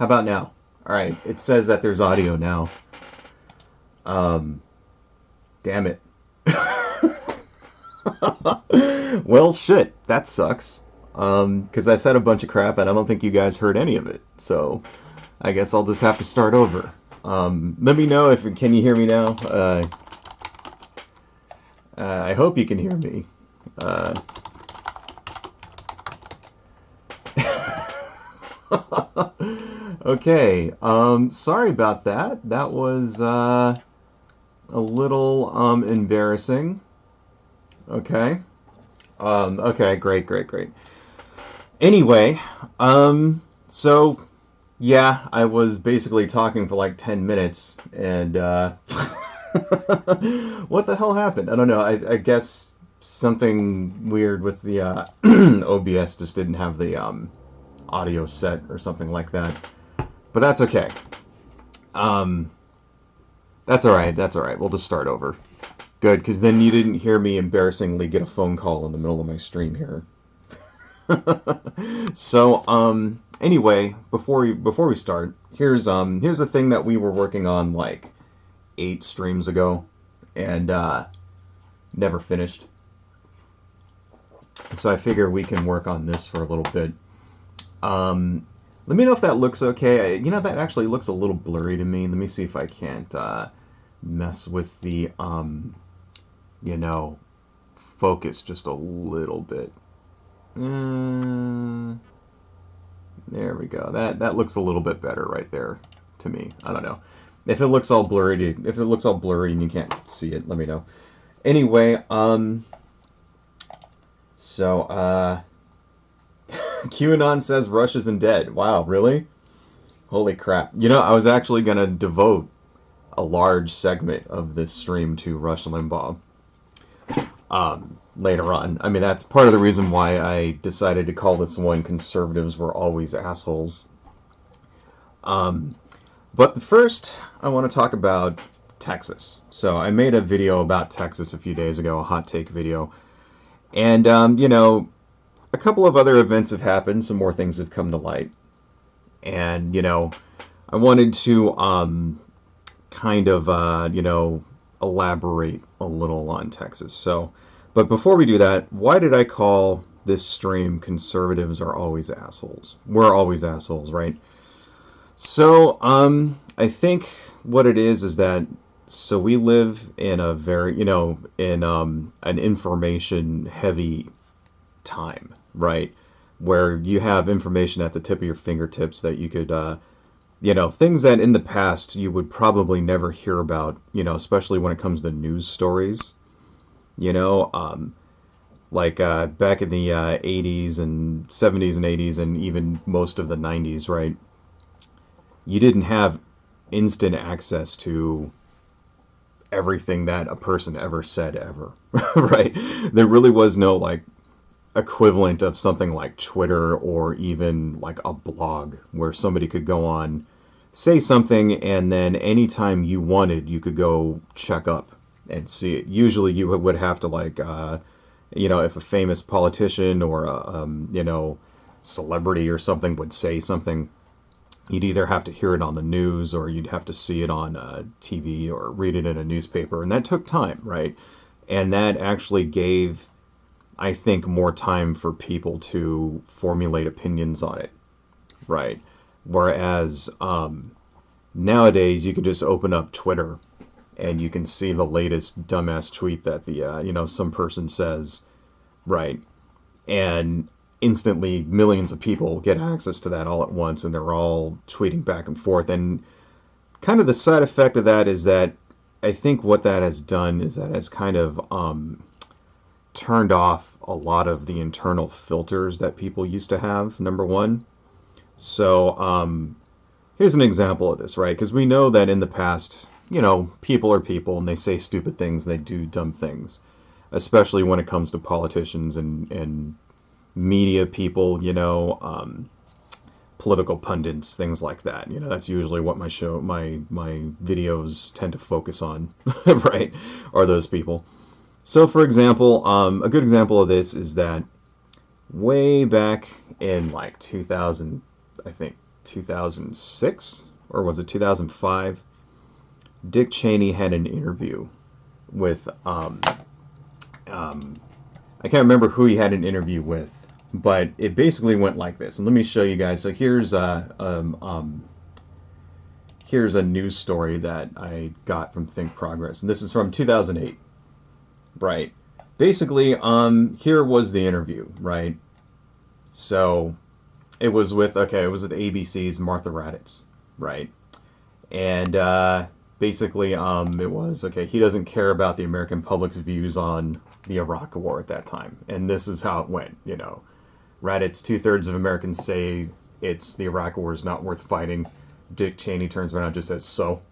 How about now? All right. It says that there's audio now. Um, damn it. Well, shit. That sucks. Because I said a bunch of crap and I don't think you guys heard any of it. So I guess I'll just have to start over. Let me know if can you hear me now. I hope you can hear me. Uh, okay. Sorry about that. That was a little embarrassing. Okay. Okay. Great. Great. Great. Anyway, so yeah, I was basically talking for like 10 minutes, and what the hell happened? I don't know. I guess something weird with the OBS just didn't have the audio set or something like that. But that's okay. Um, that's all right. That's all right. We'll just start over. Good, because then you didn't hear me embarrassingly get a phone call in the middle of my stream here. So, anyway, before we start, here's the thing that we were working on like 8 streams ago, and never finished. So I figure we can work on this for a little bit. Let me know if that looks okay. You know, that actually looks a little blurry to me. Let me see if I can't mess with the you know, focus just a little bit. There we go. That looks a little bit better right there to me. I don't know. If it looks all blurry, if it looks all blurry and you can't see it, let me know. Anyway, so QAnon says Rush isn't dead. Wow, really? Holy crap. You know, I was actually gonna devote a large segment of this stream to Rush Limbaugh later on. I mean, that's part of the reason why I decided to call this one Conservatives Were Always Assholes. But first, I want to talk about Texas. So I made a video about Texas a few days ago, a hot take video. And, you know, a couple of other events have happened. Some more things have come to light. And, you know, I wanted to kind of, you know, elaborate a little on Texas. So, but before we do that, why did I call this stream Conservatives Are Always Assholes? We're always assholes, right? So, I think what it is that, so we live in a very, you know, in an information-heavy time, right? Where you have information at the tip of your fingertips that you could, you know, things that in the past you would probably never hear about, you know, especially when it comes to news stories, you know, like back in the 80s and 70s and 80s and even most of the 90s, right? You didn't have instant access to everything that a person ever said ever, right? There really was no like equivalent of something like Twitter or even like a blog where somebody could go on, say something, and then anytime you wanted, you could go check up and see it. Usually you would have to like, you know, if a famous politician or a, you know, celebrity or something would say something, you'd either have to hear it on the news or you'd have to see it on TV or read it in a newspaper. And that took time, right? And that actually gave, I think, more time for people to formulate opinions on it, right? Whereas nowadays you can just open up Twitter and you can see the latest dumbass tweet that the you know, some person says, right? And instantly millions of people get access to that all at once, and they're all tweeting back and forth. And kind of the side effect of that is that I think what that has done is that has kind of turned off a lot of the internal filters that people used to have, number one. So here's an example of this, right? Because we know that in the past, you know, people are people and they say stupid things, they do dumb things, especially when it comes to politicians and media people, you know, political pundits, things like that. You know, that's usually what my videos tend to focus on, right? Are those people. So, for example, a good example of this is that way back in like 2000, I think 2006 or was it 2005? Dick Cheney had an interview with I can't remember who he had an interview with, but it basically went like this. And let me show you guys. So here's a news story that I got from Think Progress, and this is from 2008. Right. Basically, here was the interview, right? So it was with ABC's Martha Raddatz, right? And basically, it was, okay, he doesn't care about the American public's views on the Iraq War at that time. And this is how it went, you know. Raddatz, 2/3 of Americans say the Iraq War is not worth fighting. Dick Cheney turns around and just says, so.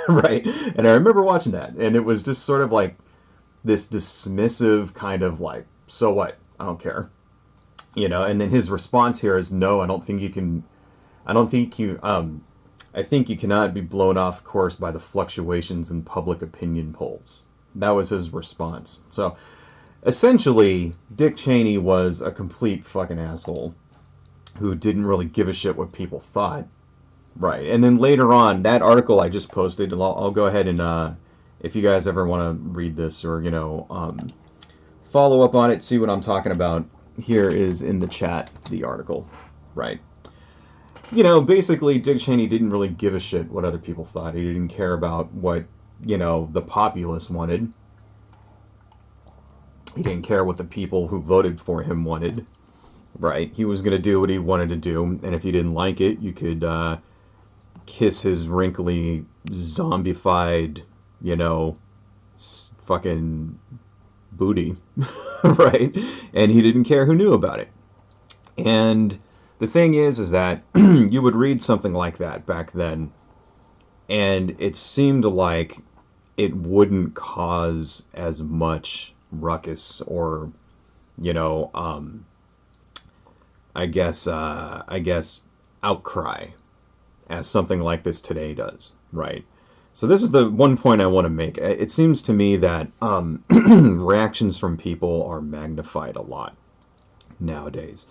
Right? And I remember watching that, and it was just sort of like this dismissive kind of like, so what? I don't care. You know, and then his response here is, no, I think you cannot be blown off course by the fluctuations in public opinion polls. That was his response. So, essentially, Dick Cheney was a complete fucking asshole who didn't really give a shit what people thought. Right. And then later on, that article I just posted, I'll go ahead and, if you guys ever want to read this or, you know, follow up on it, see what I'm talking about, here is in the chat, the article. Right. You know, basically, Dick Cheney didn't really give a shit what other people thought. He didn't care about what, you know, the populace wanted. He didn't care what the people who voted for him wanted. Right? He was going to do what he wanted to do, and if you didn't like it, you could kiss his wrinkly, zombified, you know, fucking booty. Right? And he didn't care who knew about it. And the thing is that you would read something like that back then, and it seemed like it wouldn't cause as much ruckus or, you know, I guess outcry as something like this today does, right? So this is the one point I want to make. It seems to me that reactions from people are magnified a lot nowadays.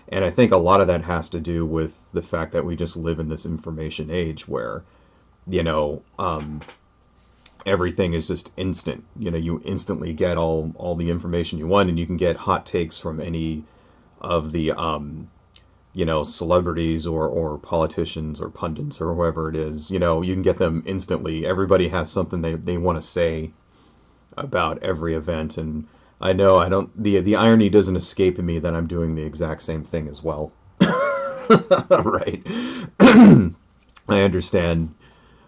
And I think a lot of that has to do with the fact that we just live in this information age where, you know, everything is just instant. You know, you instantly get all the information you want, and you can get hot takes from any of the, you know, celebrities or politicians or pundits or whoever it is. You know, you can get them instantly. Everybody has something they want to say about every event, and I know the irony doesn't escape me that I'm doing the exact same thing as well. Right. I understand.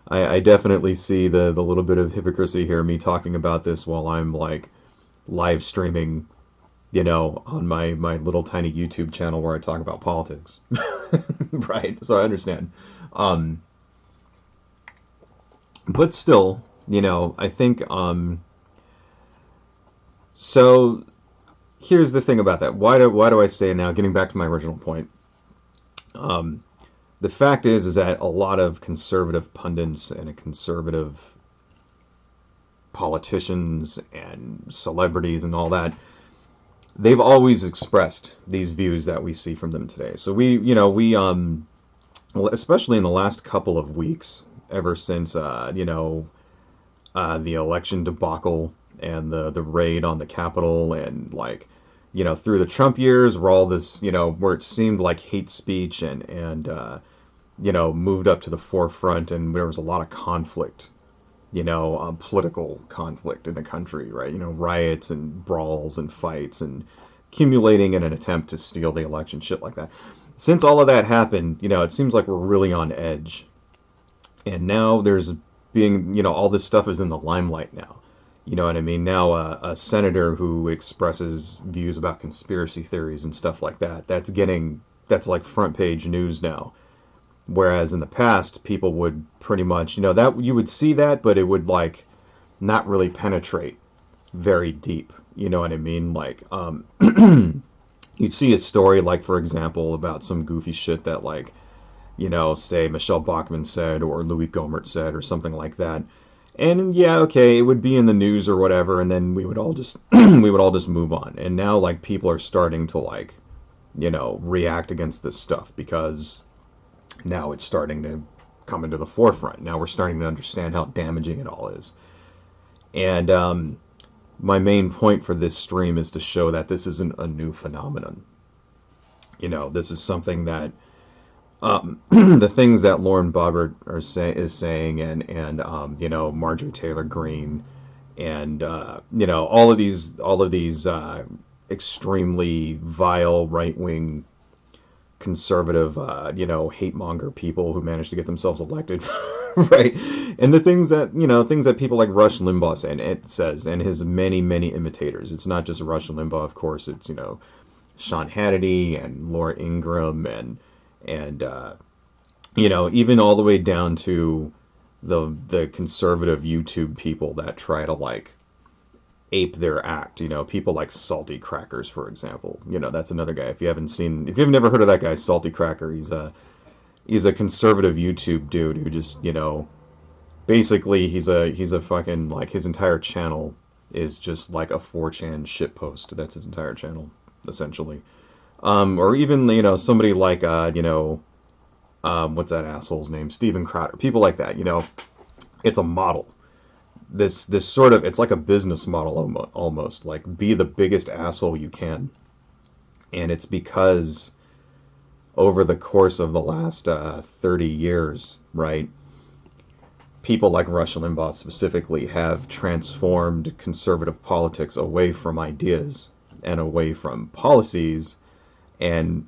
I definitely see the little bit of hypocrisy here, me talking about this while I'm like live streaming, you know, on my little tiny YouTube channel where I talk about politics. Right. So I understand. But still, you know, I think, so here's the thing about that. Why do I say now, getting back to my original point, the fact is that a lot of conservative pundits and conservative politicians and celebrities and all that, they've always expressed these views that we see from them today. So we especially in the last couple of weeks, ever since, you know, the election debacle and the raid on the Capitol, and like, you know, through the Trump years where all this, you know, where it seemed like hate speech and you know, moved up to the forefront, and there was a lot of conflict, you know, political conflict in the country, right? You know, riots and brawls and fights and accumulating in an attempt to steal the election, shit like that. Since all of that happened, you know, it seems like we're really on edge. And now there's being, you know, all this stuff is in the limelight now. You know what I mean? Now a senator who expresses views about conspiracy theories and stuff like that, that's like front page news now. Whereas in the past, people would pretty much, you know, that you would see that, but it would like not really penetrate very deep. You know what I mean? Like, you'd see a story like, for example, about some goofy shit that like, you know, say Michelle Bachmann said or Louis Gohmert said or something like that. And yeah, okay, it would be in the news or whatever, and then we would all just move on. And now like people are starting to like, you know, react against this stuff because Now it's starting to come into the forefront. Now we're starting to understand how damaging it all is. And my main point for this stream is to show that this isn't a new phenomenon. This is something that the things that Lauren Boebert is saying, and Marjorie Taylor Greene, and all of these extremely vile right wing conservative hate monger people who managed to get themselves elected, right? And the things that people like Rush Limbaugh says, and his many imitators. It's not just Rush Limbaugh, of course. It's Sean Hannity and Laura Ingraham and even all the way down to the conservative YouTube people that try to ape their act. People like Salty Crackers, for example. That's another guy. If you've never heard of that guy, Salty Cracker, he's a conservative YouTube dude who just basically he's a fucking his entire channel is just like a 4chan shitpost. That's his entire channel, essentially. Or even somebody like what's that asshole's name? Steven Crowder. People like that. It's a model. This sort of, it's like a business model almost. Like, be the biggest asshole you can. And it's because over the course of the last 30 years, right, people like Rush Limbaugh specifically have transformed conservative politics away from ideas and away from policies, and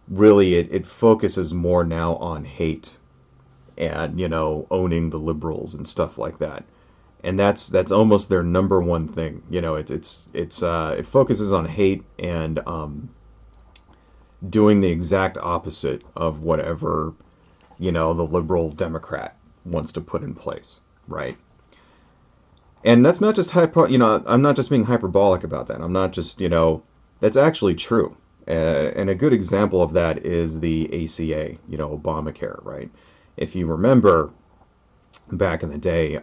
really it focuses more now on hate and owning the liberals and stuff like that. And that's almost their number one thing. It focuses on hate and doing the exact opposite of whatever the liberal Democrat wants to put in place, right? And that's not just I'm not just being hyperbolic about that. I'm not just that's actually true. And a good example of that is the ACA, Obamacare, right? If you remember back in the day,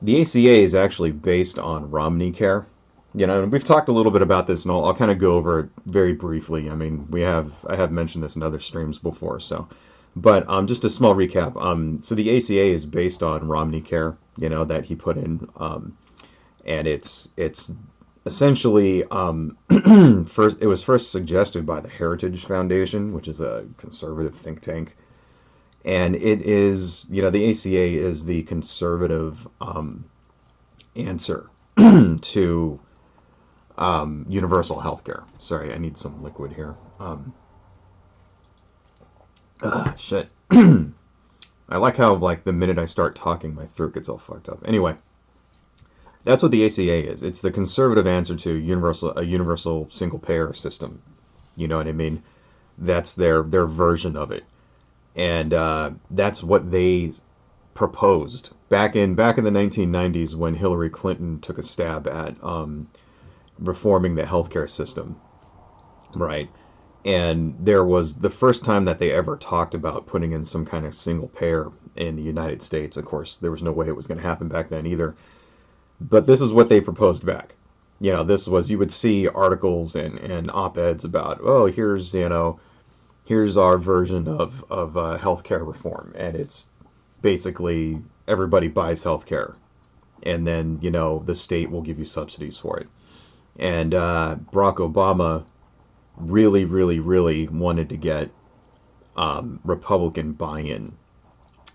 the ACA is actually based on Romney Care. We've talked a little bit about this, and I'll kind of go over it very briefly. I mean, I have mentioned this in other streams before, but just a small recap. So the ACA is based on Romney Care, that he put in, and it's essentially it was first suggested by the Heritage Foundation, which is a conservative think tank. And it is, the ACA is the conservative answer to universal health care. Sorry, I need some liquid here. Shit. I like how, the minute I start talking, my throat gets all fucked up. Anyway, that's what the ACA is. It's the conservative answer to a universal single-payer system. You know what I mean? That's their version of it. And that's what they proposed back in the 1990s when Hillary Clinton took a stab at reforming the healthcare system, right? And there was the first time that they ever talked about putting in some kind of single payer in the United States. Of course, there was no way it was going to happen back then either. But this is what they proposed back. This was, you would see articles and op-eds about, oh, here's our version of healthcare reform, and it's basically everybody buys healthcare, and then the state will give you subsidies for it. And Barack Obama really wanted to get Republican buy-in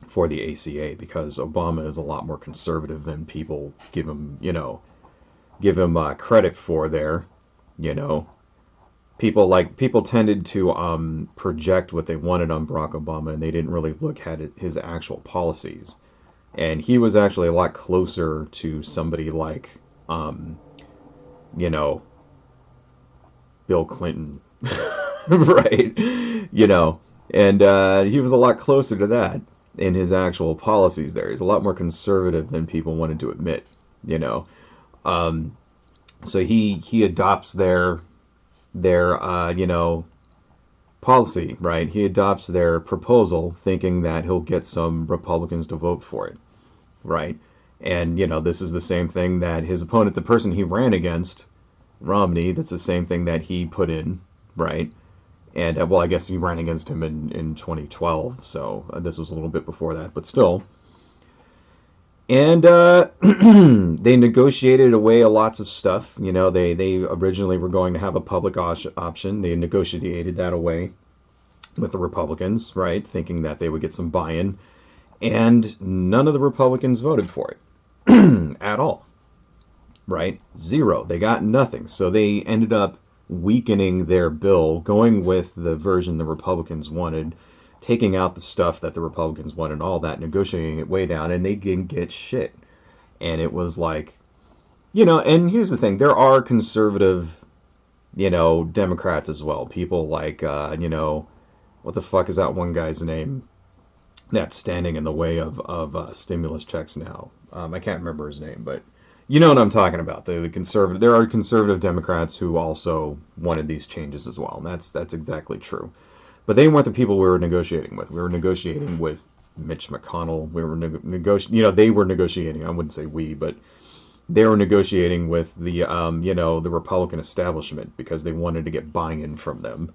for the ACA, because Obama is a lot more conservative than people give him credit for there. People tended to project what they wanted on Barack Obama, and they didn't really look at his actual policies. And he was actually a lot closer to somebody like, Bill Clinton, right? And he was a lot closer to that in his actual policies there. He's a lot more conservative than people wanted to admit, So he adopts their policy, right? He adopts their proposal thinking that he'll get some Republicans to vote for it, right? And, this is the same thing that his opponent, the person he ran against, Romney, that's the same thing that he put in, right? And, well, I guess he ran against him in 2012, so this was a little bit before that, but still. And they negotiated away lots of stuff. You know, they originally were going to have a public option. They negotiated that away with the Republicans, right, thinking that they would get some buy-in. And none of the Republicans voted for it at all, right? Zero. They got nothing. So they ended up weakening their bill, going with the version the Republicans wanted, taking out the stuff that the Republicans wanted and all that, negotiating it way down, and they didn't get shit. And it was like, you know, and here's the thing, there are conservative, you know, Democrats as well. People like, you know, what the fuck is that one guy's name that's standing in the way of stimulus checks now? I can't remember his name, but you know what I'm talking about. The conservative, there are conservative Democrats who also wanted these changes as well, and that's exactly true. But they weren't the people we were negotiating with. We were negotiating with Mitch McConnell. We were negotiating, you know, they were negotiating. I wouldn't say we, but they were negotiating with the, you know, the Republican establishment because they wanted to get buy-in from them.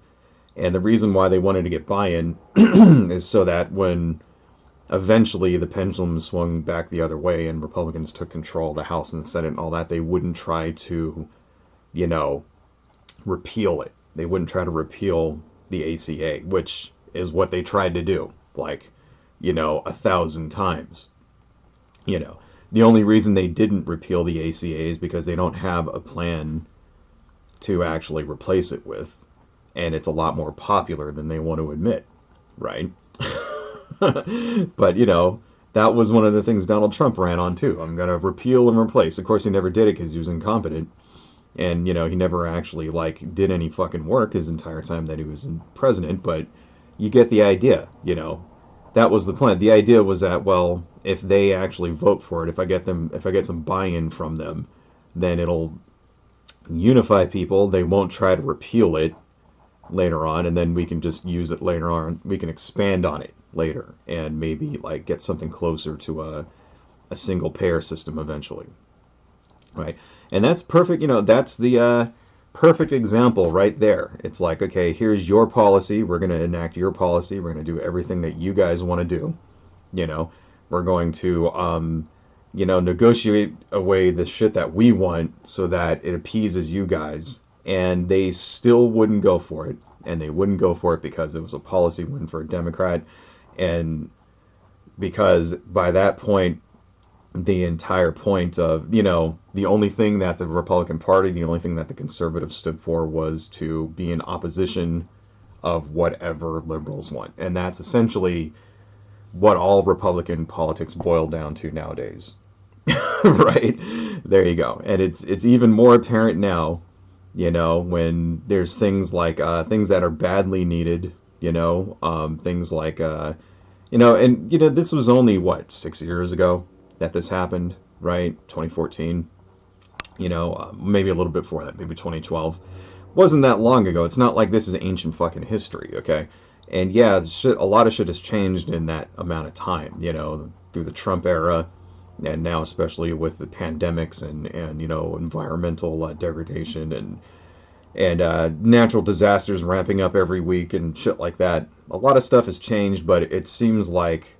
And the reason why they wanted to get buy-in is so that when eventually the pendulum swung back the other way and Republicans took control of the House and the Senate and all that, they wouldn't try to, you know, repeal it. They wouldn't try to repeal the ACA, which is what they tried to do, like, you know, 1,000 times. You know, the only reason they didn't repeal the ACA is because they don't have a plan to actually replace it with, and it's a lot more popular than they want to admit, right? But, you know, that was one of the things Donald Trump ran on, too. I'm going to repeal and replace. Of course, he never did it because he was incompetent. And, you know, he never actually, like, did any fucking work his entire time that he was president. But you get the idea, you know. That was the plan. The idea was that, well, if they actually vote for it, if I get some buy-in from them, then it'll unify people. They won't try to repeal it later on, and then we can just use it later on. We can expand on it later and maybe, like, get something closer to a single-payer system eventually. Right? And that's perfect, you know, that's the perfect example right there. It's like, okay, here's your policy. We're going to enact your policy. We're going to do everything that you guys want to do. You know, we're going to, you know, negotiate away the shit that we want so that it appeases you guys. And they still wouldn't go for it. And they wouldn't go for it because it was a policy win for a Democrat. And because by that point, the entire point of, you know, the only thing that the Republican Party, the only thing that the conservatives stood for was to be in opposition of whatever liberals want. And that's essentially what all Republican politics boil down to nowadays. Right? There you go. And it's even more apparent now, you know, when there's things like things that are badly needed, you know, things like, you know, and, you know, this was only, what, 6 years ago that this happened, right? 2014, you know, maybe a little bit before that, maybe 2012. Wasn't that long ago. It's not like this is ancient fucking history, okay? And yeah, a lot of shit has changed in that amount of time, you know, through the Trump era, and now especially with the pandemics and you know, environmental degradation and natural disasters ramping up every week and shit like that. A lot of stuff has changed, but it seems like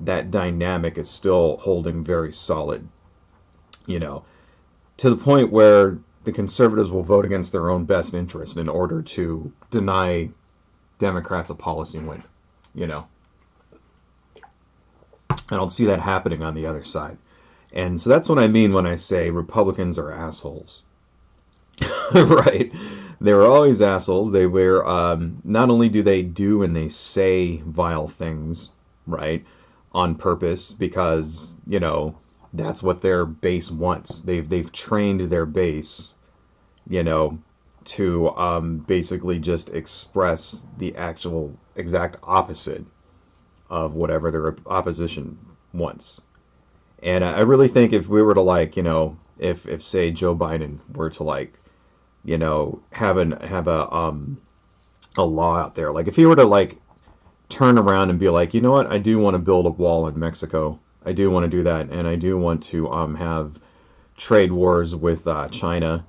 that dynamic is still holding very solid, you know, to the point where the conservatives will vote against their own best interest in order to deny Democrats a policy win, you know. I don't see that happening on the other side. And so that's what I mean when I say Republicans are assholes. Right? They were always assholes. They were, not only do they do and they say vile things, right, on purpose, because, you know, that's what their base wants. They've trained their base, you know, to basically just express the actual exact opposite of whatever their opposition wants. And I really think if we were to, like, you know, if say Joe Biden were to, like, you know, have a law out there, like if he were to, like, turn around and be like, you know what, I do want to build a wall in Mexico. I do want to do that, and I do want to have trade wars with China,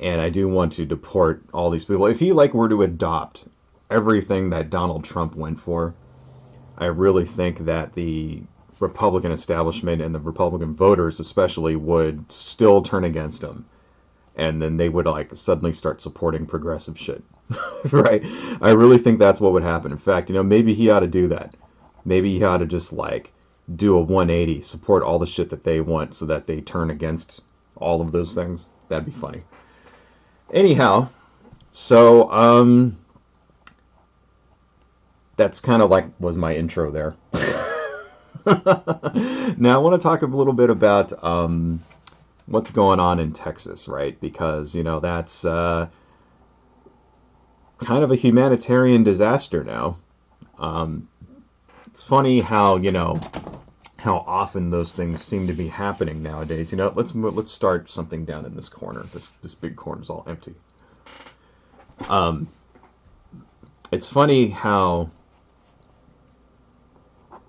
and I do want to deport all these people. If he, like, were to adopt everything that Donald Trump went for, I really think that the Republican establishment and the Republican voters especially would still turn against him. And then they would like suddenly start supporting progressive shit. Right? I really think that's what would happen. In fact, maybe he ought to do that. Maybe he ought to just like do a 180, support all the shit that they want so that they turn against all of those things. That'd be funny. Anyhow, so that's kind of like was my intro there. Now I want to talk a little bit about what's going on in Texas, right? Because, that's kind of a humanitarian disaster now. It's funny how, how often those things seem to be happening nowadays. Let's start something down in this corner. This big corner is all empty. It's funny how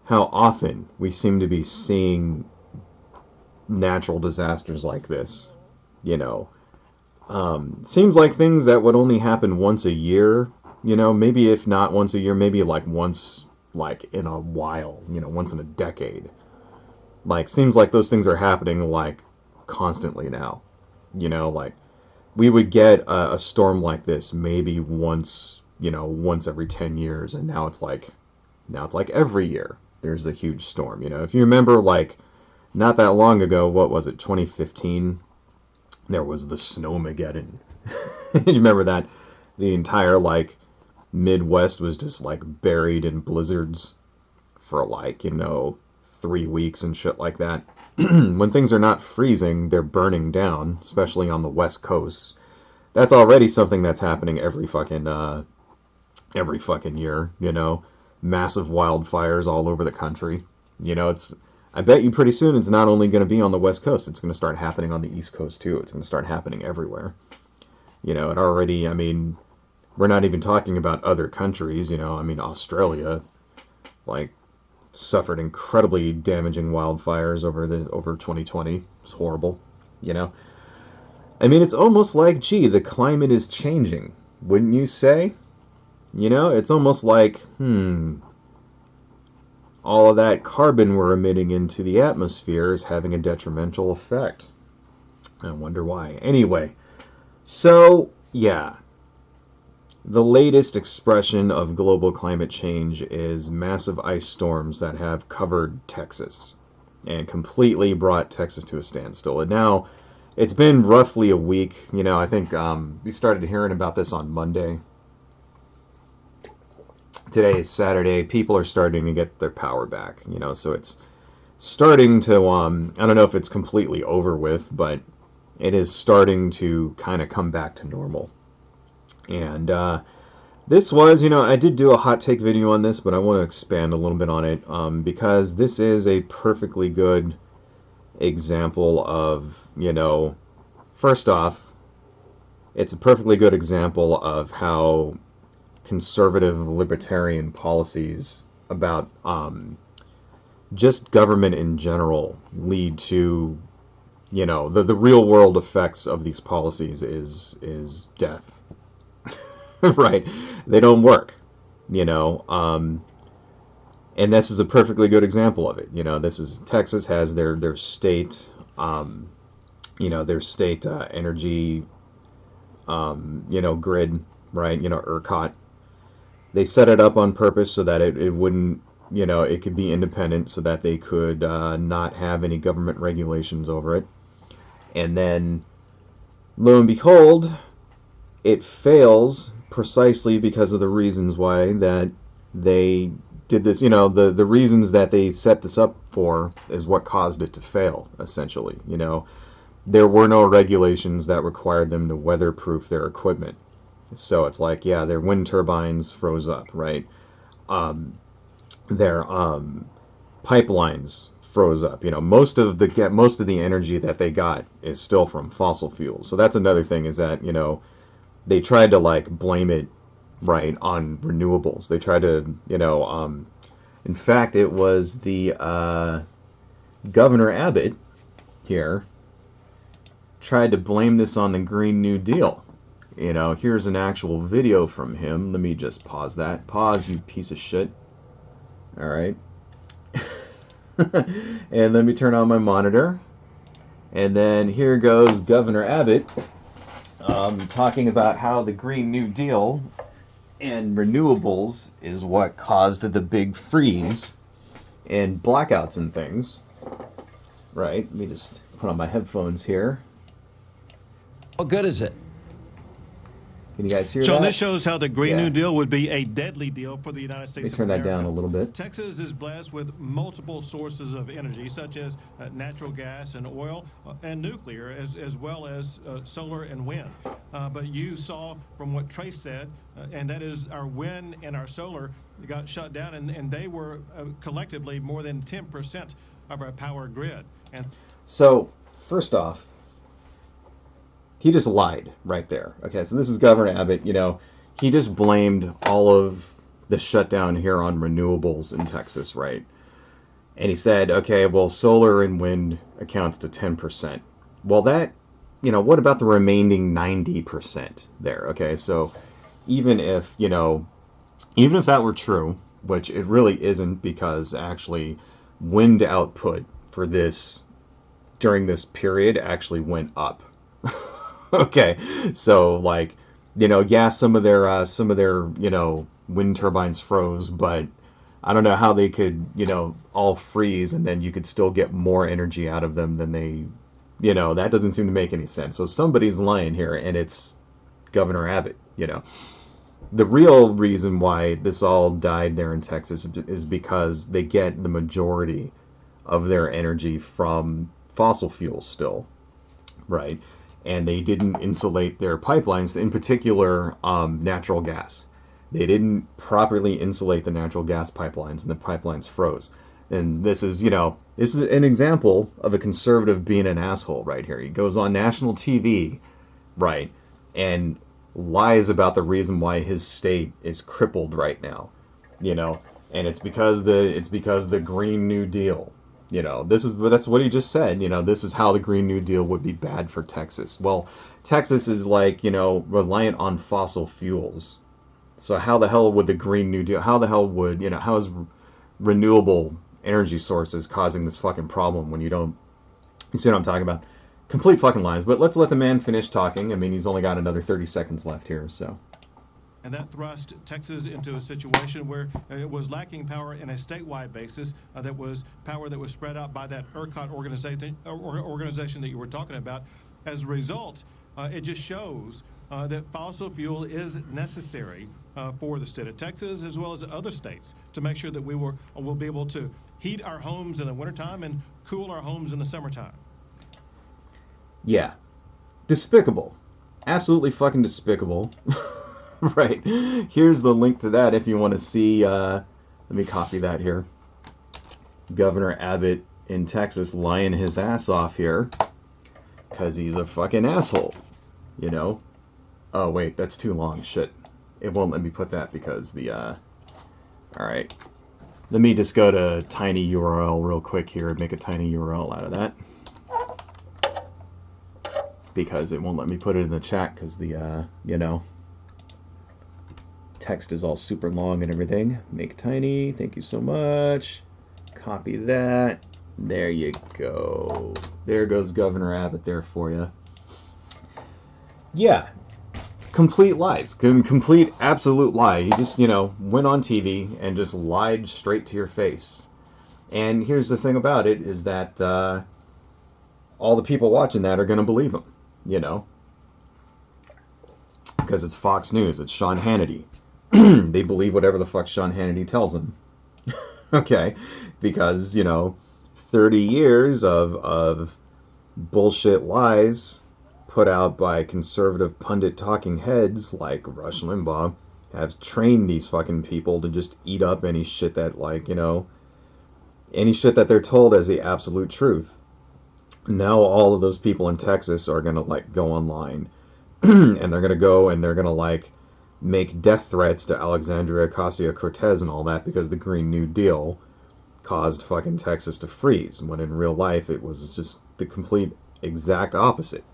often we seem to be seeing natural disasters like this. Seems like things that would only happen once a year, maybe if not once a year, maybe like once like in a while, once in a decade. Like seems like those things are happening like constantly now. Like we would get a storm like this maybe once every 10 years, and now it's like every year there's a huge storm. If you remember, like not that long ago, what was it, 2015, there was the Snowmageddon. You remember that? The entire like Midwest was just like buried in blizzards for like 3 weeks and shit like that. When things are not freezing, they're burning down, especially on the West Coast. That's already something that's happening every fucking year. Massive wildfires all over the country. I bet you pretty soon it's not only going to be on the West Coast, it's going to start happening on the East Coast too. It's going to start happening everywhere. It already, we're not even talking about other countries, Australia, like, suffered incredibly damaging wildfires over 2020. It's horrible, It's almost like, gee, the climate is changing, wouldn't you say? It's almost like, all of that carbon we're emitting into the atmosphere is having a detrimental effect. I wonder why. Anyway, so, yeah. The latest expression of global climate change is massive ice storms that have covered Texas and completely brought Texas to a standstill. And now, it's been roughly a week. I think we started hearing about this on Monday. Today is Saturday. People are starting to get their power back, so it's starting to, I don't know if it's completely over with, but it is starting to kind of come back to normal. And this was, I did do a hot take video on this, but I want to expand a little bit on it, because this is a perfectly good example of, first off, it's a perfectly good example of how conservative libertarian policies about just government in general lead to, the real world effects of these policies is death. Right? They don't work, and this is a perfectly good example of it. This is Texas has their state, their state energy, grid, right? ERCOT. They set it up on purpose so that it wouldn't, it could be independent, so that they could not have any government regulations over it. And then, lo and behold, it fails precisely because of the reasons why that they did this. The reasons that they set this up for is what caused it to fail, essentially. There were no regulations that required them to weatherproof their equipment. So it's like, yeah, their wind turbines froze up, right? Their pipelines froze up. Most of the energy that they got is still from fossil fuels. So that's another thing, is that they tried to like blame it, right, on renewables. They tried to, in fact, it was the Governor Abbott here tried to blame this on the Green New Deal. You know, here's an actual video from him. Let me just pause that. Pause, you piece of shit. All right. And let me turn on my monitor. And then here goes Governor Abbott talking about how the Green New Deal and renewables is what caused the big freeze and blackouts and things. Right? Let me just put on my headphones here. What good is it? Can you guys hear Sean, that? this shows how the Green New Deal would be a deadly deal for the United States Let me turn that down a little bit. Texas is blessed with multiple sources of energy, such as natural gas and oil and nuclear, as well as solar and wind. But you saw from what Trace said, and that is our wind and our solar got shut down, and they were collectively more than 10% of our power grid. And so, first off, he just lied right there. Okay, so this is Governor Abbott. You know, he just blamed all of the shutdown here on renewables in Texas, right? And he said, okay, well, solar and wind accounts to 10%. Well, that, you know, what about the remaining 90% there? Okay, so even if, you know, even if that were true, which it really isn't, because actually wind output for this during this period actually went up. Okay, so like, you know, yeah, some of their you know, wind turbines froze, but I don't know how they could, you know, all freeze and then you could still get more energy out of them than they, you know, that doesn't seem to make any sense. So somebody's lying here, and it's Governor Abbott. You know, the real reason why this all died there in Texas is because they get the majority of their energy from fossil fuels still, right? And they didn't insulate their pipelines, in particular natural gas. They didn't properly insulate the natural gas pipelines, and the pipelines froze. And this is, you know, this is an example of a conservative being an asshole right here. He goes on national TV, right, and lies about the reason why his state is crippled right now, you know, and it's because the Green New Deal. You know, that's what he just said. You know, this is how the Green New Deal would be bad for Texas. Well, Texas is like, you know, reliant on fossil fuels. So how the hell would the Green New Deal, how the hell would, you know, how is renewable energy sources causing this fucking problem when you don't, you see what I'm talking about? Complete fucking lies. But let's let the man finish talking. I mean, he's only got another 30 seconds left here, so. And that thrust Texas into a situation where it was lacking power in a statewide basis. That was power that was spread out by that ERCOT organization that you were talking about. As a result, it just shows that fossil fuel is necessary for the state of Texas as well as other states to make sure that we will be able to heat our homes in the wintertime and cool our homes in the summertime. Yeah. Despicable. Absolutely fucking despicable. Right. Here's the link to that if you want to see. Let me copy that here. Governor Abbott in Texas lying his ass off here because he's a fucking asshole. You know? Oh, wait, that's too long. Shit. It won't let me put that because the... Alright. Let me just go to tiny URL real quick here and make a tiny URL out of that. Because it won't let me put it in the chat because the, you know... text is all super long and everything. Make tiny. Thank you so much. Copy that. There you go. There goes Governor Abbott there for you. Yeah. Complete lies. Complete absolute lie. He just, you know, went on TV and just lied straight to your face. And here's the thing about it is that all the people watching that are going to believe him, you know. Because it's Fox News. It's Sean Hannity. They believe whatever the fuck Sean Hannity tells them. Okay? Because, you know, 30 years of bullshit lies put out by conservative pundit talking heads like Rush Limbaugh have trained these fucking people to just eat up any shit that, like, you know, any shit that they're told as the absolute truth. Now all of those people in Texas are going to, like, go online. And they're going to go and they're going to, like, make death threats to Alexandria Ocasio-Cortez and all that because the Green New Deal caused fucking Texas to freeze, when in real life it was just the complete exact opposite.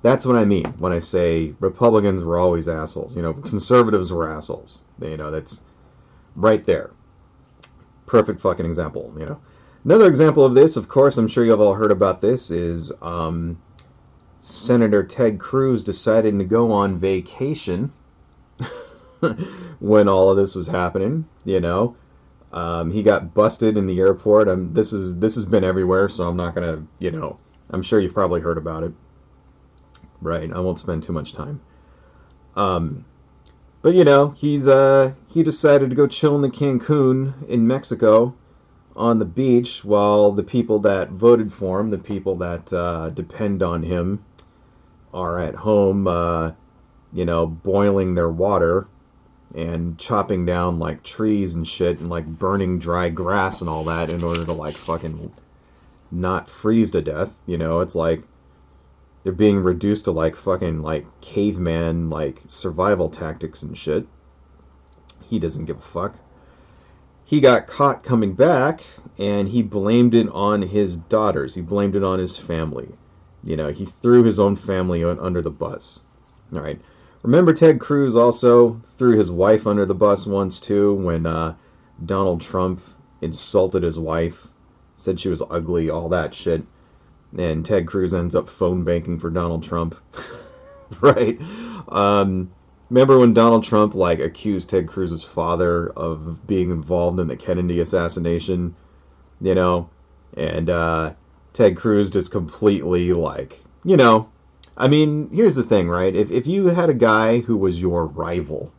That's what I mean when I say Republicans were always assholes. You know, conservatives were assholes. You know, that's right there. Perfect fucking example, you know. Another example of this, of course, I'm sure you've all heard about this, is Senator Ted Cruz decided to go on vacation when all of this was happening, you know. He got busted in the airport. This has been everywhere, so I'm not going to, you know, I'm sure you've probably heard about it. Right, I won't spend too much time. But, you know, he decided to go chill in the Cancun in Mexico on the beach while the people that voted for him, the people that depend on him, are at home, you know, boiling their water and chopping down, like, trees and shit and, like, burning dry grass and all that in order to, like, fucking not freeze to death. You know, it's like they're being reduced to, like, fucking, like, caveman, like, survival tactics and shit. He doesn't give a fuck. He got caught coming back, and he blamed it on his daughters. He blamed it on his family. You know, he threw his own family under the bus. All right. Remember Ted Cruz also threw his wife under the bus once, too, when Donald Trump insulted his wife, said she was ugly, all that shit. And Ted Cruz ends up phone banking for Donald Trump. Right? Remember when Donald Trump, like, accused Ted Cruz's father of being involved in the Kennedy assassination? You know? And Ted Cruz just completely, like, you know, I mean, here's the thing, right? If you had a guy who was your rival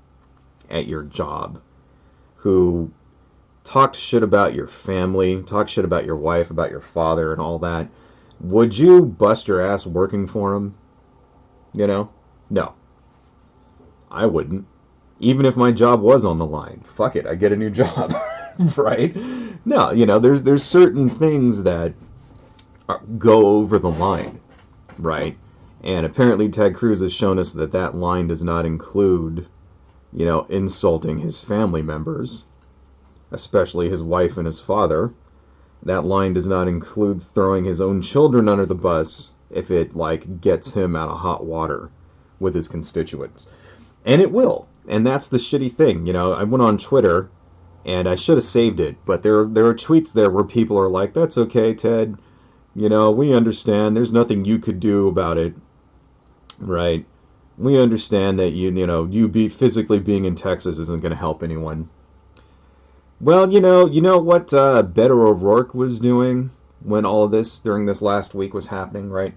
at your job, who talked shit about your family, talked shit about your wife, about your father, and all that, would you bust your ass working for him? You know? No. I wouldn't. Even if my job was on the line. Fuck it, I get a new job. Right? No, you know, there's certain things that go over the line. Right? And apparently Ted Cruz has shown us that that line does not include, you know, insulting his family members, especially his wife and his father. That line does not include throwing his own children under the bus if it, like, gets him out of hot water with his constituents. And it will. And that's the shitty thing. You know, I went on Twitter, and I should have saved it, but there are tweets there where people are like, that's okay, Ted. You know, we understand. There's nothing you could do about it. Right? We understand that you physically being in Texas isn't going to help anyone. Well, you know what Beto O'Rourke was doing when all of this, during this last week, was happening, right?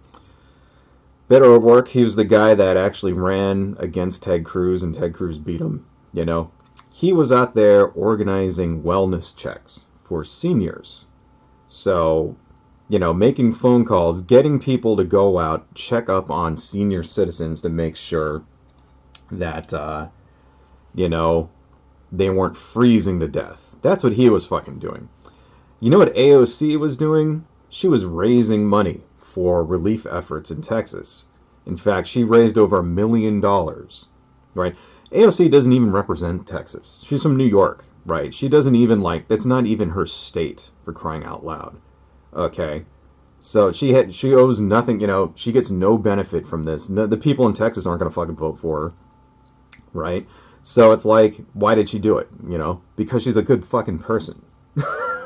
Beto O'Rourke, he was the guy that actually ran against Ted Cruz, and Ted Cruz beat him, you know? He was out there organizing wellness checks for seniors. So, you know, making phone calls, getting people to go out, check up on senior citizens to make sure that, you know, they weren't freezing to death. That's what he was fucking doing. You know what AOC was doing? She was raising money for relief efforts in Texas. In fact, she raised over $1 million, right? AOC doesn't even represent Texas. She's from New York, right? She doesn't even, like, that's not even her state, for crying out loud. Okay? So she owes nothing, you know, she gets no benefit from this. No, the people in Texas aren't going to fucking vote for her, right? So it's like, why did she do it? You know, because she's a good fucking person,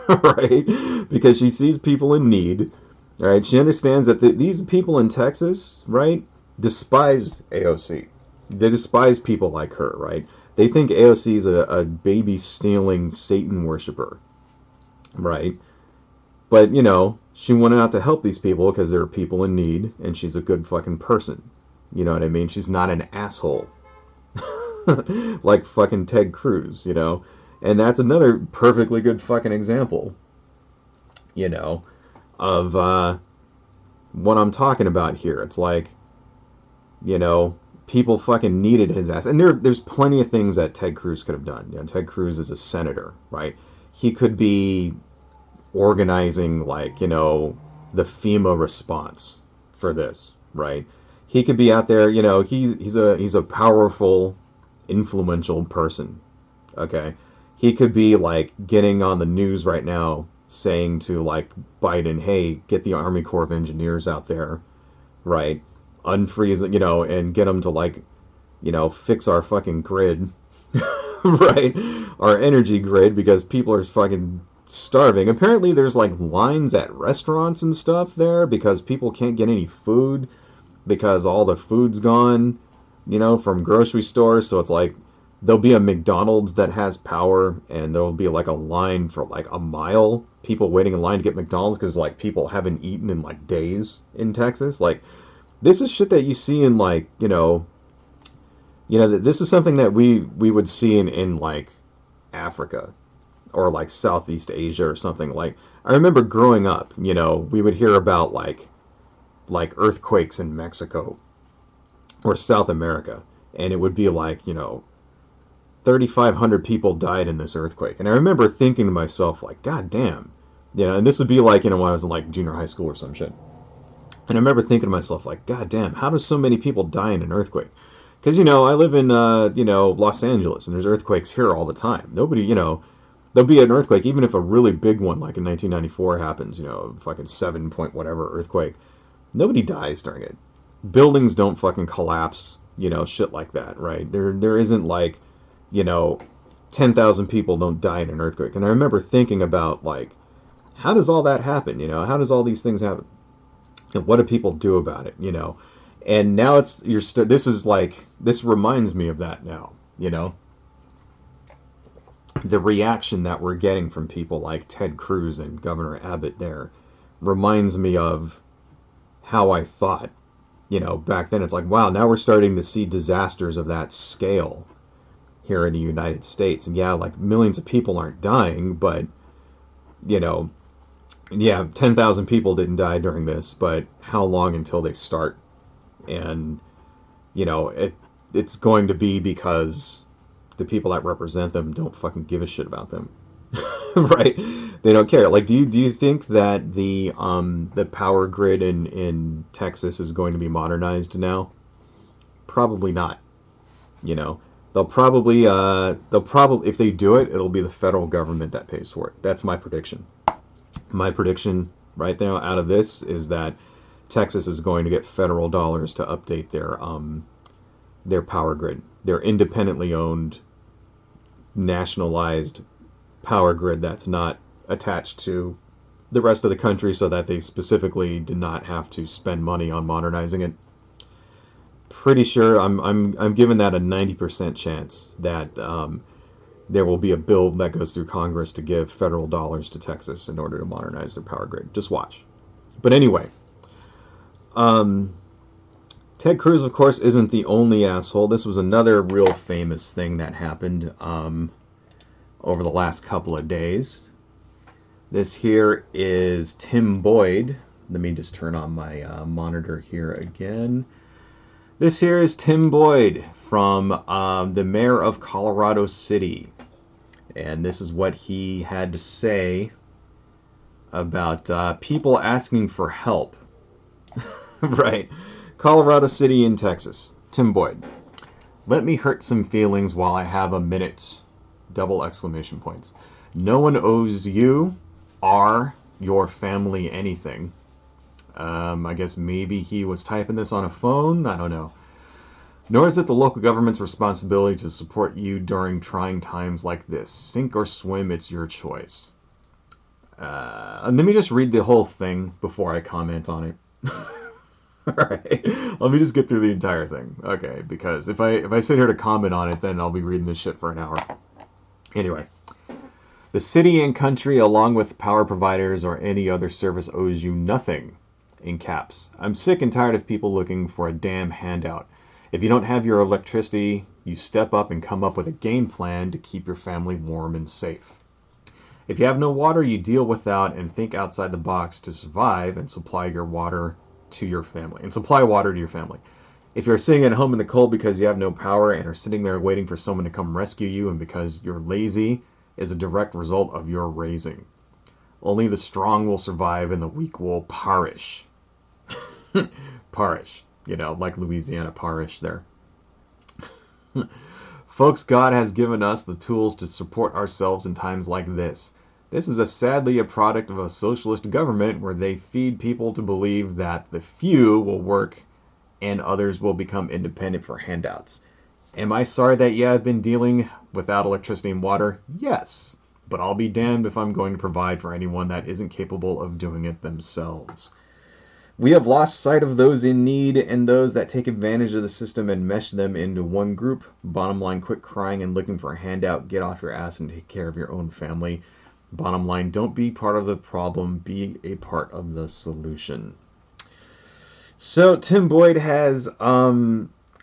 right? Because she sees people in need, right? She understands that these people in Texas, right, despise AOC. They despise people like her, right? They think AOC is a baby-stealing Satan worshiper, right? But, you know, she went out to help these people because there are people in need, and she's a good fucking person. You know what I mean? She's not an asshole. Like fucking Ted Cruz, you know? And that's another perfectly good fucking example, you know, of what I'm talking about here. It's like, you know, people fucking needed his ass. And there's plenty of things that Ted Cruz could have done. You know, Ted Cruz is a senator, right? He could be organizing, like, you know, the FEMA response for this, right? He could be out there, you know, he's a powerful, influential person, okay? He could be, like, getting on the news right now saying to, like, Biden, hey, get the Army Corps of Engineers out there, right? unfreeze, and get them to like, fix our fucking grid, right? Our energy grid, because people are fucking starving. Apparently there's like lines at restaurants and stuff there because people can't get any food because all the food's gone, from grocery stores. So it's like there'll be a McDonald's that has power and there'll be like a line for like a mile, people waiting in line to get McDonald's because like people haven't eaten in like days in Texas. Like this is shit that you see in like, this is something that we would see in like Africa or like Southeast Asia or something. Like I remember growing up, we would hear about like earthquakes in Mexico or South America, and it would be like, 3,500 people died in this earthquake. And I remember thinking to myself, like, God damn, and this would be like, when I was in like junior high school or some shit. And I remember thinking to myself, like, God damn, how does so many people die in an earthquake? Because, I live in, Los Angeles, and there's earthquakes here all the time. Nobody, there'll be an earthquake, even if a really big one, like in 1994 happens, fucking 7 point whatever earthquake. Nobody dies during it. Buildings don't fucking collapse, shit like that, right? There isn't like, 10,000 people don't die in an earthquake. And I remember thinking about, like, how does all that happen, How does all these things happen? And what do people do about it, And now this reminds me of that now, The reaction that we're getting from people like Ted Cruz and Governor Abbott there reminds me of how I thought, back then. It's like, wow, now we're starting to see disasters of that scale here in the United States. And yeah, like millions of people aren't dying, but, 10,000 people didn't die during this, but how long until they start? And, it's going to be because the people that represent them don't fucking give a shit about them. Right? They don't care. Like, do you think that the power grid in Texas is going to be modernized now? Probably not. They'll probably if they do it, it'll be the federal government that pays for it. That's my prediction. My prediction right now out of this is that Texas is going to get federal dollars to update their power grid. Their independently owned, nationalized power grid that's not attached to the rest of the country, so that they specifically did not have to spend money on modernizing it. Pretty sure I'm giving that a 90% chance that there will be a bill that goes through Congress to give federal dollars to Texas in order to modernize their power grid. Just watch. But anyway, Ted Cruz, of course, isn't the only asshole. This was another real famous thing that happened over the last couple of days. This here is Tim Boyd. Let me just turn on my monitor here again. This here is Tim Boyd from the mayor of Colorado City. And this is what he had to say about people asking for help. Right. Colorado City in Texas. Tim Boyd. Let me hurt some feelings while I have a minute. Double exclamation points. No one owes you or your family anything. I guess maybe he was typing this on a phone. I don't know. Nor is it the local government's responsibility to support you during trying times like this. Sink or swim, it's your choice. Let me just read the whole thing before I comment on it. Alright, let me just get through the entire thing. Okay, because if I sit here to comment on it, then I'll be reading this shit for an hour. Anyway. The city and country, along with power providers or any other service, owes you nothing. In caps. I'm sick and tired of people looking for a damn handout. If you don't have your electricity, you step up and come up with a game plan to keep your family warm and safe. If you have no water, you deal without and think outside the box to survive and supply water to your family. If you're sitting at home in the cold because you have no power and are sitting there waiting for someone to come rescue you and because you're lazy, is a direct result of your raising. Only the strong will survive and the weak will perish. Parish, like Louisiana parish there. Folks, God has given us the tools to support ourselves in times like this. This is sadly a product of a socialist government where they feed people to believe that the few will work and others will become independent for handouts. Am I sorry that, yeah, I've been dealing without electricity and water? Yes. But I'll be damned if I'm going to provide for anyone that isn't capable of doing it themselves. We have lost sight of those in need and those that take advantage of the system and mesh them into one group. Bottom line, quit crying and looking for a handout. Get off your ass and take care of your own family. Bottom line, don't be part of the problem. Be a part of the solution. So Tim Boyd has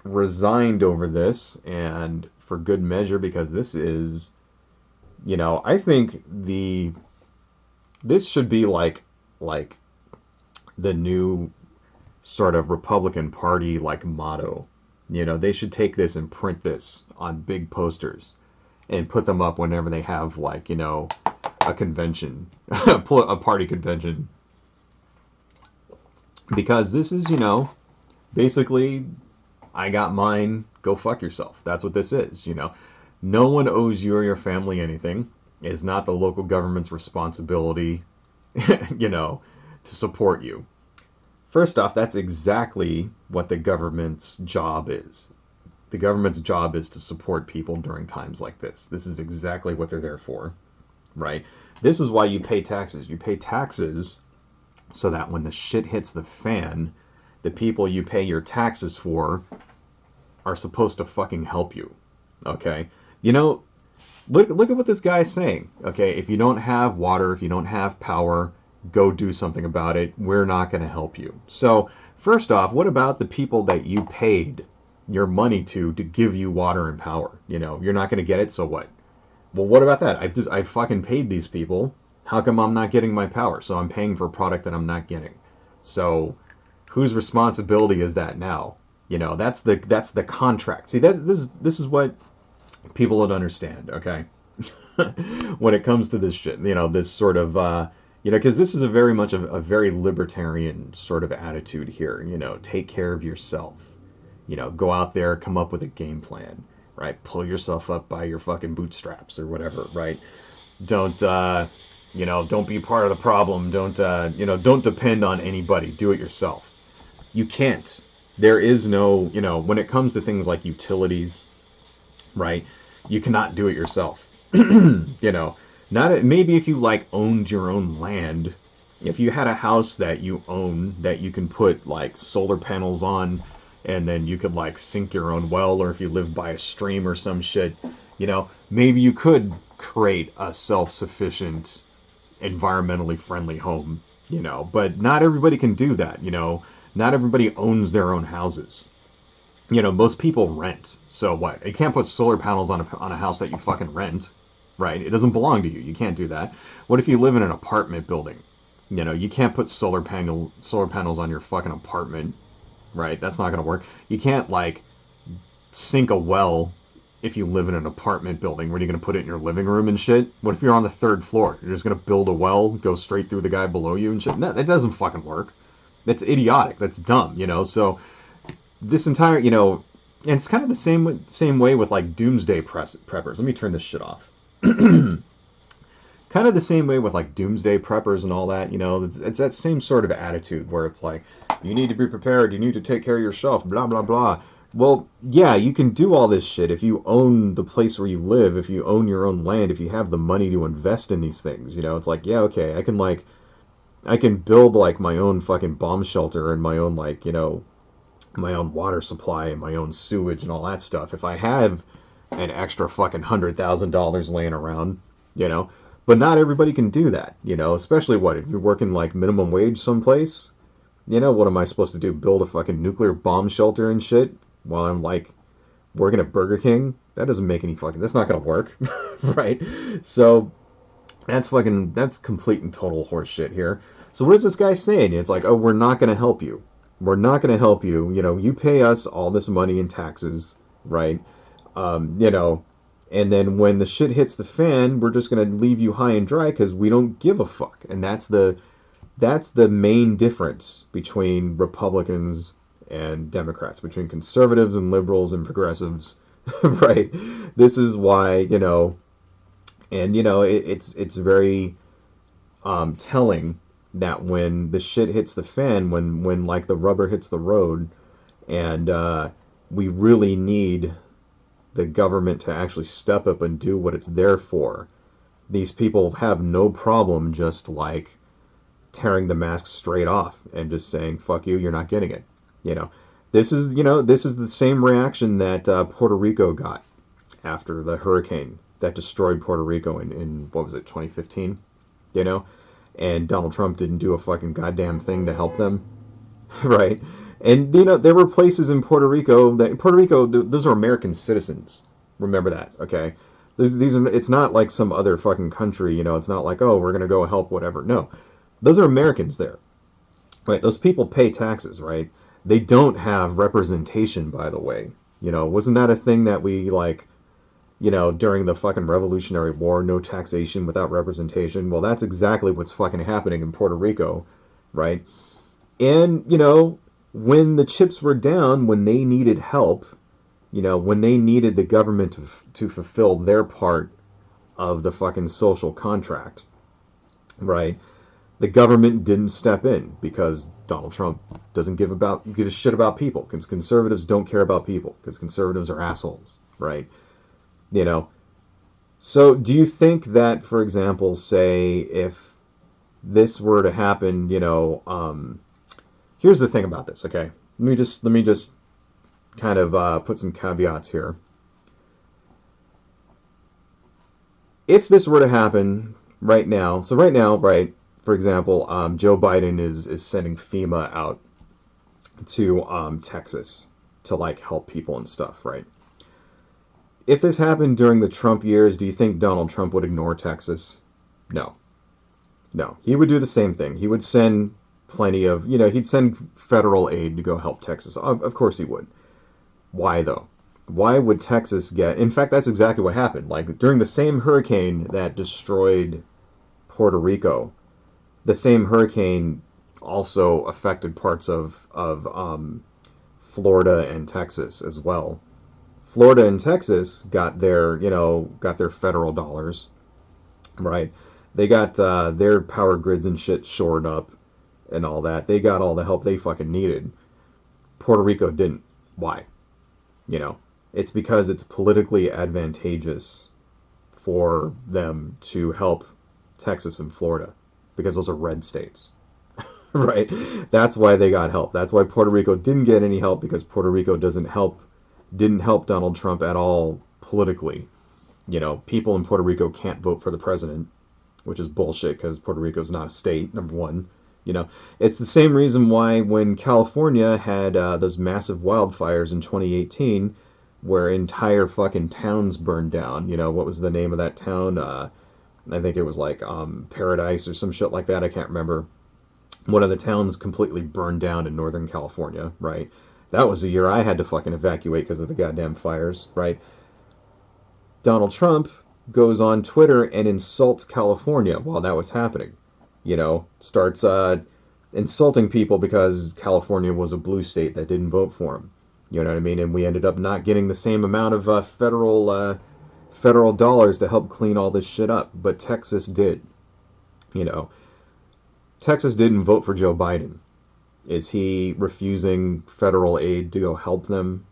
resigned over this, and for good measure, because this is, I think this should be like the new sort of Republican Party motto. They should take this and print this on big posters and put them up whenever they have a convention, a party convention. Because this is, basically, I got mine, go fuck yourself. That's what this is, No one owes you or your family anything. It's not the local government's responsibility, to support you. First off, that's exactly what the government's job is. The government's job is to support people during times like this. This is exactly what they're there for, right? This is why you pay taxes. You pay taxes so that when the shit hits the fan, the people you pay your taxes for are supposed to fucking help you. Okay? Look at what this guy is saying. Okay, if you don't have water, if you don't have power, go do something about it. We're not going to help you. So, first off, what about the people that you paid your money to give you water and power? You're not going to get it, so what? Well, what about that? I fucking paid these people. How come I'm not getting my power? So I'm paying for a product that I'm not getting. So whose responsibility is that now? That's the contract. See, this is what people don't understand, okay? When it comes to this shit, this sort of, because this is a very much a very libertarian sort of attitude here. Take care of yourself. Go out there, come up with a game plan, right? Pull yourself up by your fucking bootstraps or whatever, right? Don't be part of the problem. Don't depend on anybody. Do it yourself. You can't. There is no, when it comes to things like utilities, right? You cannot do it yourself. Maybe if you owned your own land, if you had a house that you own that you can put solar panels on, and then you could sink your own well, or if you live by a stream or some shit, maybe you could create a self-sufficient, environmentally friendly home, but not everybody can do that. Not everybody owns their own houses. Most people rent. So what? You can't put solar panels on a house that you fucking rent, right? It doesn't belong to you. You can't do that. What if you live in an apartment building? You can't put solar panels on your fucking apartment, right? That's not going to work. You can't sink a well if you live in an apartment building. Where are you going to put it in your living room and shit? What if you're on the 3rd floor? You're just going to build a well, go straight through the guy below you and shit? No, that doesn't fucking work. That's idiotic. That's dumb, So this entire, and it's kind of the same way with doomsday preppers. Let me turn this shit off. Kind of the same way with doomsday preppers and all that. It's that same sort of attitude where it's you need to be prepared. You need to take care of yourself. Blah blah blah. Well, yeah, you can do all this shit if you own the place where you live, if you own your own land, if you have the money to invest in these things. It's yeah, okay, I can build my own fucking bomb shelter and my own my own water supply and my own sewage and all that stuff. If I have an extra fucking $100,000 laying around, but not everybody can do that, especially if you're working minimum wage someplace, what am I supposed to do? Build a fucking nuclear bomb shelter and shit while I'm working at Burger King? That doesn't make any that's not gonna work, right? So that's complete and total horse shit here. So what is this guy saying? It's oh, we're not gonna help you. We're not gonna help you. You pay us all this money in taxes, right? And then when the shit hits the fan, we're just gonna leave you high and dry because we don't give a fuck. And that's the main difference between Republicans and Democrats, between conservatives and liberals and progressives, right? This is why, it's very telling that when the shit hits the fan, when the rubber hits the road, And we really need the government to actually step up and do what it's there for. These people have no problem just like tearing the mask straight off and just saying, fuck you, you're not getting it. You know, this is the same reaction that Puerto Rico got after the hurricane that destroyed Puerto Rico in what was it, 2015? You know, and Donald Trump didn't do a fucking goddamn thing to help them, right? And you know, there were places in Puerto Rico those are American citizens. Remember that, okay? These are, it's not like some other fucking country, you know. It's not like, oh, we're gonna go help whatever. No, those are Americans there, right? Those people pay taxes, right? They don't have representation, by the way. You know, wasn't that a thing that we like? You know, during the fucking Revolutionary War, no taxation without representation. Well, that's exactly what's fucking happening in Puerto Rico, right? And, you know, when the chips were down, when they needed help, you know, when they needed the government to fulfill their part of the fucking social contract, right? The government didn't step in because Donald Trump doesn't give a shit about people. Because conservatives don't care about people. Because conservatives are assholes, right? You know, so do you think that, for example, say if this were to happen, you know, here's the thing about this, okay? Let me just kind of put some caveats here. If this were to happen right now, so right now, right, for example, Joe Biden is sending FEMA out to Texas to like help people and stuff, right? If this happened during the Trump years, do you think Donald Trump would ignore Texas? No. No. He would do the same thing. He would send plenty of, you know, he'd send federal aid to go help Texas. Of course he would. Why, though? Why would Texas get... In fact, that's exactly what happened. Like, during the same hurricane that destroyed Puerto Rico, the same hurricane also affected parts of Florida and Texas as well. Florida and Texas got their, you know, got their federal dollars, right? They got their power grids and shit shored up and all that. They got all the help they fucking needed. Puerto Rico didn't. Why? You know, it's because it's politically advantageous for them to help Texas and Florida because those are red states, right? That's why they got help. That's why Puerto Rico didn't get any help, because Puerto Rico didn't help Donald Trump at all politically. You know, people in Puerto Rico can't vote for the president, which is bullshit because Puerto Rico is not a state, number one. You know, it's the same reason why when California had those massive wildfires in 2018, where entire fucking towns burned down. You know, what was the name of that town? I think it was like Paradise or some shit like that. I can't remember. One of the towns completely burned down in Northern California, right? That was the year I had to fucking evacuate because of the goddamn fires, right? Donald Trump goes on Twitter and insults California while that was happening. You know, starts insulting people because California was a blue state that didn't vote for him. You know what I mean? And we ended up not getting the same amount of federal dollars to help clean all this shit up. But Texas did. You know, Texas didn't vote for Joe Biden. Is he refusing federal aid to go help them?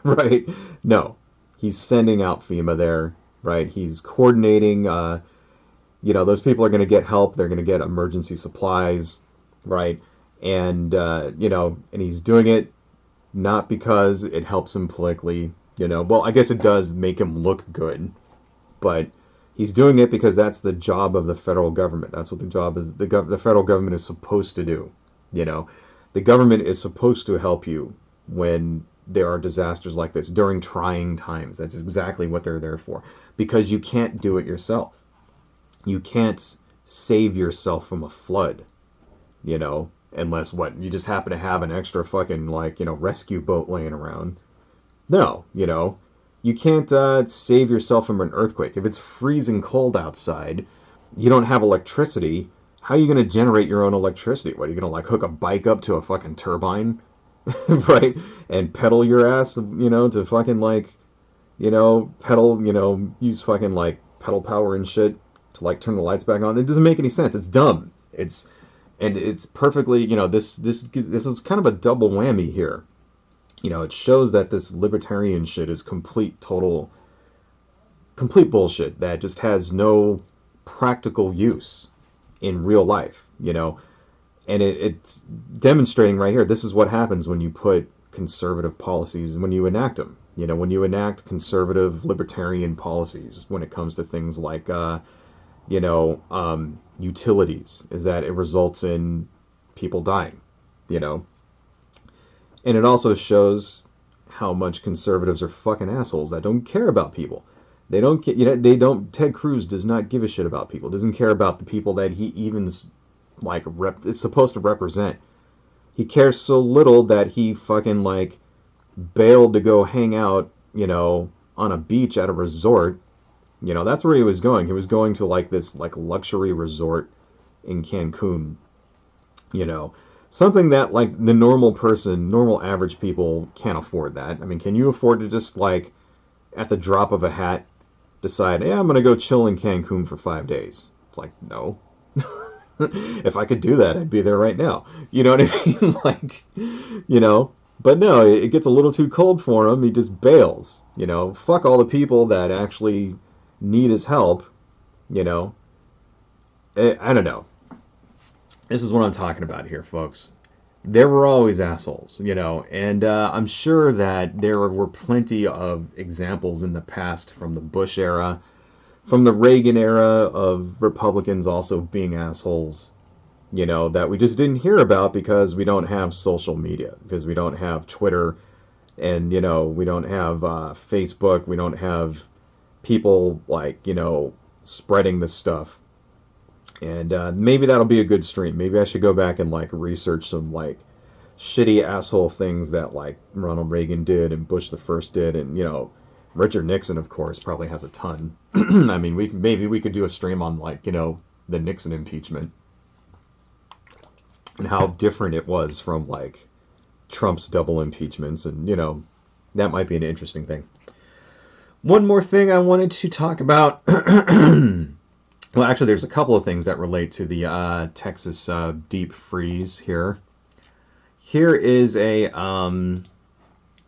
Right? No. He's sending out FEMA there, right? He's coordinating, you know, those people are going to get help. They're going to get emergency supplies, right? And, you know, and he's doing it not because it helps him politically, you know. Well, I guess it does make him look good, but he's doing it because that's the job of the federal government. That's what the job is. The federal government is supposed to do. You know, the government is supposed to help you when there are disasters like this, during trying times. That's exactly what they're there for. Because you can't do it yourself. You can't save yourself from a flood, you know, unless what, you just happen to have an extra fucking, like, you know, rescue boat laying around. No, you know, you can't save yourself from an earthquake. If it's freezing cold outside, you don't have electricity. How are you going to generate your own electricity? What, are you going to, like, hook a bike up to a fucking turbine? Right? And pedal your ass, you know, to fucking, like, you know, pedal, you know, use fucking, like, pedal power and shit to, like, turn the lights back on. It doesn't make any sense. It's dumb. And it's perfectly, you know, this is kind of a double whammy here. It shows that this libertarian shit is complete bullshit that just has no practical use in real life, and it's demonstrating right here. This is what happens when you put conservative policies, when you enact them, when you enact conservative libertarian policies when it comes to things like, utilities, is that it results in people dying, and it also shows how much conservatives are fucking assholes that don't care about people. They don't, Ted Cruz does not give a shit about people. Doesn't care about the people that he even is supposed to represent. He cares so little that he fucking bailed to go hang out, on a beach at a resort. That's where he was going. He was going to this luxury resort in Cancun. Something that the normal average people can't afford that. I mean, can you afford to just at the drop of a hat decide, I'm going to go chill in Cancun for 5 days? It's no. If I could do that, I'd be there right now. You know what I mean? But no, it gets a little too cold for him. He just bails. Fuck all the people that actually need his help. I don't know. This is what I'm talking about here, folks. There were always assholes, and I'm sure that there were plenty of examples in the past, from the Bush era, from the Reagan era, of Republicans also being assholes, that we just didn't hear about because we don't have social media, because we don't have Twitter, and, we don't have Facebook, we don't have people spreading this stuff. And maybe that'll be a good stream. Maybe I should go back and research some shitty asshole things that Ronald Reagan did and Bush the First did, and Richard Nixon, of course, probably has a ton. I mean, maybe we could do a stream on the Nixon impeachment and how different it was from Trump's double impeachments, and that might be an interesting thing. One more thing I wanted to talk about. Well, actually, there's a couple of things that relate to the Texas deep freeze here. Here is a,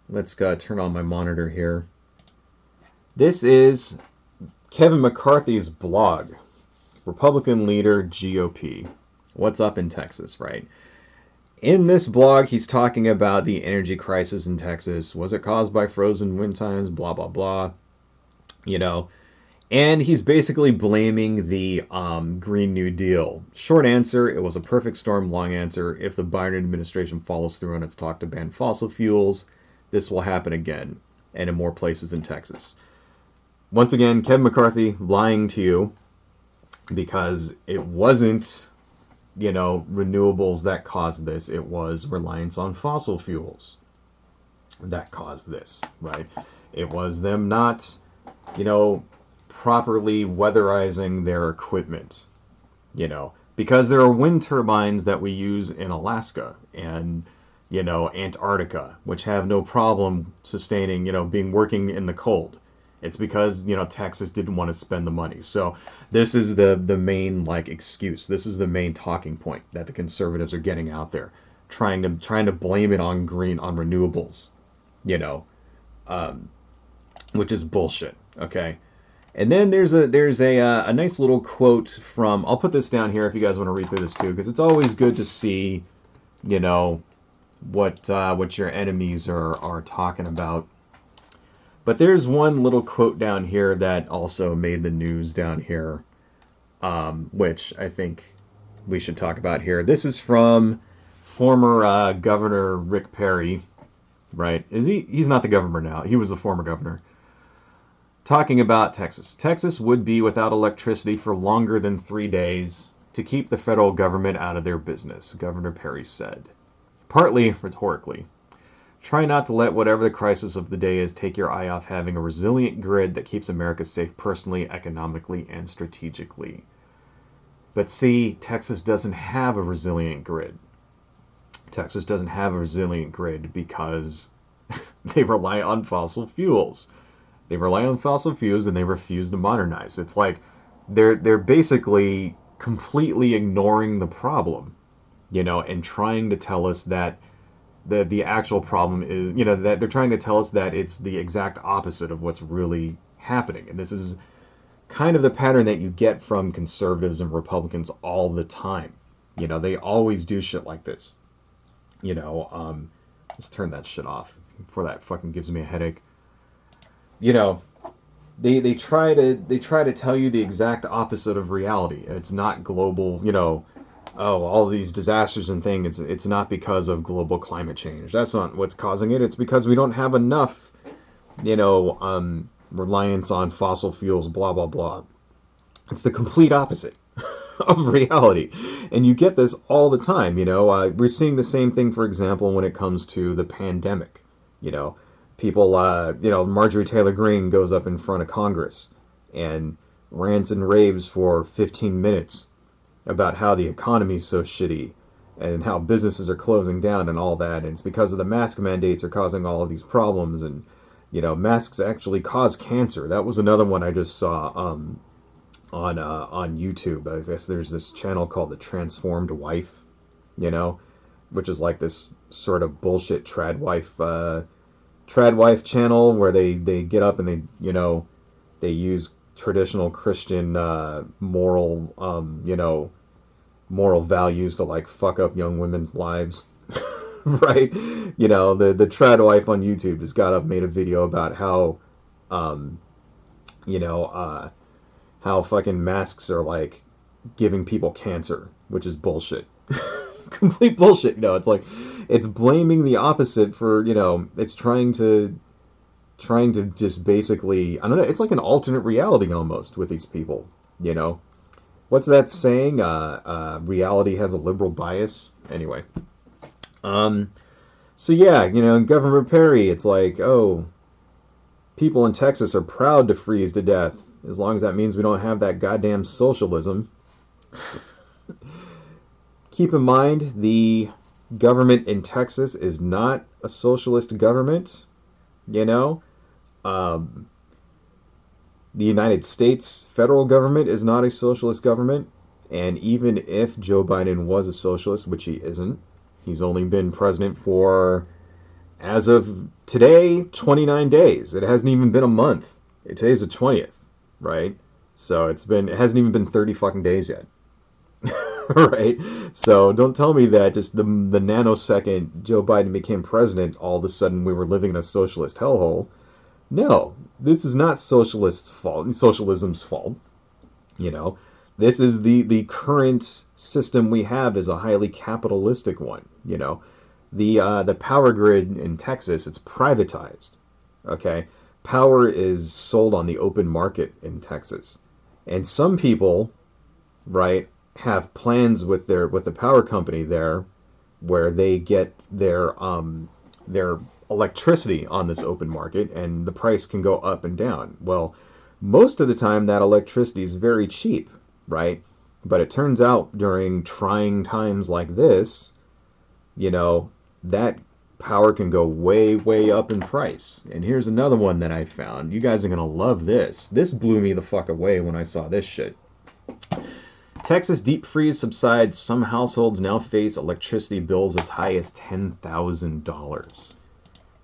let's turn on my monitor here. This is Kevin McCarthy's blog, Republican leader, GOP. What's up in Texas, right? In this blog, he's talking about the energy crisis in Texas. Was it caused by frozen wind times? Blah, blah, blah. And he's basically blaming the Green New Deal. Short answer, it was a perfect storm. Long answer, if the Biden administration follows through on its talk to ban fossil fuels, this will happen again, and in more places in Texas. Once again, Kevin McCarthy lying to you, because it wasn't, renewables that caused this. It was reliance on fossil fuels that caused this, right? It was them not, properly weatherizing their equipment, because there are wind turbines that we use in Alaska and, Antarctica, which have no problem sustaining, working in the cold. It's because, Texas didn't want to spend the money. So this is the main excuse. This is the main talking point that the conservatives are getting out there, trying to blame it on renewables, which is bullshit. Okay. And then there's a nice little quote from, I'll put this down here if you guys want to read through this too, because it's always good to see, what your enemies are talking about. But there's one little quote down here that also made the news down here, which I think we should talk about here. This is from former Governor Rick Perry, right? He's not the governor now. He was the former governor. Talking about Texas. Texas would be without electricity for longer than 3 days to keep the federal government out of their business, Governor Perry said. Partly rhetorically. Try not to let whatever the crisis of the day is take your eye off having a resilient grid that keeps America safe personally, economically, and strategically. But see, Texas doesn't have a resilient grid. Texas doesn't have a resilient grid because they rely on fossil fuels. They rely on fossil fuels and they refuse to modernize. It's they're basically completely ignoring the problem, and trying to tell us that the actual problem is, you know, that they're trying to tell us that it's the exact opposite of what's really happening. And this is kind of the pattern that you get from conservatives and Republicans all the time. You know, they always do shit like this. You know, let's turn that shit off before that fucking gives me a headache. You know, they try to tell you the exact opposite of reality. It's not global, you know, oh, all these disasters and things, it's not because of global climate change. That's not what's causing it. It's because we don't have enough, you know, reliance on fossil fuels, blah, blah, blah. It's the complete opposite of reality. And you get this all the time, you know. We're seeing the same thing, for example, when it comes to the pandemic. You know, people, you know, Marjorie Taylor Greene goes up in front of Congress and rants and raves for 15 minutes about how the economy's so shitty and how businesses are closing down and all that. And it's because of the mask mandates are causing all of these problems. And, you know, masks actually cause cancer. That was another one I just saw on YouTube. I guess there's this channel called The Transformed Wife, you know, which is like this sort of bullshit trad wife channel where they get up and they, you know, they use traditional Christian moral, you know, moral values to like fuck up young women's lives. Right? You know, the trad wife on YouTube just got up, made a video about how, you know, how fucking masks are like giving people cancer, which is bullshit. Complete bullshit. You know, it's like, it's blaming the opposite for, you know, it's trying to just basically, I don't know, it's like an alternate reality almost with these people, you know. What's that saying? Reality has a liberal bias. Anyway. So yeah, you know, Governor Perry, it's like, oh, people in Texas are proud to freeze to death, as long as that means we don't have that goddamn socialism. Keep in mind, the government in Texas is not a socialist government, you know. The United States federal government is not a socialist government, and even if Joe Biden was a socialist, which he isn't, he's only been president for, as of today, 29 days. It hasn't even been a month. Today's the 20th, right? So it hasn't even been 30 fucking days yet. Right? So don't tell me that just the nanosecond Joe Biden became president, all of a sudden we were living in a socialist hellhole. No, this is not socialism's fault. You know, this is the current system we have is a highly capitalistic one. You know, the power grid in Texas, it's privatized. Okay, power is sold on the open market in Texas, and some people, right, have plans with the power company there, where they get their electricity on this open market, and the price can go up and down. Well, most of the time that electricity is very cheap, right? But it turns out during trying times like this, you know, that power can go way, way up in price. And here's another one that I found. You guys are gonna love this. This blew me the fuck away when I saw this shit. Texas deep freeze subsides. Some households now face electricity bills as high as $10,000.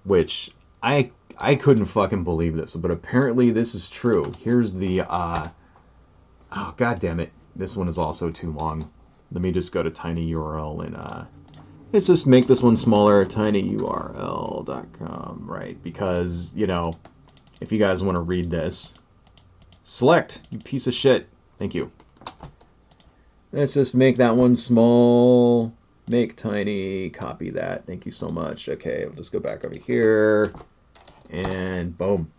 Which I couldn't fucking believe this, but apparently this is true. Here's the oh god damn it, this one is also too long. Let me just go to tinyurl and let's just make this one smaller, tinyurl.com, right? Because, you know, if you guys want to read this, select, you piece of shit. Thank you. Let's just make that one small. Make tiny, copy that. Thank you so much. Okay, we'll just go back over here. And boom.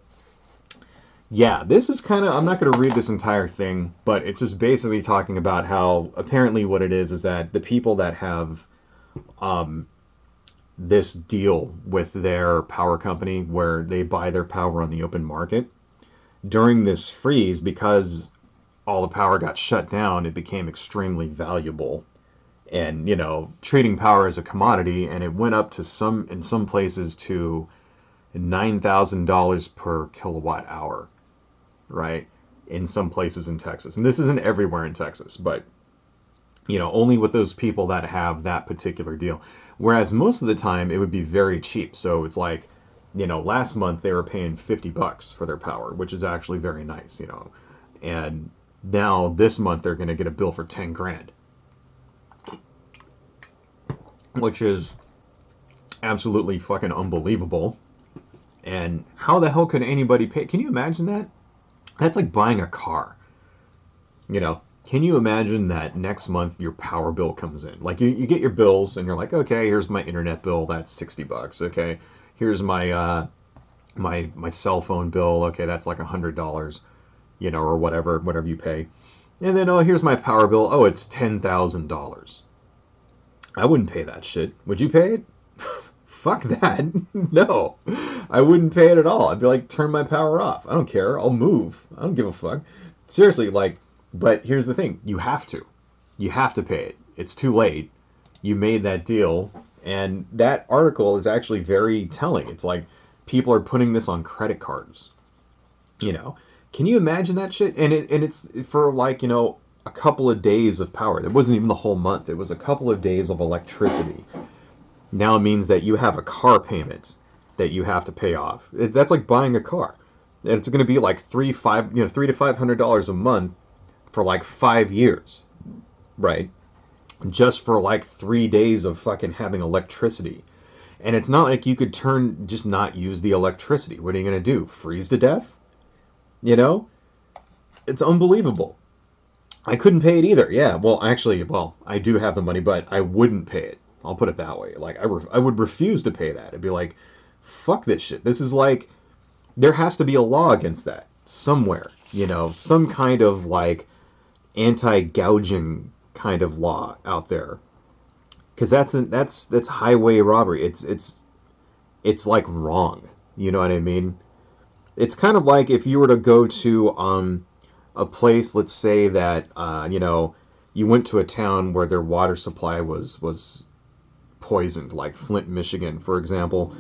Yeah, this is kind of, I'm not going to read this entire thing, but it's just basically talking about how apparently what it is that the people that have this deal with their power company where they buy their power on the open market, during this freeze, because all the power got shut down, it became extremely valuable. And, you know, treating power as a commodity, and it went up to in some places to $9,000 per kilowatt hour, right? In some places in Texas. And this isn't everywhere in Texas, but only with those people that have that particular deal. Whereas most of the time it would be very cheap. So it's like, last month they were paying $50 for their power, which is actually very nice, And now this month they're going to get a bill for 10 grand, which is absolutely fucking unbelievable. And how the hell could anybody pay? Can you imagine that? That's like buying a car. Can you imagine that next month your power bill comes in? Like you get your bills and you're like, okay, here's my internet bill, that's $60. Okay, here's my my cell phone bill. Okay, that's like $100, or whatever you pay. And then here's my power bill. Oh, it's $10,000. I wouldn't pay that shit. Would you pay it? Fuck that. No, I wouldn't pay it at all. I'd be like, turn my power off. I don't care. I'll move. I don't give a fuck. Seriously, like. But here's the thing, you have to. You have to pay it. It's too late. You made that deal, and that article is actually very telling. It's like people are putting this on credit cards. Can you imagine that shit? And it's for like, a couple of days of power. It wasn't even the whole month. It was a couple of days of electricity. Now it means that you have a car payment that you have to pay off. That's like buying a car. And it's going to be like $3 to $500 a month for like 5 years, right? Just for like 3 days of fucking having electricity. And it's not like you could just not use the electricity. What are you going to do? Freeze to death? It's unbelievable. I couldn't pay it either. Yeah, well, actually, I do have the money, but I wouldn't pay it. I'll put it that way. Like, I would refuse to pay that. I'd be like, fuck this shit. This is like, there has to be a law against that somewhere. Some kind of like anti-gouging kind of law out there, because that's highway robbery. It's like wrong. You know what I mean? It's kind of like if you were to go to a place, let's say that you went to a town where their water supply was poisoned, like Flint, Michigan, for example,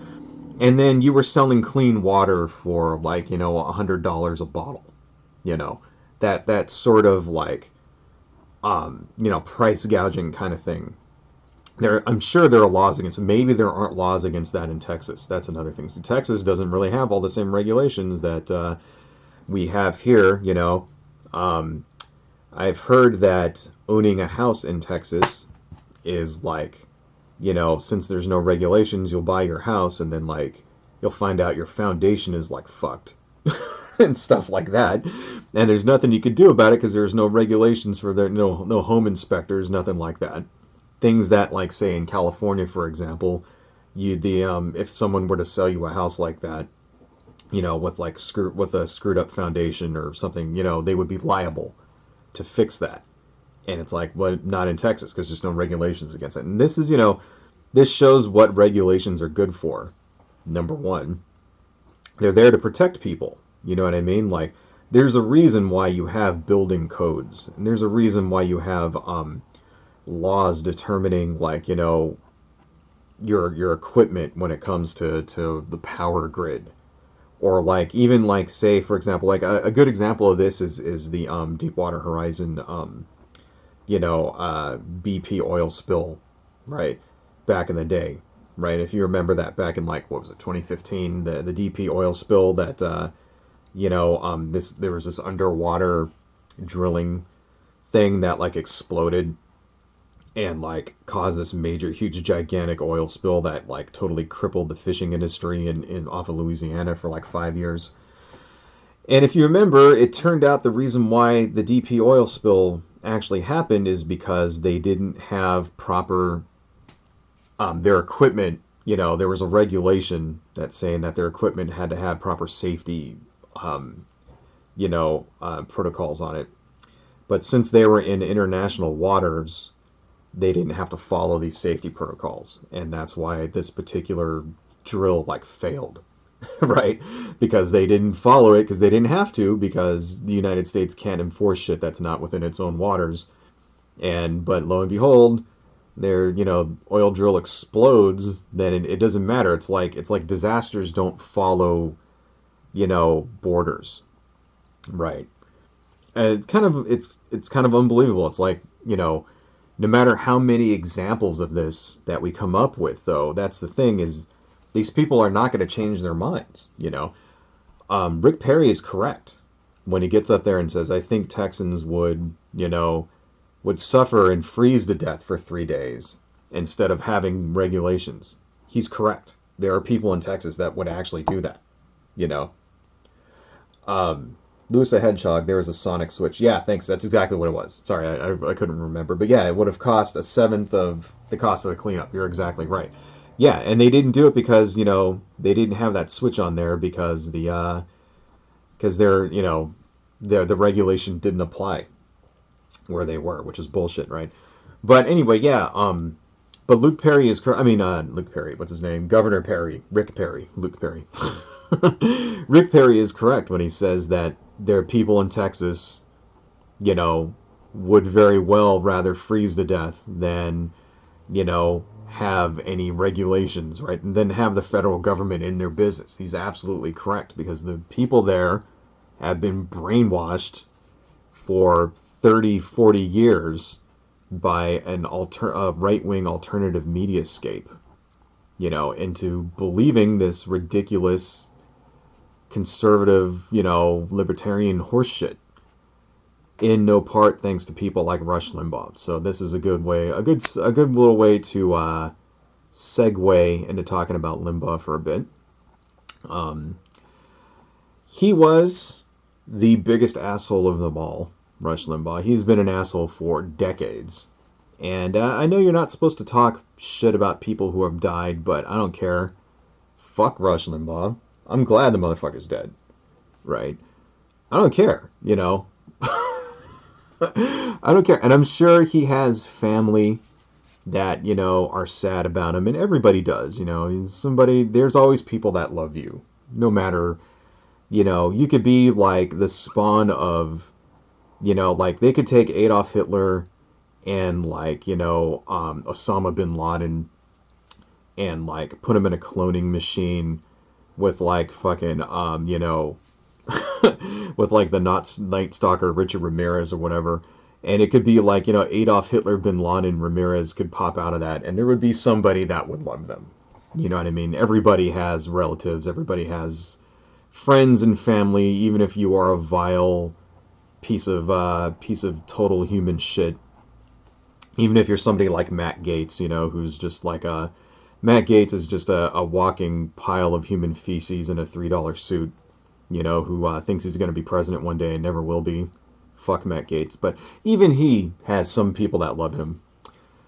and then you were selling clean water for like $100 a bottle. That sort of like price gouging kind of thing. I'm sure there are laws against it. Maybe there aren't laws against that in Texas. That's another thing. So Texas doesn't really have all the same regulations that we have here. I've heard that owning a house in Texas is like, since there's no regulations, you'll buy your house and then like you'll find out your foundation is like fucked. And stuff like that, and there's nothing you could do about it because there's no regulations for there, no home inspectors, nothing like that. Things that, like, say in California, for example, if someone were to sell you a house like that, with a screwed up foundation or something, they would be liable to fix that. And it's like, well, not in Texas because there's no regulations against it. And this is, this shows what regulations are good for. Number one, they're there to protect people. You know what I mean? Like, there's a reason why you have building codes, and there's a reason why you have laws determining, like, your equipment when it comes to the power grid, or like even like say for example, like a good example of this is the Deepwater Horizon BP oil spill, right, back in the day, right? If you remember that back in like what was it, 2015, the DP oil spill that. There was this underwater drilling thing that like exploded and like caused this major, huge, gigantic oil spill that like totally crippled the fishing industry in off of Louisiana for like 5 years. And if you remember, it turned out the reason why the DP oil spill actually happened is because they didn't have proper their equipment. There was a regulation that's saying that their equipment had to have proper safety protocols on it. But since they were in international waters, they didn't have to follow these safety protocols. And that's why this particular drill like failed, right? Because they didn't follow it because they didn't have to, because the United States can't enforce shit that's not within its own waters. But lo and behold, their oil drill explodes, then it doesn't matter. It's like disasters don't follow borders, right? And it's kind of unbelievable. It's like No matter how many examples of this that we come up with, though, that's the thing, is these people are not going to change their minds, you know. Rick Perry is correct when he gets up there and says, I think Texans would, you know, would suffer and freeze to death for 3 days instead of having regulations. He's correct. There are people in Texas that would actually do that, you know. Lewis the Hedgehog, there was a sonic switch. Yeah, thanks. That's exactly what it was. Sorry, I couldn't remember. But yeah, it would have cost a seventh of the cost of the cleanup. You're exactly right. Yeah, and they didn't do it because, you know, they didn't have that switch on there because they're, you know, the regulation didn't apply where they were, which is bullshit, right? But anyway, yeah, but Luke Perry is correct. I mean, Luke Perry, what's his name? Governor Perry, Rick Perry, Luke Perry. Rick Perry is correct when he says that there are people in Texas, you know, would very well rather freeze to death than, you know, have any regulations, right? And then have the federal government in their business. He's absolutely correct, because the people there have been brainwashed for 30, 40 years by an right-wing alternative mediascape, you know, into believing this ridiculous conservative, you know, libertarian horseshit, in no part thanks to people like Rush Limbaugh. So this is a good way, a good little way to segue into talking about Limbaugh for a bit. He was the biggest asshole of them all, Rush Limbaugh. He's been an asshole for decades. And I know you're not supposed to talk shit about people who have died, but I don't care. Fuck Rush Limbaugh. I'm glad the motherfucker's dead. Right? I don't care, you know. I don't care. And I'm sure he has family that, you know, are sad about him. And everybody does, you know. There's always people that love you. No matter, you know, you could be like the spawn of, you know, like they could take Adolf Hitler and like, you know, Osama bin Laden and like put him in a cloning machine with like fucking, you know, with like the Night Stalker Richard Ramirez or whatever. And it could be like, you know, Adolf Hitler bin Laden Ramirez could pop out of that, and there would be somebody that would love them. You know what I mean? Everybody has relatives. Everybody has friends and family, even if you are a vile piece of total human shit. Even if you're somebody like Matt Gaetz, you know, who's just like Matt Gaetz is just a walking pile of human feces in a $3 suit, you know, who thinks he's going to be president one day and never will be. Fuck Matt Gaetz. But even he has some people that love him.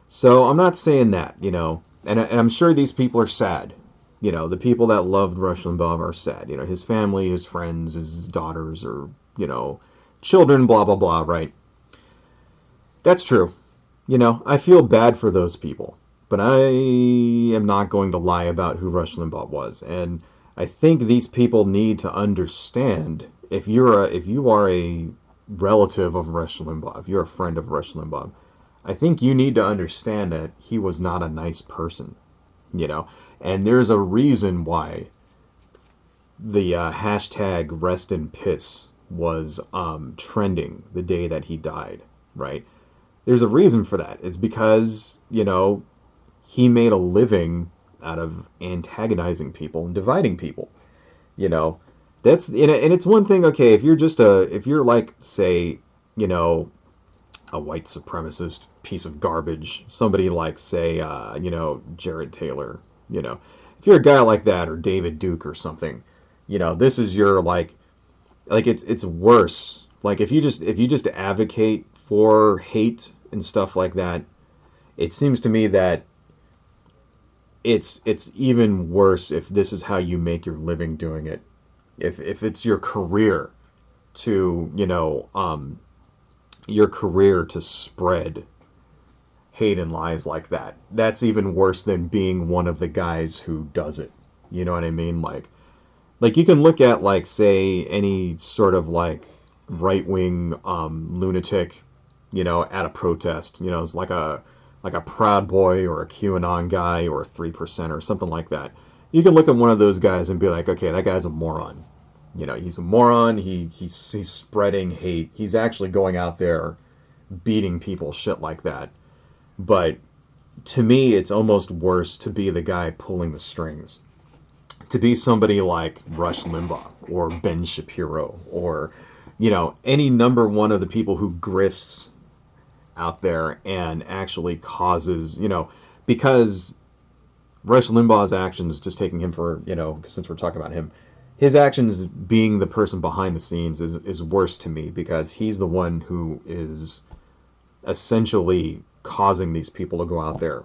So I'm not saying that, you know, and I'm sure these people are sad. You know, the people that loved Rush Limbaugh are sad. You know, his family, his friends, his daughters, or, you know, children, blah, blah, blah, right? That's true. You know, I feel bad for those people. But I am not going to lie about who Rush Limbaugh was. And I think these people need to understand, if you are a relative of Rush Limbaugh, if you're a friend of Rush Limbaugh, I think you need to understand that he was not a nice person, you know. And there's a reason why the hashtag rest in piss was trending the day that he died, right? There's a reason for that. It's because, you know, he made a living out of antagonizing people and dividing people, you know. That's, and it's one thing, okay, if you're like, say, you know, a white supremacist piece of garbage, somebody like, say, you know, Jared Taylor, you know, if you're a guy like that, or David Duke or something, you know, this is your, like it's worse. Like, if you just advocate for hate and stuff like that, it seems to me that it's even worse if this is how you make your living doing it. If it's your career to, you know, your career to spread hate and lies like that, that's even worse than being one of the guys who does it. You know what I mean? Like you can look at, like, say, any sort of like right-wing lunatic, you know, at a protest, you know, it's like a Proud Boy or a QAnon guy or a 3% or something like that. You can look at one of those guys and be like, okay, that guy's a moron. You know, he's a moron. He's spreading hate. He's actually going out there beating people, shit like that. But to me, it's almost worse to be the guy pulling the strings. To be somebody like Rush Limbaugh or Ben Shapiro or, any number one of the people who grifts out there and actually causes, because Rush Limbaugh's actions, just taking him for, since we're talking about him, his actions being the person behind the scenes is worse to me because he's the one who is essentially causing these people to go out there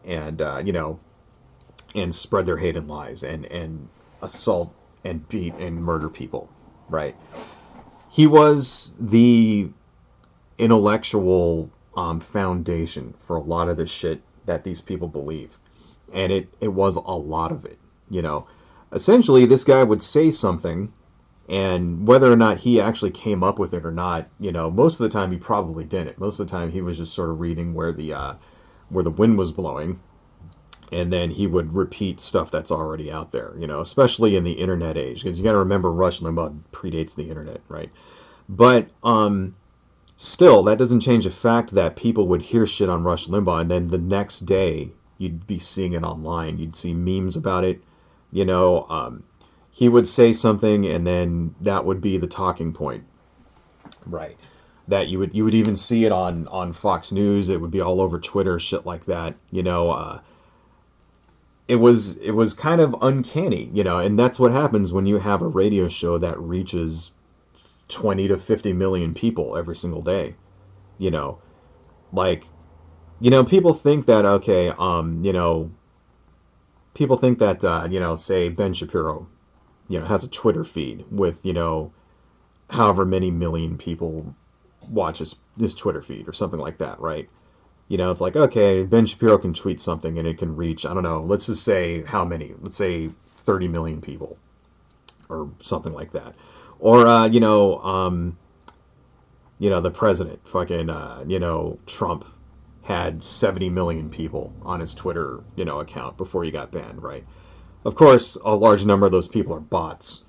and, and spread their hate and lies and assault and beat and murder people, right? He was the intellectual foundation for a lot of the shit that these people believe. And it was a lot of it, Essentially, this guy would say something, and whether or not he actually came up with it or not, most of the time he probably didn't. Most of the time he was just sort of reading where the wind was blowing, and then he would repeat stuff that's already out there, especially in the internet age, because you got to remember Rush Limbaugh predates the internet, right? But still, that doesn't change the fact that people would hear shit on Rush Limbaugh, and then the next day you'd be seeing it online. You'd see memes about it. He would say something, and then that would be the talking point, right? That you would even see it on Fox News. It would be all over Twitter, shit like that. It was kind of uncanny, and that's what happens when you have a radio show that reaches 20 to 50 million people every single day. People think that, okay, people think that, say Ben Shapiro, has a Twitter feed with, however many million people watch his Twitter feed or something like that, right? It's like, okay, Ben Shapiro can tweet something and it can reach, I don't know, let's just say how many? Let's say 30 million people or something like that. Or, the president, fucking, Trump had 70 million people on his Twitter, account before he got banned, right? Of course, a large number of those people are bots,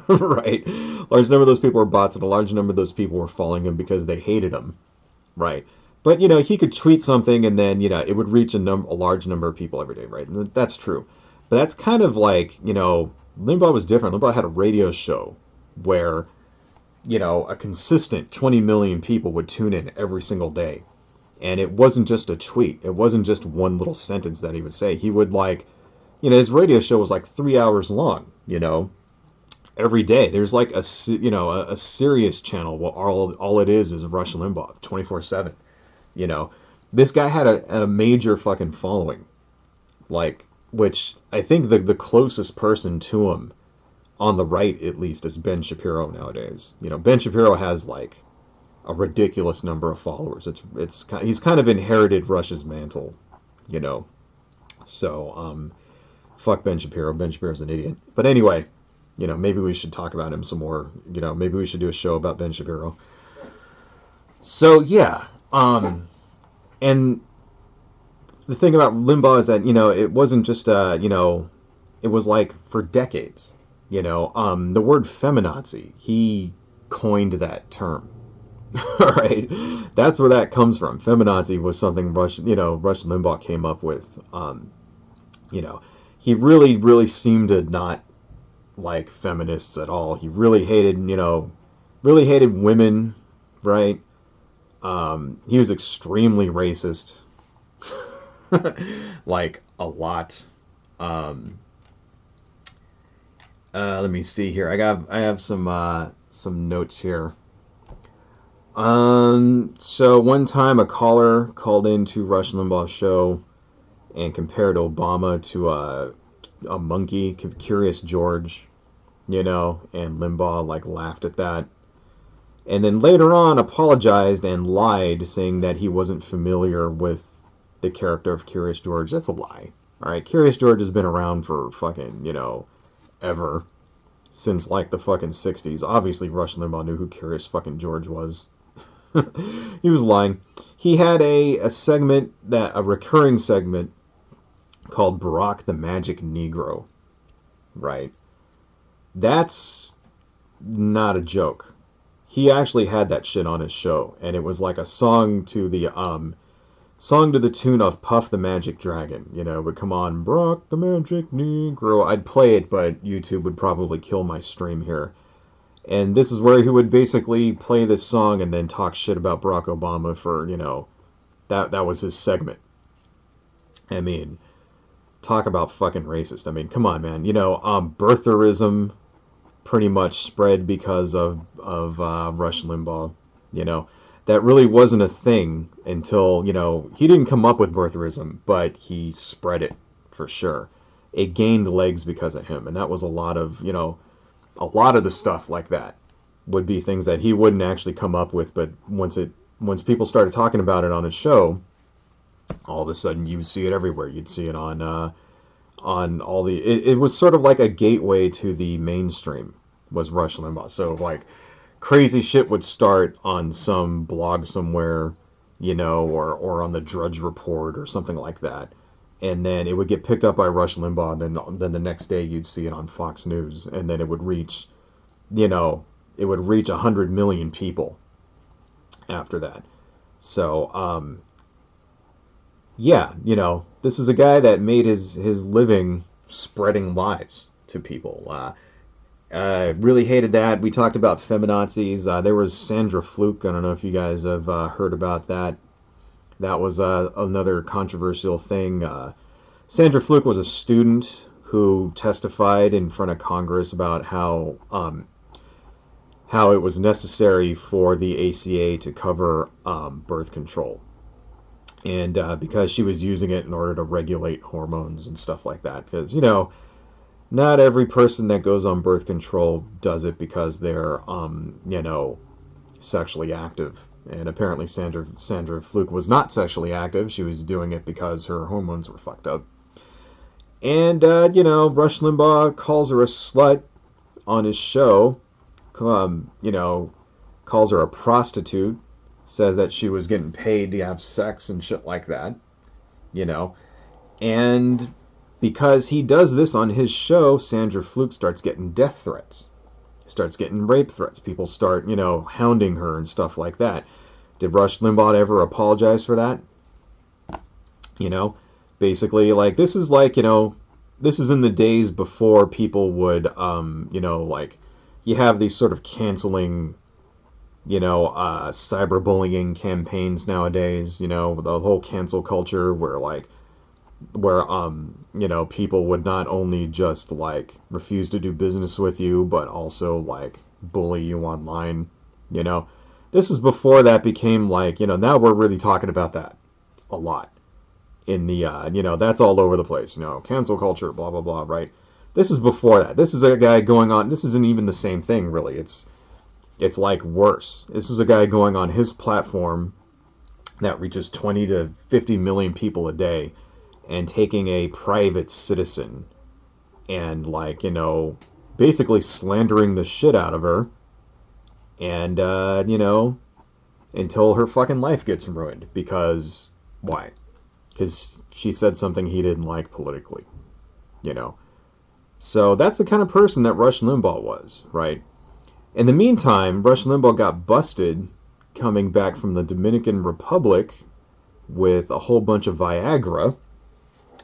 right? A large number of those people are bots, and a large number of those people were following him because they hated him, right? But, he could tweet something and then, it would reach a large number of people every day, right? And that's true. But that's kind of like, Limbaugh was different. Limbaugh had a radio show where, a consistent 20 million people would tune in every single day. And it wasn't just a tweet. It wasn't just one little sentence that he would say. He would his radio show was like 3 hours long, every day. There's like a Sirius channel. Well, all it is Rush Limbaugh 24/7. This guy had a major fucking following, which I think the closest person to him on the right, at least, is Ben Shapiro nowadays. Ben Shapiro has like a ridiculous number of followers. He's kind of inherited Rush's mantle, So, fuck Ben Shapiro. Ben Shapiro's an idiot. But anyway, maybe we should talk about him some more. Maybe we should do a show about Ben Shapiro. So yeah, and the thing about Limbaugh is that it wasn't just it was like for decades. The word feminazi, he coined that term. All right, that's where that comes from. Feminazi was something Rush Limbaugh came up with. He really, really seemed to not like feminists at all. He really hated, really hated women, right? He was extremely racist, like a lot. Let me see here. I have some notes here. So one time a caller called into Rush Limbaugh's show and compared Obama to a monkey, Curious George, and Limbaugh laughed at that. And then later on apologized and lied, saying that he wasn't familiar with the character of Curious George. That's a lie. All right, Curious George has been around for fucking, ever. Since the fucking 60s. Obviously Rush Limbaugh knew who Curious fucking George was. He was lying. He had a segment, a recurring segment called Barack the Magic Negro. Right? That's not a joke. He actually had that shit on his show, and it was like a song to the song to the tune of Puff the Magic Dragon, you know, but come on, Brock the Magic Negro. I'd play it, but YouTube would probably kill my stream here. And this is where he would basically play this song and then talk shit about Barack Obama for, you know, that was his segment. I mean, talk about fucking racist. I mean, come on, man. You know, birtherism pretty much spread because of Rush Limbaugh, you know. That really wasn't a thing until, you know, he didn't come up with birtherism, but he spread it for sure. It gained legs because of him, and that was a lot of, you know, a lot of the stuff like that would be things that he wouldn't actually come up with, but once people started talking about it on his show, all of a sudden you would see it everywhere. You'd see it on all the... It was sort of like a gateway to the mainstream, was Rush Limbaugh. So, like, crazy shit would start on some blog somewhere, you know, or on the Drudge Report or something like that. And then it would get picked up by Rush Limbaugh, and then the next day you'd see it on Fox News, and then it would reach, you know, it would reach 100 million people after that. So, yeah, you know, this is a guy that made his living spreading lies to people. Really hated that. We talked about feminazis. There was Sandra Fluke. I don't know if you guys have heard about that. That was another controversial thing. Sandra Fluke was a student who testified in front of Congress about how it was necessary for the ACA to cover birth control. And because she was using it in order to regulate hormones and stuff like that. Because, you know, not every person that goes on birth control does it because they're, you know, sexually active. And apparently Sandra Fluke was not sexually active. She was doing it because her hormones were fucked up. And, you know, Rush Limbaugh calls her a slut on his show. You know, calls her a prostitute. Says that she was getting paid to have sex and shit like that. You know. And because he does this on his show, Sandra Fluke starts getting death threats. Starts getting rape threats. People start, you know, hounding her and stuff like that. Did Rush Limbaugh ever apologize for that? You know, basically, like, this is like, you know, this is in the days before people would, you know, like, you have these sort of canceling, you know, cyberbullying campaigns nowadays, you know, the whole cancel culture where, you know, people would not only just, like, refuse to do business with you, but also, like, bully you online, you know. This is before that became, like, you know, now we're really talking about that a lot in the, you know, that's all over the place, you know, cancel culture, blah, blah, blah, right? This is before that. This is a guy going on, this isn't even the same thing, really. It's like worse. This is a guy going on his platform that reaches 20 to 50 million people a day and taking a private citizen and, like, you know, basically slandering the shit out of her and, you know, until her fucking life gets ruined. Because, why? Because she said something he didn't like politically, you know. So that's the kind of person that Rush Limbaugh was, right? In the meantime, Rush Limbaugh got busted coming back from the Dominican Republic with a whole bunch of Viagra,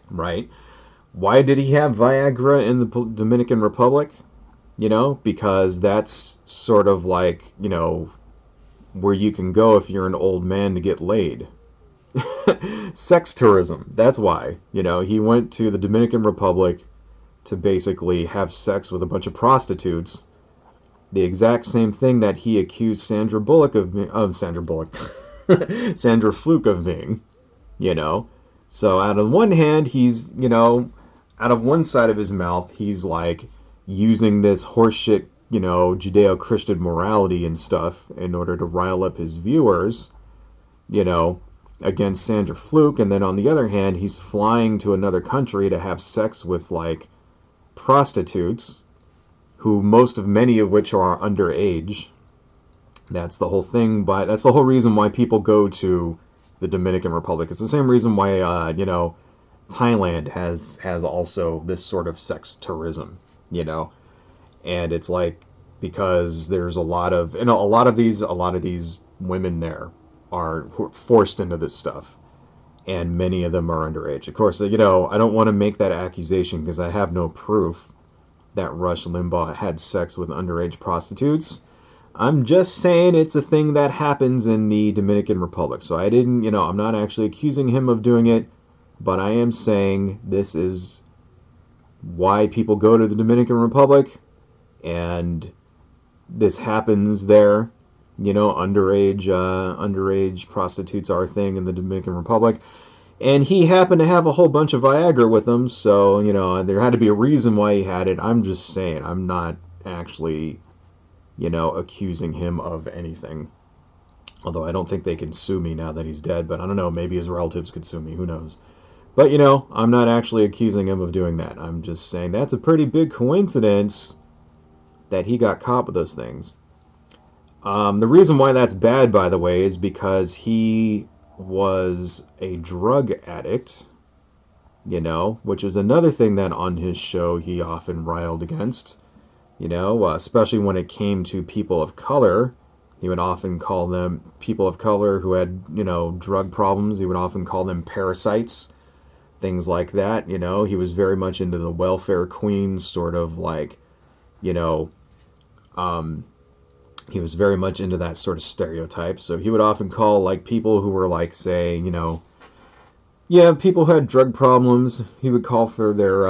right? Why did he have Viagra in the Dominican Republic? You know, because that's sort of like, you know, where you can go if you're an old man to get laid. Sex tourism, that's why. You know, he went to the Dominican Republic to basically have sex with a bunch of prostitutes. The exact same thing that he accused Sandra Fluke of being, you know. So out of one hand, he's, you know, out of one side of his mouth, he's like using this horseshit, you know, Judeo-Christian morality and stuff in order to rile up his viewers, you know, against Sandra Fluke. And then on the other hand, he's flying to another country to have sex with, like, prostitutes, who many of which are underage. That's the whole thing. That's the whole reason why people go to the Dominican Republic. It's the same reason why, you know, Thailand has also this sort of sex tourism, you know. And it's like, because there's a lot of these women there are forced into this stuff. and many of them are underage. Of course, you know, I don't want to make that accusation because I have no proof that Rush Limbaugh had sex with underage prostitutes. I'm just saying it's a thing that happens in the Dominican Republic. So I didn't, you know, I'm not actually accusing him of doing it, but I am saying this is why people go to the Dominican Republic, and this happens there. You know, underage prostitutes are a thing in the Dominican Republic. And he happened to have a whole bunch of Viagra with him, so, you know, there had to be a reason why he had it. I'm just saying, I'm not actually, you know, accusing him of anything. Although I don't think they can sue me now that he's dead, but I don't know, maybe his relatives could sue me, who knows. But, you know, I'm not actually accusing him of doing that. I'm just saying that's a pretty big coincidence that he got caught with those things. The reason why that's bad, by the way, is because he was a drug addict, you know, which is another thing that on his show he often riled against, you know, especially when it came to people of color. He would often call them people of color who had, you know, drug problems. He would often call them parasites, things like that, you know. He was very much into the welfare queen sort of like, you know, he was very much into that sort of stereotype. So he would often call, like, people who were, like, say, you know, yeah, people who had drug problems, he would call for their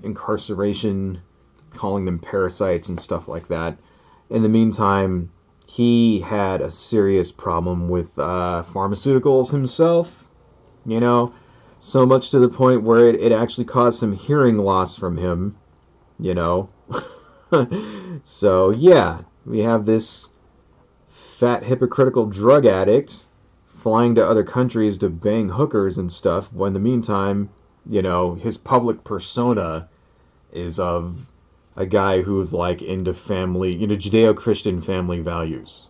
incarceration, calling them parasites and stuff like that. In the meantime, he had a serious problem with pharmaceuticals himself, you know, so much to the point where it actually caused some hearing loss from him, you know. So, yeah. We have this fat, hypocritical drug addict flying to other countries to bang hookers and stuff, when in the meantime, you know, his public persona is of a guy who's like into family, you know, Judeo-Christian family values.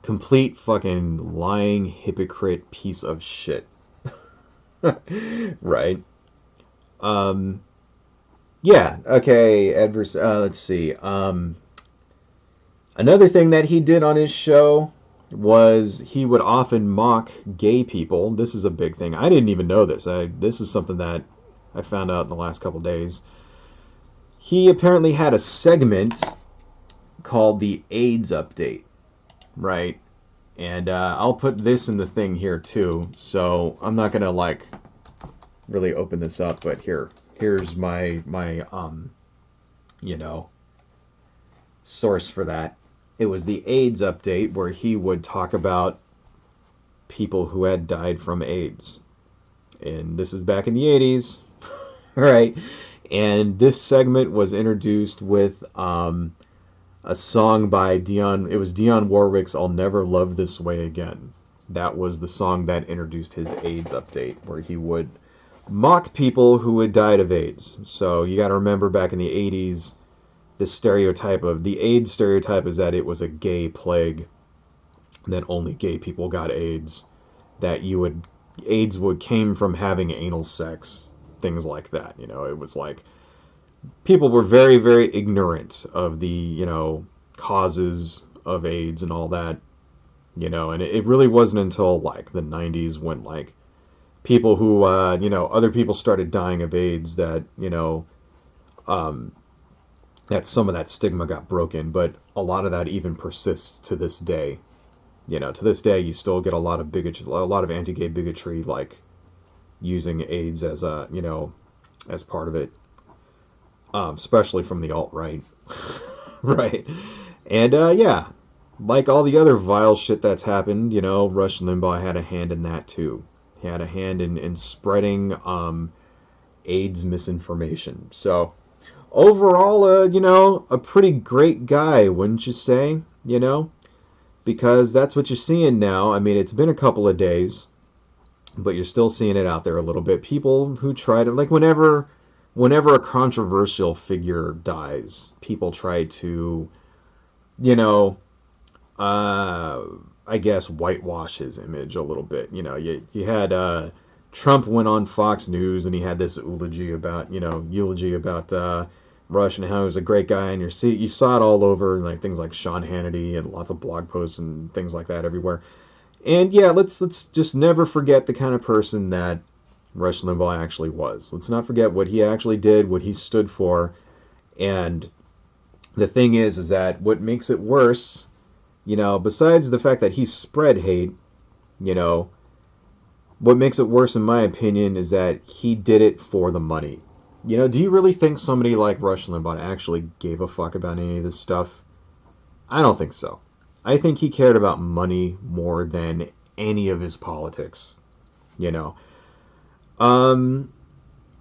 Complete fucking lying, hypocrite piece of shit. Right? Yeah, okay, let's see. Another thing that he did on his show was he would often mock gay people. This is a big thing. I didn't even know this. This is something that I found out in the last couple days. He apparently had a segment called the AIDS Update, right? And I'll put this in the thing here too. So I'm not gonna like really open this up, but here's my you know, source for that. It was the AIDS Update, where he would talk about people who had died from AIDS. And this is back in the 80s, right? And this segment was introduced with a song by Dionne. It was Dionne Warwick's I'll Never Love This Way Again. That was the song that introduced his AIDS Update, where he would mock people who had died of AIDS. So you got to remember, back in the 80s, the stereotype of the AIDS stereotype is that it was a gay plague, that only gay people got AIDS, that AIDS came from having anal sex, things like that. You know, it was like people were very, very ignorant of the, you know, causes of AIDS and all that, you know, and it really wasn't until like the 90s when like people who, you know, other people started dying of AIDS that, you know, that some of that stigma got broken, but a lot of that even persists to this day. You know, to this day, you still get a lot of bigotry, a lot of anti-gay bigotry, like using AIDS as a, you know, as part of it, especially from the alt-right, right? And yeah, like all the other vile shit that's happened, you know, Rush Limbaugh had a hand in that too. He had a hand in spreading AIDS misinformation. So overall, you know, a pretty great guy, wouldn't you say? You know, because that's what you're seeing now. I mean, it's been a couple of days, but you're still seeing it out there a little bit. People who try to, like, whenever a controversial figure dies, people try to, you know, I guess whitewash his image a little bit. You know, you had Trump went on Fox News and he had this eulogy about Rush and how he was a great guy, and you saw it all over, like things like Sean Hannity and lots of blog posts and things like that everywhere. And yeah, let's just never forget the kind of person that Rush Limbaugh actually was. Let's not forget what he actually did, what he stood for. And the thing is that what makes it worse, besides the fact that he spread hate, you know, what makes it worse, in my opinion, is that he did it for the money. Do you really think somebody like Rush Limbaugh actually gave a fuck about any of this stuff? I don't think so. I think he cared about money more than any of his politics. You know.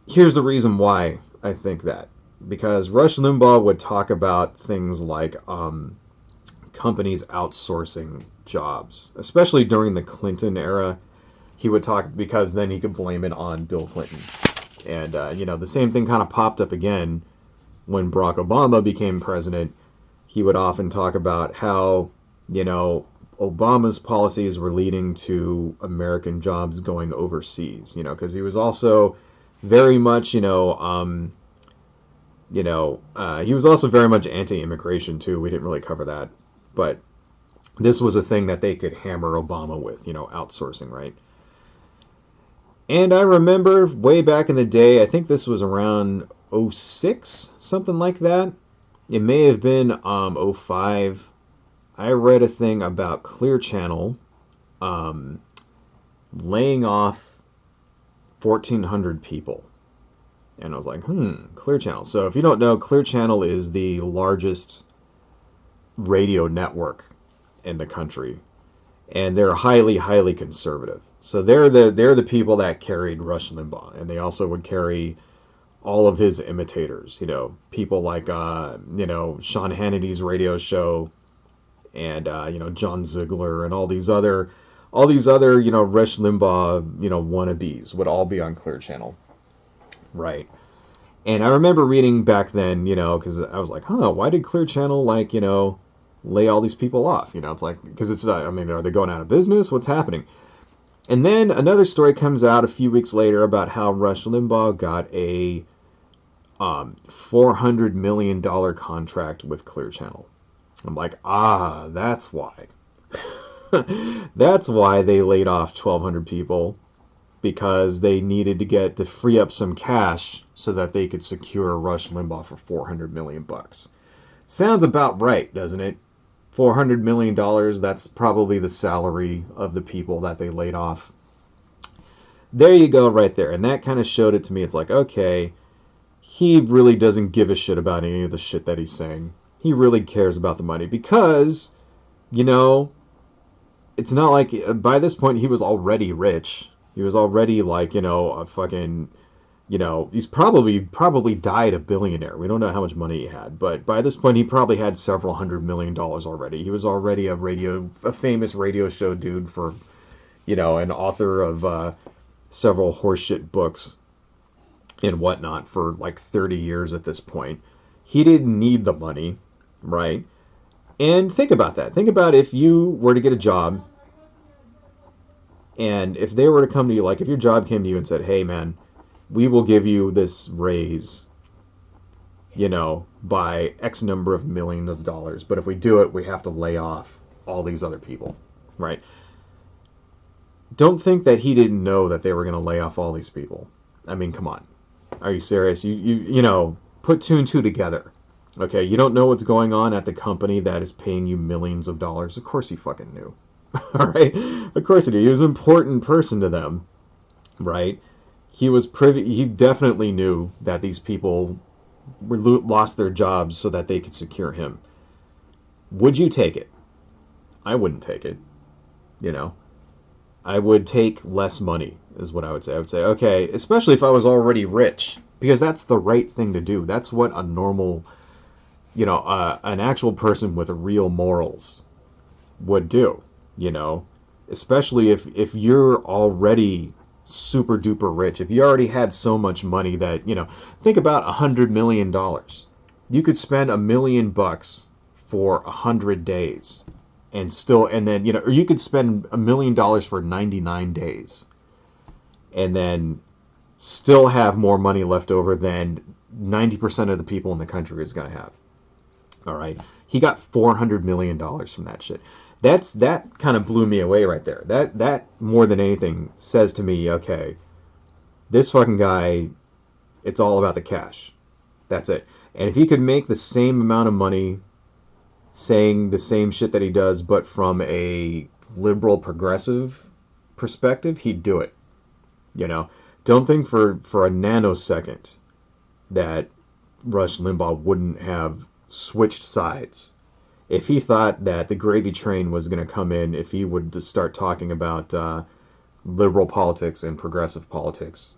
Here's the reason why I think that. Because Rush Limbaugh would talk about things like companies outsourcing jobs, especially during the Clinton era. He would talk because then he could blame it on Bill Clinton. And, the same thing kind of popped up again when Barack Obama became president. He would often talk about how, Obama's policies were leading to American jobs going overseas, because he was also very much, he was also very much anti-immigration too. We didn't really cover that. But this was a thing that they could hammer Obama with, outsourcing, right? And I remember way back in the day, I think this was around 06, something like that. It may have been 05. I read a thing about Clear Channel laying off 1,400 people. And I was like, Clear Channel. So if you don't know, Clear Channel is the largest radio network in the country. And they're highly, highly conservative. So they're the people that carried Rush Limbaugh. And they also would carry all of his imitators. People like, Sean Hannity's radio show. And, John Ziegler and all these other, Rush Limbaugh, wannabes would all be on Clear Channel. Right. And I remember reading back then, because I was like, why did Clear Channel, lay all these people off? It's like, because it's, are they going out of business? What's happening? And then another story comes out a few weeks later about how Rush Limbaugh got a $400 million contract with Clear Channel. I'm like, that's why. That's why they laid off 1,200 people, because they needed to free up some cash so that they could secure Rush Limbaugh for $400 million. Sounds about right, doesn't it? $400 million, that's probably the salary of the people that they laid off. There you go right there. And that kind of showed it to me. It's like, okay, he really doesn't give a shit about any of the shit that he's saying. He really cares about the money because, it's not like by this point he was already rich. He was already a fucking, he's probably died a billionaire. We don't know how much money he had, but by this point he probably had several $100 million already. He was already a famous radio show dude for, an author of several horseshit books and whatnot for 30 years at this point. He didn't need the money, right? And think about that. Think about if you were to get a job and if they were to come to you, if your job came to you and said, hey man, we will give you this raise, by X number of millions of dollars. But if we do it, we have to lay off all these other people, right? Don't think that he didn't know that they were going to lay off all these people. I mean, come on. Are you serious? You put two and two together. Okay, you don't know what's going on at the company that is paying you millions of dollars. Of course he fucking knew. All right? Of course he knew. He was an important person to them, right? He definitely knew that these people lost their jobs so that they could secure him. Would you take it? I wouldn't take it. I would take less money, is what I would say. I would say, okay, especially if I was already rich, because that's the right thing to do. That's what a normal, an actual person with real morals would do, especially if you're already super duper rich. If you already had so much money that, think about $100 million. You could spend $1 million for 100 days and then, or you could spend $1 million for 99 days and then still have more money left over than 90% of the people in the country is going to have. All right. He got $400 million from that shit. that kind of blew me away right there. That more than anything says to me, okay, this fucking guy, it's all about the cash. That's it. And if he could make the same amount of money saying the same shit that he does, but from a liberal progressive perspective, he'd do it. You know, don't think for a nanosecond that Rush Limbaugh wouldn't have switched sides. If he thought that the gravy train was going to come in, if he would just start talking about liberal politics and progressive politics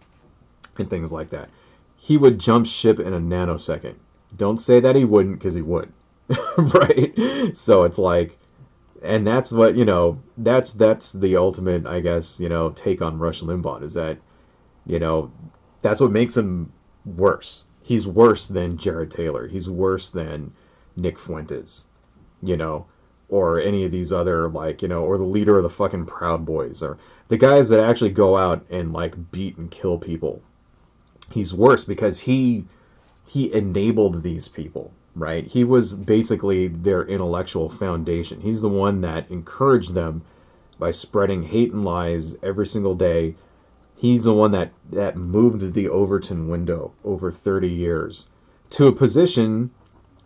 and things like that, he would jump ship in a nanosecond. Don't say that he wouldn't, because he would. Right? So it's like, and that's what, you know, that's the ultimate, I guess, you know, take on Rush Limbaugh, is that, you know, that's what makes him worse. He's worse than Jared Taylor. He's worse than Nick Fuentes, you know, or any of these other, like, you know, or the leader of the fucking Proud Boys, or the guys that actually go out and, like, beat and kill people. He's worse because he enabled these people, right? He was basically their intellectual foundation. He's the one that encouraged them by spreading hate and lies every single day. He's the one that moved the Overton window over 30 years to a position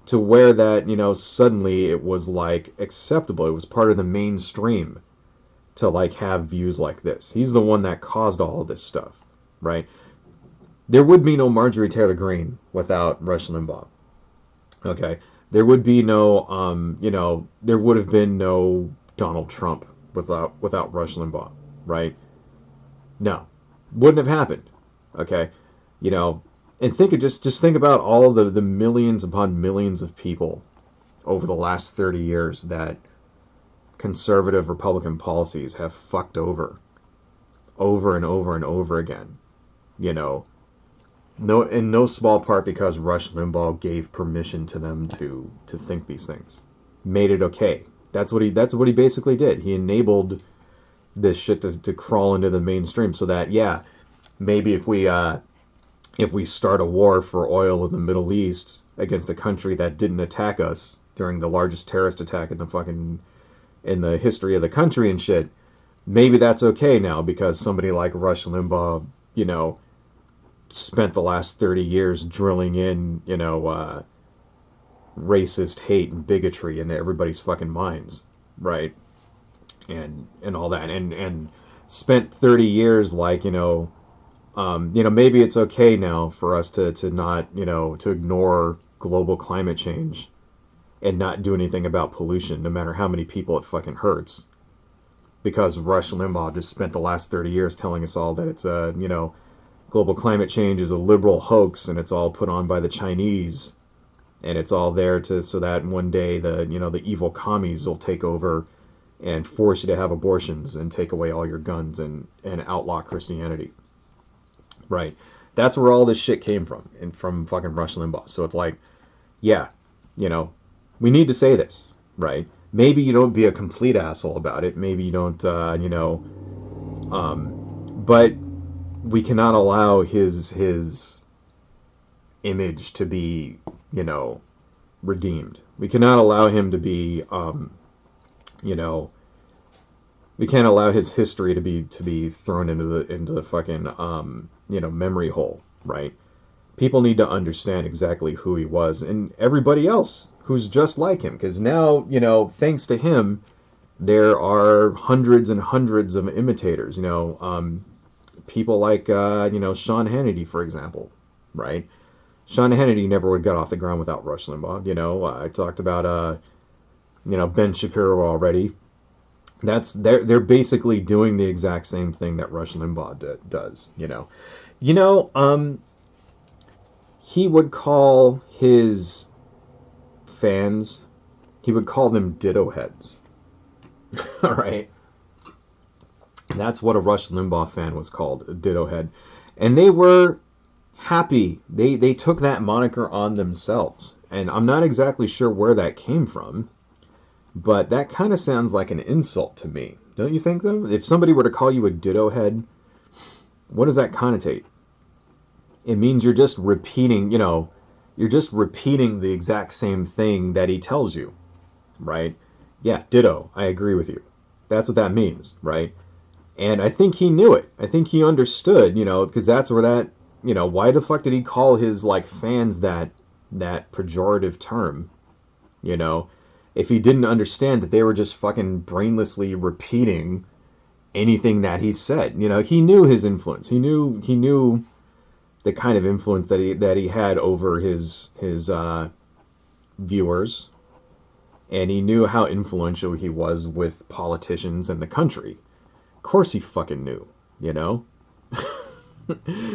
to where that, you know, suddenly it was like acceptable. It was part of the mainstream to like have views like this. He's the one that caused all of this stuff, right? There would be no Marjorie Taylor Greene without Rush Limbaugh. Okay, there would be no, you know, there would have been no Donald Trump without Rush Limbaugh, right? No, wouldn't have happened. Okay, you know, and just think about all the millions upon millions of people over the last 30 years that conservative Republican policies have fucked over and over and over again. You know, no, in no small part because Rush Limbaugh gave permission to them to think these things, made it okay. That's what he basically did. He enabled this shit to crawl into the mainstream, so that, yeah, maybe if we start a war for oil in the Middle East against a country that didn't attack us during the largest terrorist attack in the history of the country and shit, maybe that's okay now because somebody like Rush Limbaugh, you know, spent the last 30 years drilling in, you know, racist hate and bigotry into everybody's fucking minds, right? And all that, and spent 30 years, like, you know, maybe it's okay now for us to not, you know, to ignore global climate change and not do anything about pollution, no matter how many people it fucking hurts. Because Rush Limbaugh just spent the last 30 years telling us all that it's you know, global climate change is a liberal hoax and it's all put on by the Chinese, and it's all there so that one day the evil commies will take over and force you to have abortions and take away all your guns and outlaw Christianity. Right. That's where all this shit came from, and from fucking Rush Limbaugh. So it's like, yeah, you know, we need to say this, right? Maybe you don't be a complete asshole about it. Maybe you don't, you know, but we cannot allow his image to be, you know, redeemed. We cannot allow him to be, you know, we can't allow his history to be thrown into the fucking, you know, memory hole, right? People need to understand exactly who he was, and everybody else who's just like him, because now, you know, thanks to him, there are hundreds and hundreds of imitators. You know, people like, you know, Sean Hannity, for example, right? Sean Hannity never would get off the ground without Rush Limbaugh. You know, I talked about, you know, Ben Shapiro already. They're basically doing the exact same thing that Rush Limbaugh does. You know, he would call his fans, he would call them ditto heads. All right, that's what a Rush Limbaugh fan was called, a ditto head, and they were happy. They took that moniker on themselves, and I'm not exactly sure where that came from. But that kind of sounds like an insult to me. Don't you think, though? If somebody were to call you a ditto head, what does that connotate? It means you're just repeating, you know, you're just repeating the exact same thing that he tells you, right? Yeah, ditto. I agree with you. That's what that means, right? And I think he knew it. I think he understood, because that's where that, why the fuck did he call his like fans that pejorative term, you know? If he didn't understand that they were just fucking brainlessly repeating anything that he said. He knew his influence. He knew the kind of influence that he had over his viewers, and he knew how influential he was with politicians and the country. Of course he fucking knew.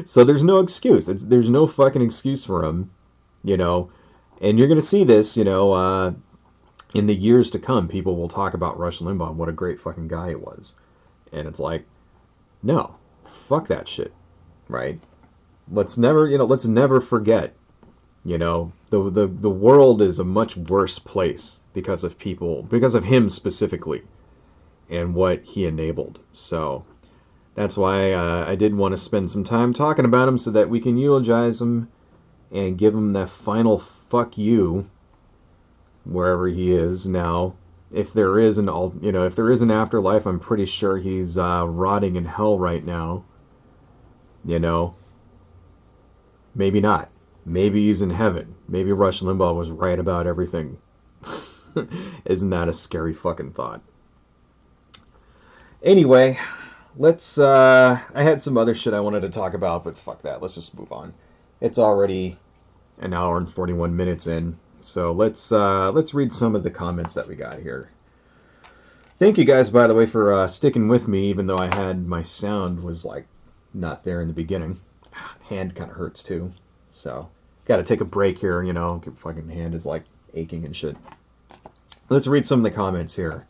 So there's no excuse. There's no fucking excuse for him, and you're gonna see this, in the years to come. People will talk about Rush Limbaugh and what a great fucking guy he was. And it's like, no, fuck that shit, right? Let's never forget, the world is a much worse place because of him specifically, and what he enabled. So that's why I did want to spend some time talking about him, so that we can eulogize him and give him that final fuck you wherever he is now. If there is an afterlife, I'm pretty sure he's rotting in hell right now. Maybe not. Maybe he's in heaven. Maybe Rush Limbaugh was right about everything. Isn't that a scary fucking thought? Anyway, I had some other shit I wanted to talk about, but fuck that. Let's just move on. It's already an hour and 41 minutes in. So let's read some of the comments that we got here. Thank you guys, by the way, for sticking with me, even though my sound was like not there in the beginning. Hand kind of hurts too, so got to take a break here. Fucking hand is like aching and shit. Let's read some of the comments here.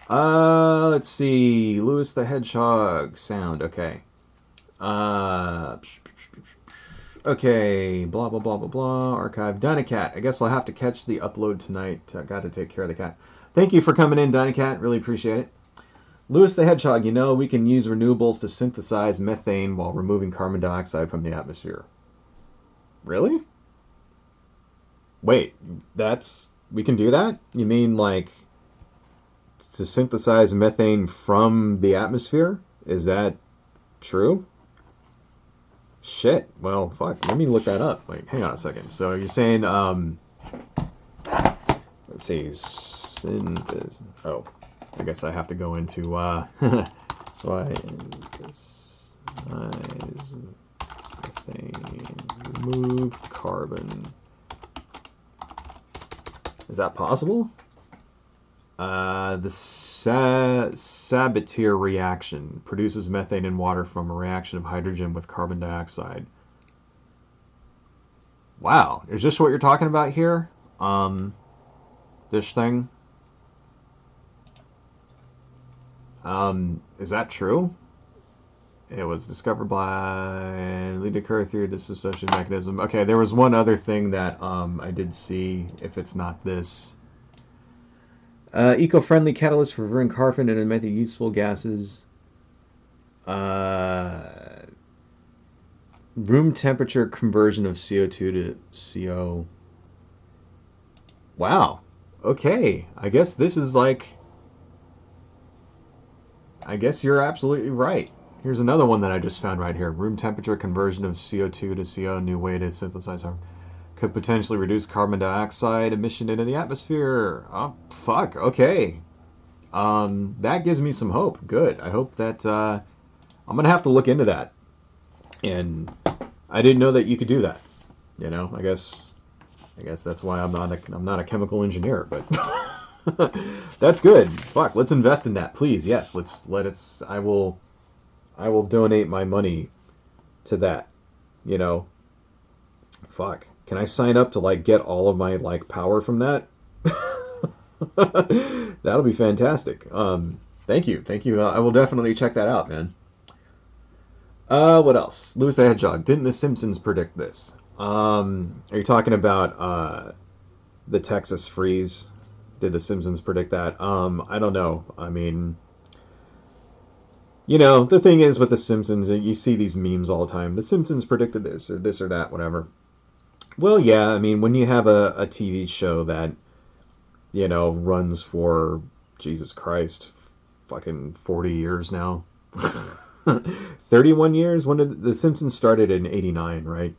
Let's see. Lewis the Hedgehog sound. Okay. Okay, blah, blah, blah, blah, blah, archive. Dynacat, I guess I'll have to catch the upload tonight. Got to take care of the cat. Thank you for coming in, Dynacat. Really appreciate it. Lewis the Hedgehog, we can use renewables to synthesize methane while removing carbon dioxide from the atmosphere. Really? Wait, we can do that? You mean, like, to synthesize methane from the atmosphere? Is that true? Shit. Well, fuck. Let me look that up. Wait, hang on a second. So you're saying, let's see, oh, I guess I have to go into, so I synthesize methane, remove carbon. Is that possible? The Sabatier reaction produces methane in water from a reaction of hydrogen with carbon dioxide. Wow, is this what you're talking about here? This thing? Is that true? It was discovered by lead occur through a dissociation mechanism. Okay, there was one other thing that I did see, if it's not this. Eco-friendly catalyst for burning carbon and emitting useful gases. Room temperature conversion of CO2 to CO. Wow. Okay. I guess this is like... I guess you're absolutely right. Here's another one that I just found right here. Room temperature conversion of CO2 to CO. New way to synthesize carbon. Could potentially reduce carbon dioxide emission into the atmosphere. Oh, fuck. Okay. That gives me some hope. Good. I hope that... I'm going to have to look into that. And I didn't know that you could do that. I guess that's why I'm not a chemical engineer, but... That's good. Fuck, let's invest in that, please. Yes, I will donate my money to that. Fuck. Can I sign up to like get all of my like power from that? That'll be fantastic. Thank you. I will definitely check that out, man. What else? Lewis the Hedgehog. Didn't The Simpsons predict this? Are you talking about the Texas freeze? Did The Simpsons predict that? I don't know. I mean, the thing is with The Simpsons, you see these memes all the time. The Simpsons predicted this or that, whatever. Well, yeah, I mean, when you have a TV show that runs for, Jesus Christ, fucking 40 years now. 31 years? When did The Simpsons started in 89, right?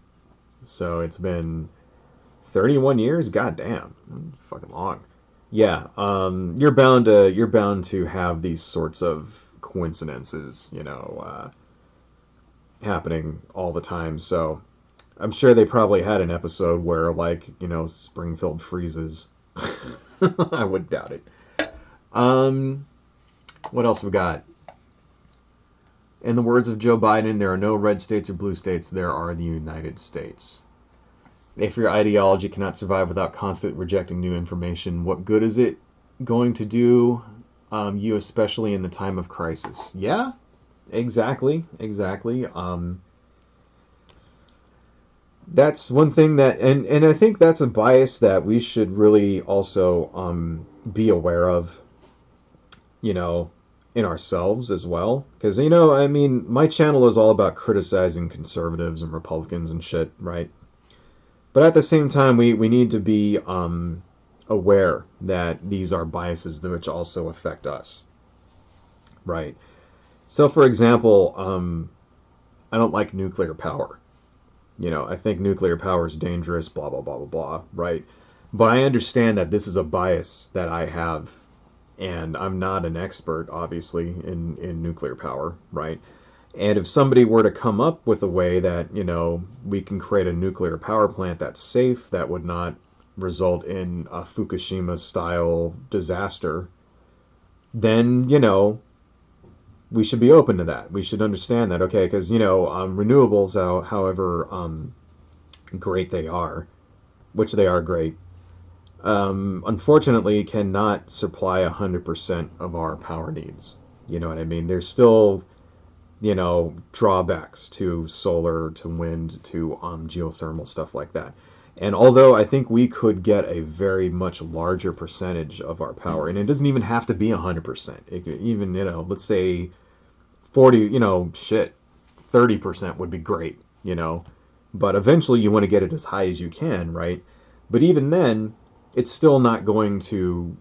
So it's been 31 years? God damn. Fucking long. Yeah, you're bound to have these sorts of coincidences, happening all the time. So I'm sure they probably had an episode where, like, Springfield freezes. I would doubt it. What else we got? In the words of Joe Biden, there are no red states or blue states. There are the United States. If your ideology cannot survive without constantly rejecting new information, what good is it going to do you, especially in the time of crisis? Yeah, exactly. That's one thing and I think that's a bias that we should really also be aware of, in ourselves as well. Because, I mean, my channel is all about criticizing conservatives and Republicans and shit, right? But at the same time, we need to be aware that these are biases which also affect us, right? So, for example, I don't like nuclear power. I think nuclear power is dangerous, blah, blah, blah, blah, blah, right? But I understand that this is a bias that I have, and I'm not an expert, obviously, in nuclear power, right? And if somebody were to come up with a way that, we can create a nuclear power plant that's safe, that would not result in a Fukushima-style disaster, then, we should be open to that. We should understand that, okay, because, renewables, however great they are, which they are great, unfortunately cannot supply 100% of our power needs. You know what I mean? There's still, drawbacks to solar, to wind, to geothermal, stuff like that. And although I think we could get a very much larger percentage of our power, and it doesn't even have to be 100%. It could even, let's say 40, 30% would be great, But eventually you want to get it as high as you can, right? But even then, it's still not going to,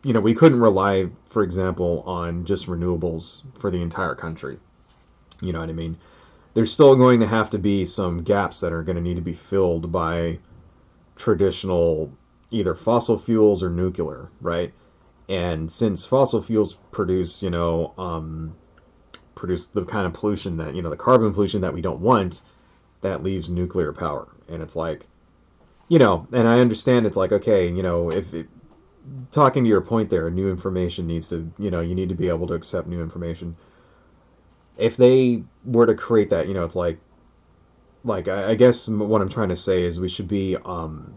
we couldn't rely, for example, on just renewables for the entire country. You know what I mean? There's still going to have to be some gaps that are going to need to be filled by traditional either fossil fuels or nuclear, right? And since fossil fuels produce, produce the kind of pollution that, the carbon pollution that we don't want, that leaves nuclear power. And it's like, and I understand it's like, okay, talking to your point there, new information needs to, you need to be able to accept new information. If they were to create that, it's like I guess what I'm trying to say is we should be open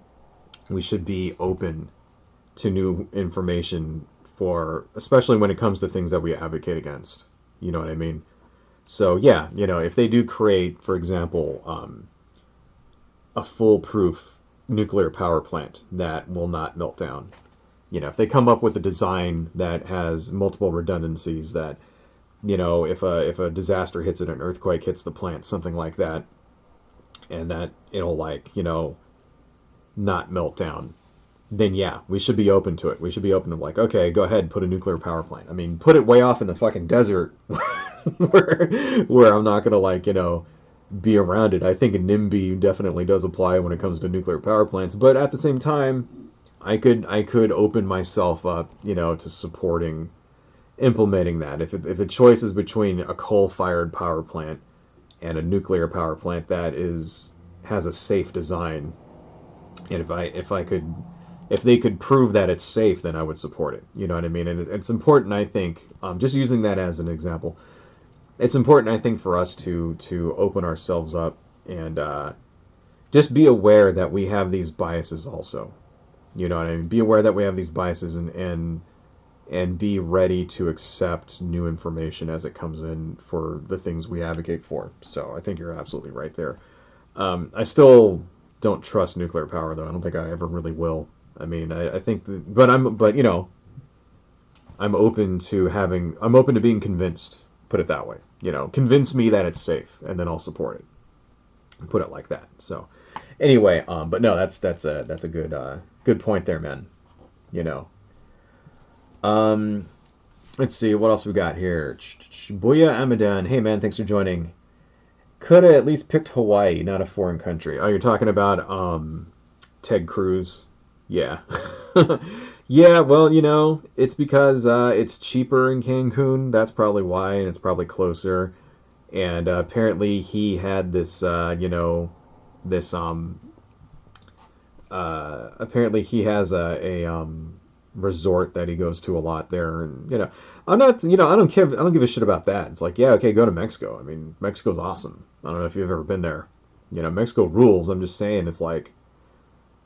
to new information especially when it comes to things that we advocate against. You know what I mean? So yeah, if they do create, for example, a foolproof nuclear power plant that will not melt down, if they come up with a design that has multiple redundancies that, if a disaster hits it, an earthquake hits the plant, something like that, and that it'll not melt down, then yeah, we should be open to it. We should be open to okay, go ahead, put a nuclear power plant. I mean, put it way off in the fucking desert where I'm not gonna be around it. I think a NIMBY definitely does apply when it comes to nuclear power plants, but at the same time, I could open myself up, to supporting implementing that. If the choice is between a coal-fired power plant and a nuclear power plant that has a safe design, and if they could prove that it's safe, then I would support it. You know what I mean? And it's important, I think, just using that as an example, it's important, I think, for us to open ourselves up and just be aware that we have these biases also. You know what I mean? Be aware that we have these biases and be ready to accept new information as it comes in for the things we advocate for. So I think you're absolutely right there. I still don't trust nuclear power, though. I don't think I ever really will. I mean, I think, I'm open to being convinced. Put it that way. Convince me that it's safe, and then I'll support it. Put it like that. So, anyway, but no, that's a good point there, man. Um, let's see what else we got here. Booyah Amadan. Hey man, thanks for joining. Could have at least picked Hawaii, not a foreign country. Oh, you're talking about Ted Cruz. Yeah. Yeah, well, it's because it's cheaper in Cancun. That's probably why, and it's probably closer. And apparently he had this, this apparently he has a resort that he goes to a lot there, and I'm not, I don't give a shit about that. It's like, yeah, okay, go to Mexico. I mean, Mexico's awesome. I don't know if you've ever been there. Mexico rules. I'm just saying, it's like,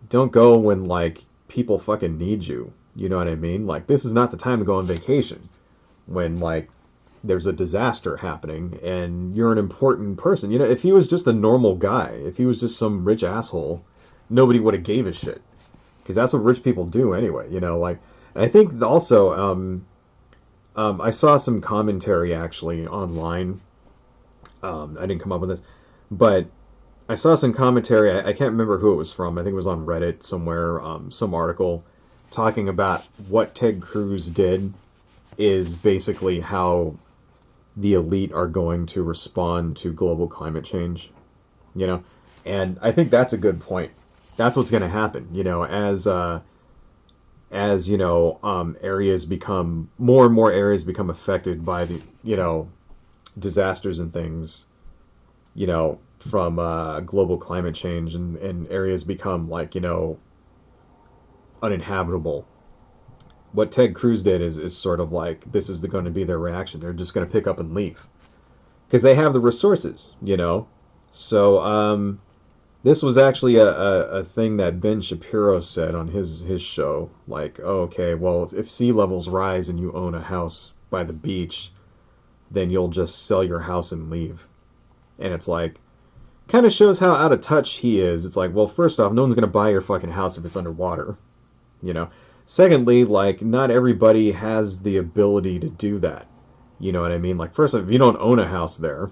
don't go when like people fucking need you. You know what I mean? Like, this is not the time to go on vacation when like there's a disaster happening and you're an important person. If he was just a normal guy, if he was just some rich asshole, nobody would have gave a shit, because that's what rich people do anyway. Like, I think also I saw some commentary actually online. I didn't come up with this, but I saw some commentary. I can't remember who it was from. I think it was on Reddit somewhere. Some article talking about what Ted Cruz did is basically how the elite are going to respond to global climate change. And I think that's a good point. That's what's going to happen. As areas become more and more areas become affected by the disasters and things. From global climate change, and areas become like uninhabitable. What Ted Cruz did is sort of like, this is going to be their reaction. They're just going to pick up and leave because they have the resources. So this was actually a thing that Ben Shapiro said on his show. Like, oh, okay, well, if sea levels rise and you own a house by the beach, then you'll just sell your house and leave. And it's like, kind of shows how out of touch he is. It's like, well, first off, no one's going to buy your fucking house if it's underwater. Secondly, like, not everybody has the ability to do that. You know what I mean? Like, first off, if you don't own a house there,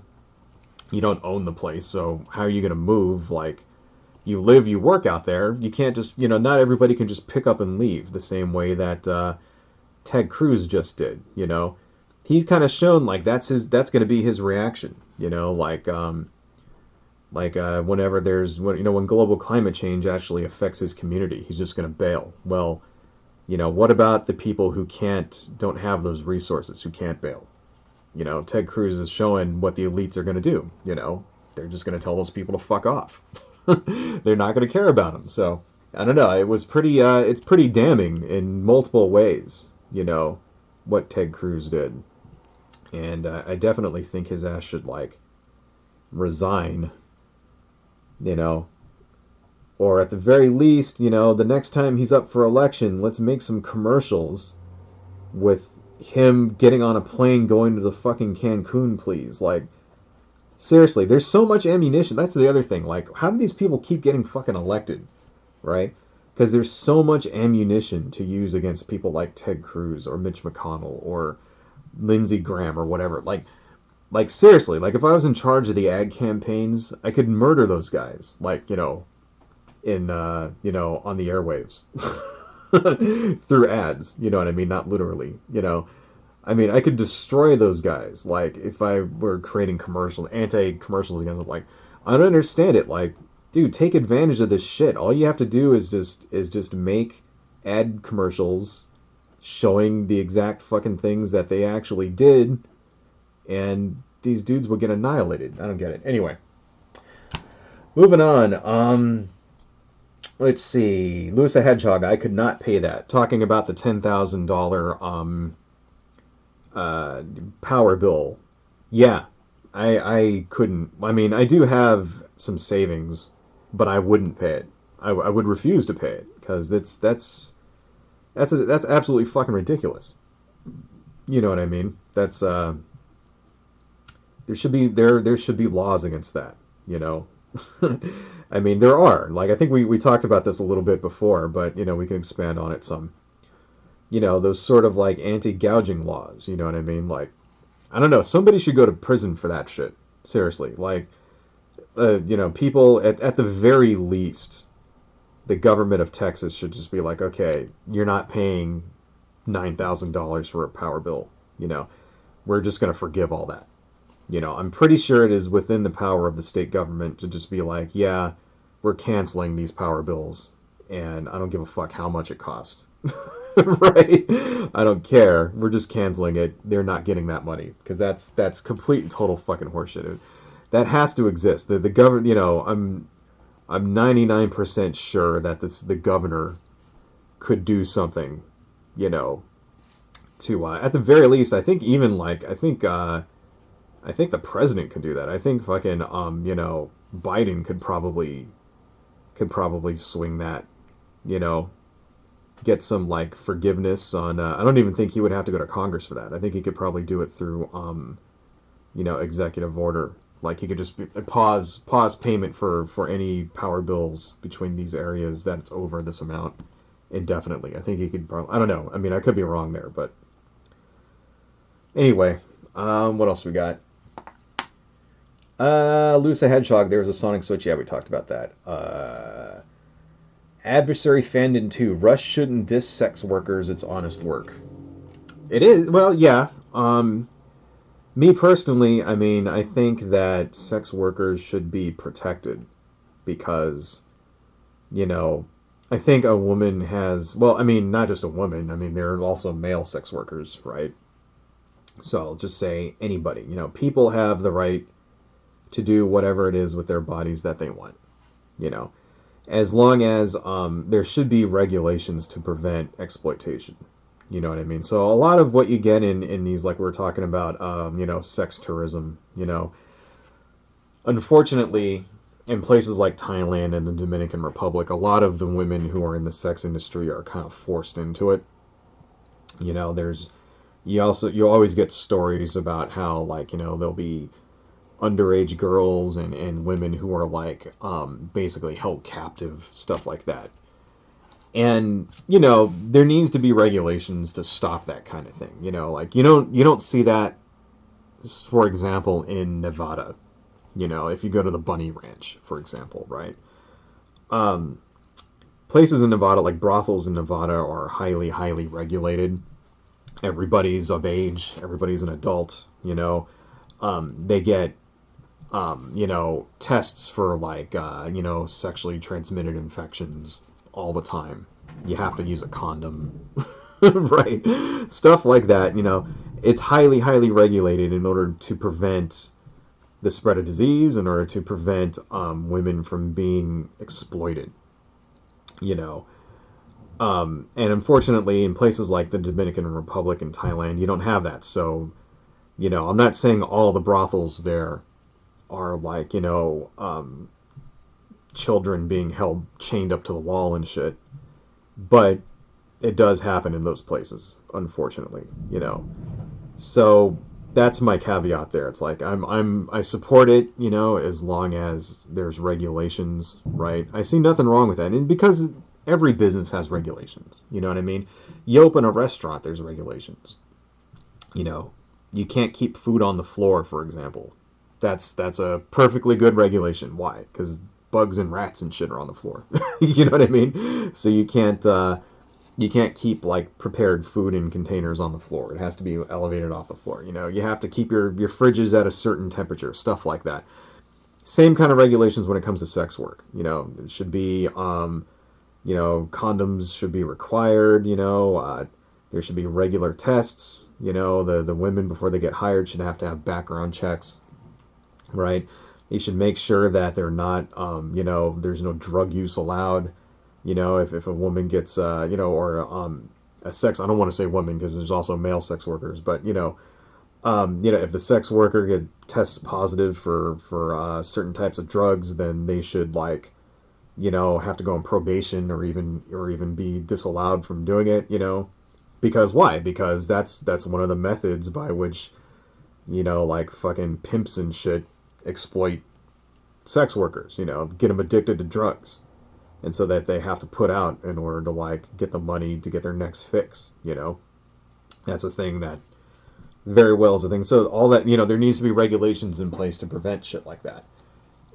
you don't own the place, so how are you going to move? Like, you live, you work out there. You can't just, not everybody can just pick up and leave the same way that Ted Cruz just did. He's kind of shown like that's going to be his reaction. Whenever when global climate change actually affects his community, he's just going to bail. Well, what about the people who don't have those resources, who can't bail? Ted Cruz is showing what the elites are going to do. They're just going to tell those people to fuck off. They're not going to care about them. So I don't know. It was it's pretty damning in multiple ways. What Ted Cruz did, and I definitely think his ass should like resign. Or at the very least, the next time he's up for election, let's make some commercials with him getting on a plane going to the fucking Cancun, please. Like, seriously, there's so much ammunition. That's the other thing. Like, how do these people keep getting fucking elected, right? Because there's so much ammunition to use against people like Ted Cruz or Mitch McConnell or Lindsey Graham or whatever. Like, seriously, like, if I was in charge of the ad campaigns, I could murder those guys, like, in, on the airwaves. Through ads, you know what I mean? Not literally, I mean, I could destroy those guys, like, if I were creating anti-commercials against them. Like, I don't understand it. Like, dude, take advantage of this shit. All you have to do is just make ad commercials showing the exact fucking things that they actually did, and these dudes will get annihilated. I don't get it. Anyway, moving on. Let's see. Louis the Hedgehog, I could not pay that. Talking about the $10,000 power bill. Yeah, I couldn't. I mean, I do have some savings, but I wouldn't pay it. I would refuse to pay it because that's absolutely fucking ridiculous. You know what I mean? That's there should be laws against that. I mean, there are. Like, I think we talked about this a little bit before, but we can expand on it some. Those sort of like anti-gouging laws. You know what I mean? Like, I don't know. Somebody should go to prison for that shit. Seriously. Like, people at the very least, the government of Texas should just be like, okay, you're not paying $9,000 for a power bill. You know, we're just going to forgive all that. You know, I'm pretty sure it is within the power of the state government to just be like, yeah, we're canceling these power bills, and I don't give a fuck how much it costs. Right? I don't care. We're just canceling it. They're not getting that money because that's complete and total fucking horseshit. That has to exist. The government, you know, I'm 99% sure that the governor could do something, you know, to at the very least, I think even like I think the president could do that. I think fucking you know, Biden could probably swing that, you know, get some like forgiveness on I don't even think he would have to go to Congress for that. I think he could probably do it through you know, executive order. Like he could just pause payment for any power bills between these areas that it's over this amount indefinitely. I think he could probably, I don't know. I mean, I could be wrong there, but anyway, what else we got? Lose a Hedgehog, there was a Sonic Switch. Yeah, we talked about that. Adversary Fandom 2. Rush shouldn't diss sex workers. It's honest work. It is. Well, yeah. Me personally, I mean, I think that sex workers should be protected because, you know, I think a woman has, well, I mean, not just a woman. I mean, there are also male sex workers, right? So I'll just say anybody. You know, people have the right to do whatever it is with their bodies that they want, you know, as long as there should be regulations to prevent exploitation. You know what I mean? So a lot of what you get in these, like we were talking about, you know, sex tourism, you know, unfortunately, in places like Thailand and the Dominican Republic, a lot of the women who are in the sex industry are kind of forced into it. You know, you always get stories about how, like, you know, there'll be underage girls and women who are like basically held captive, stuff like that. And, you know, there needs to be regulations to stop that kind of thing. You know, like you don't see that, for example, in Nevada. You know, if you go to the Bunny Ranch, for example, right? Places in Nevada, like brothels in Nevada, are highly, highly regulated. Everybody's of age. Everybody's an adult. You know, they get you know, tests for like you know, sexually transmitted infections all the time. You have to use a condom. Right? Stuff like that, you know. It's highly, highly regulated in order to prevent the spread of disease, in order to prevent women from being exploited, you know. And unfortunately, in places like the Dominican Republic and Thailand, you don't have that. So, you know, I'm not saying all the brothels there are like, you know, children being held chained up to the wall and shit, but it does happen in those places, unfortunately, you know. So that's my caveat there. It's like I support it, you know, as long as there's regulations, right? I see nothing wrong with that, and because every business has regulations, you know what I mean. You open a restaurant, there's regulations. You know, you can't keep food on the floor, for example. That's a perfectly good regulation. Why? Because bugs and rats and shit are on the floor. You know what I mean? So you can't keep like prepared food in containers on the floor. It has to be elevated off the floor. You know, you have to keep your fridges at a certain temperature, stuff like that. Same kind of regulations when it comes to sex work. You know, it should be you know, condoms should be required. You know, there should be regular tests. You know, the women before they get hired should have to have background checks. Right? You should make sure that they're not, you know, there's no drug use allowed. You know, if a woman gets, you know, or a sex, I don't want to say woman because there's also male sex workers, but, you know, if the sex worker tests positive for certain types of drugs, then they should, like, you know, have to go on probation or even be disallowed from doing it, you know. Because why? Because that's one of the methods by which, you know, like fucking pimps and shit exploit sex workers, you know, get them addicted to drugs, and so that they have to put out in order to like get the money to get their next fix, you know. That's a thing that very well is a thing. So all that, you know, there needs to be regulations in place to prevent shit like that.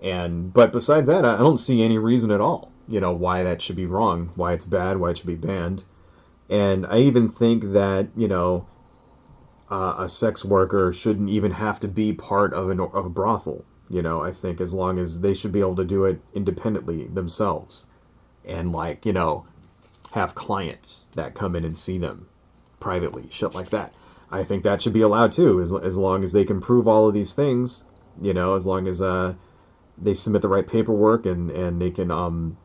But besides that, I don't see any reason at all, you know, why that should be wrong, why it's bad, why it should be banned. And I even think that, a sex worker shouldn't even have to be part of a brothel. I think as long as they should be able to do it independently themselves, and like, have clients that come in and see them privately, shit like that. I think that should be allowed too, as long as they can prove all of these things, as long as they submit the right paperwork, and they can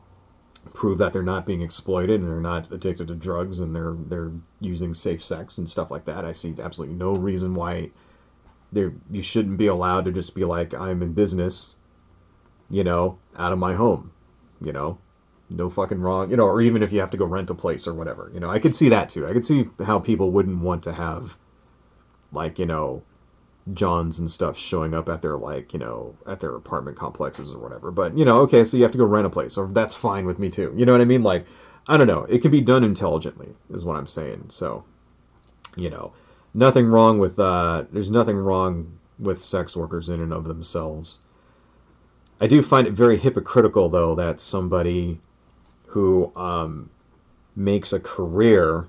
prove that they're not being exploited and they're not addicted to drugs, and they're using safe sex and stuff like that. I see absolutely no reason why you shouldn't be allowed to just be like, I'm in business, out of my home, no fucking wrong, or even if you have to go rent a place or whatever, I could see that too. I could see how people wouldn't want to have, like, Johns and stuff showing up at their, like, at their apartment complexes or whatever. But, okay, so you have to go rent a place, or that's fine with me too. You know what I mean? Like, I don't know. It can be done intelligently, is what I'm saying. So, nothing wrong with, there's nothing wrong with sex workers in and of themselves. I do find it very hypocritical, though, that somebody who makes a career,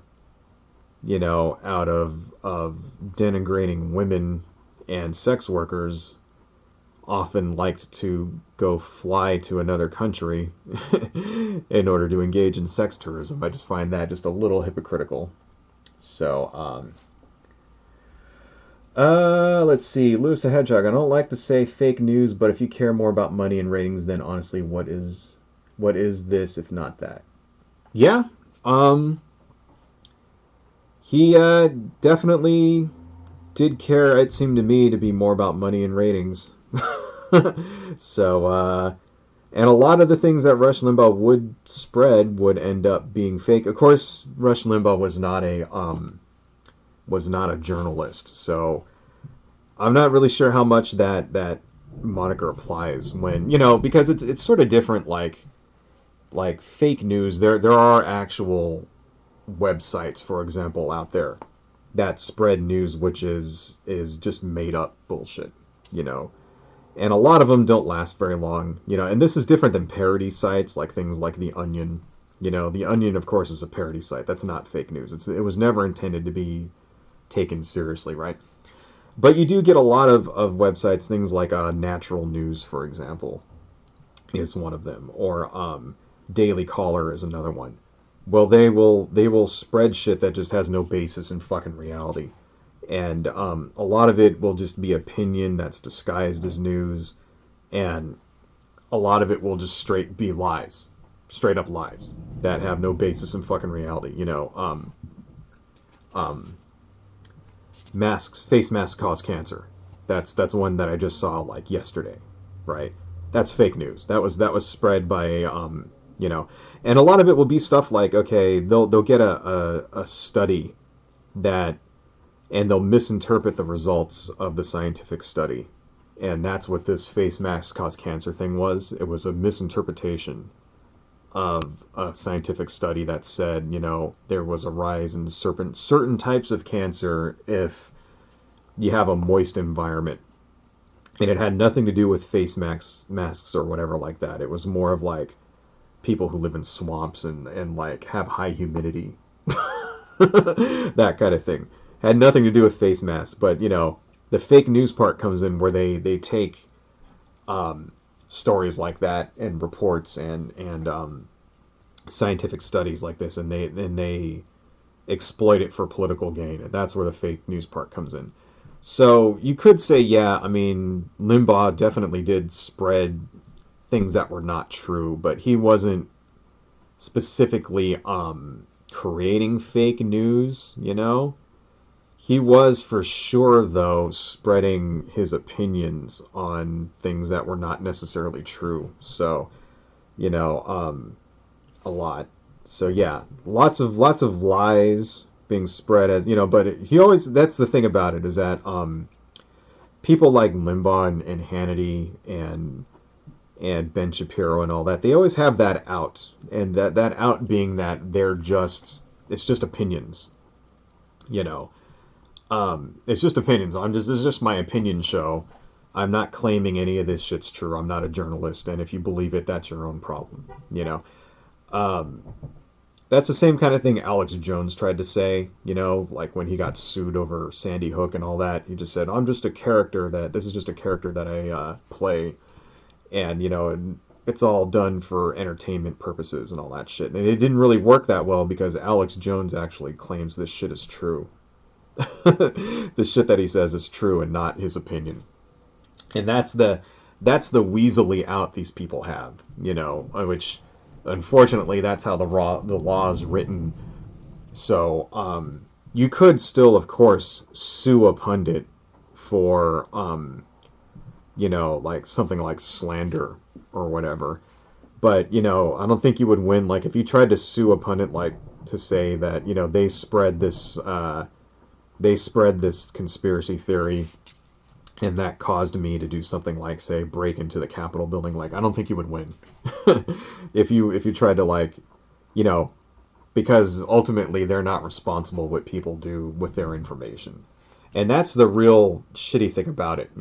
out of denigrating women and sex workers, often liked to go fly to another country in order to engage in sex tourism. I just find that just a little hypocritical. So, let's see. Lewis the Hedgehog. I don't like to say fake news, but if you care more about money and ratings, then honestly, what is this if not that? Yeah. He definitely did care, it seemed to me, to be more about money and ratings. So, and a lot of the things that Rush Limbaugh would spread would end up being fake. Of course, Rush Limbaugh was not a journalist, so I'm not really sure how much that moniker applies when, because it's sort of different, like fake news. There are actual websites, for example, out there that spread news which is just made up bullshit, and a lot of them don't last very long, and this is different than parody sites like things like The Onion. The Onion, of course, is a parody site. That's not fake news. It was never intended to be taken seriously, right? But you do get a lot of websites, things like Natural News, for example, is one of them, or Daily Caller is another one. Well, they will spread shit that just has no basis in fucking reality, and a lot of it will just be opinion that's disguised as news, and a lot of it will just straight be lies, straight up lies that have no basis in fucking reality. Face masks cause cancer. That's one that I just saw like yesterday, right? That's fake news. That was spread by and a lot of it will be stuff like, okay, they'll get a study that, and they'll misinterpret the results of the scientific study, and that's what this face masks cause cancer thing was. It was a misinterpretation of a scientific study that said, there was a rise in certain types of cancer if you have a moist environment. And it had nothing to do with face masks or whatever like that. It was more of like people who live in swamps and like have high humidity. That kind of thing. Had nothing to do with face masks, but the fake news part comes in where they take stories like that and reports and scientific studies like this, and they exploit it for political gain, and that's where the fake news part comes in. So you could say, yeah, I mean, Limbaugh definitely did spread things that were not true, but he wasn't specifically creating fake news, He was for sure, though, spreading his opinions on things that were not necessarily true. So, a lot. So yeah, lots of lies being spread as, but he always, that's the thing about it, is that people like Limbaugh and Hannity and Ben Shapiro and all that, they always have that out, and that out being that it's just opinions, it's just opinions. This is just my opinion show. I'm not claiming any of this shit's true. I'm not a journalist, and if you believe it, that's your own problem, That's the same kind of thing Alex Jones tried to say, like when he got sued over Sandy Hook and all that. He just said, this is just a character that I play, and, and it's all done for entertainment purposes and all that shit. And it didn't really work that well because Alex Jones actually claims this shit is true. The shit that he says is true and not his opinion. And that's the weaselly out these people have, which unfortunately that's how the law is written. So you could still, of course, sue a pundit for like something like slander or whatever. But I don't think you would win. Like if you tried to sue a pundit, like to say that they spread this conspiracy theory and that caused me to do something like, say, break into the Capitol building, like I don't think you would win. if you tried to, like, because ultimately they're not responsible what people do with their information. And that's the real shitty thing about it,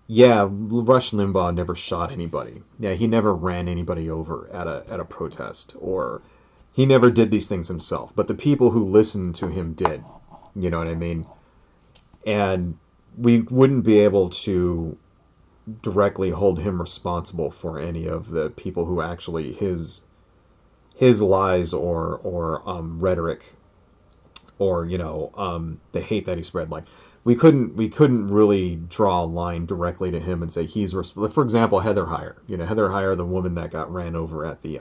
Yeah, Rush Limbaugh never shot anybody. Yeah, he never ran anybody over at a protest, or he never did these things himself. But the people who listened to him did. You know what I mean? And we wouldn't be able to directly hold him responsible for any of the people who actually his lies or rhetoric or the hate that he spread. Like we couldn't really draw a line directly to him and say he's responsible. For example, Heather Heyer. Heather Heyer, the woman that got ran over at the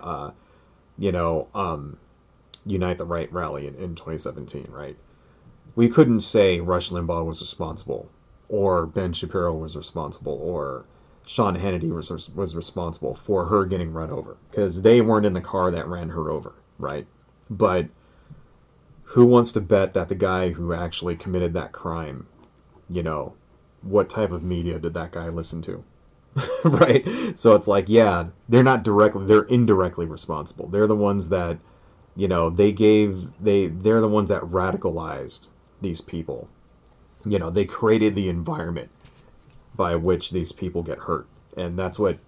Unite the Right rally in 2017, right? We couldn't say Rush Limbaugh was responsible, or Ben Shapiro was responsible, or Sean Hannity was responsible for her getting run over, because they weren't in the car that ran her over, right? But who wants to bet that the guy who actually committed that crime, what type of media did that guy listen to? Right? So it's like, yeah, they're indirectly responsible. They're the ones that, they're the ones that radicalized these people. They created the environment by which these people get hurt, and that's what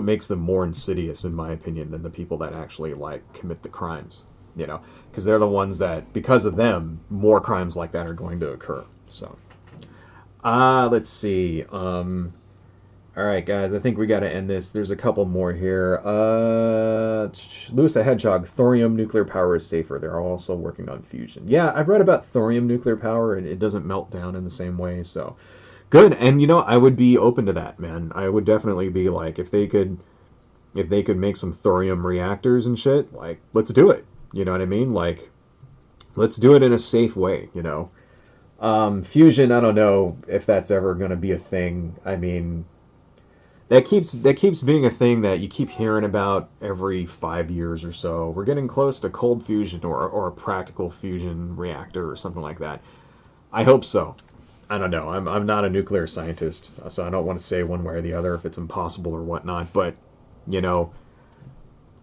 makes them more insidious, in my opinion, than the people that actually like commit the crimes. Because they're the ones that, because of them, more crimes like that are going to occur. So, let's see. All right, guys, I think we got to end this. There's a couple more here. Lewis the Hedgehog, thorium nuclear power is safer. They're also working on fusion. Yeah, I've read about thorium nuclear power, and it doesn't melt down in the same way, so good. And, I would be open to that, man. I would definitely be like, if they could make some thorium reactors and shit, like, let's do it. You know what I mean? Like, let's do it in a safe way, Fusion, I don't know if that's ever going to be a thing. I mean, that keeps being a thing that you keep hearing about every 5 years or so. We're getting close to cold fusion or a practical fusion reactor or something like that. I hope so. I don't know. I'm not a nuclear scientist, so I don't want to say one way or the other if it's impossible or whatnot. But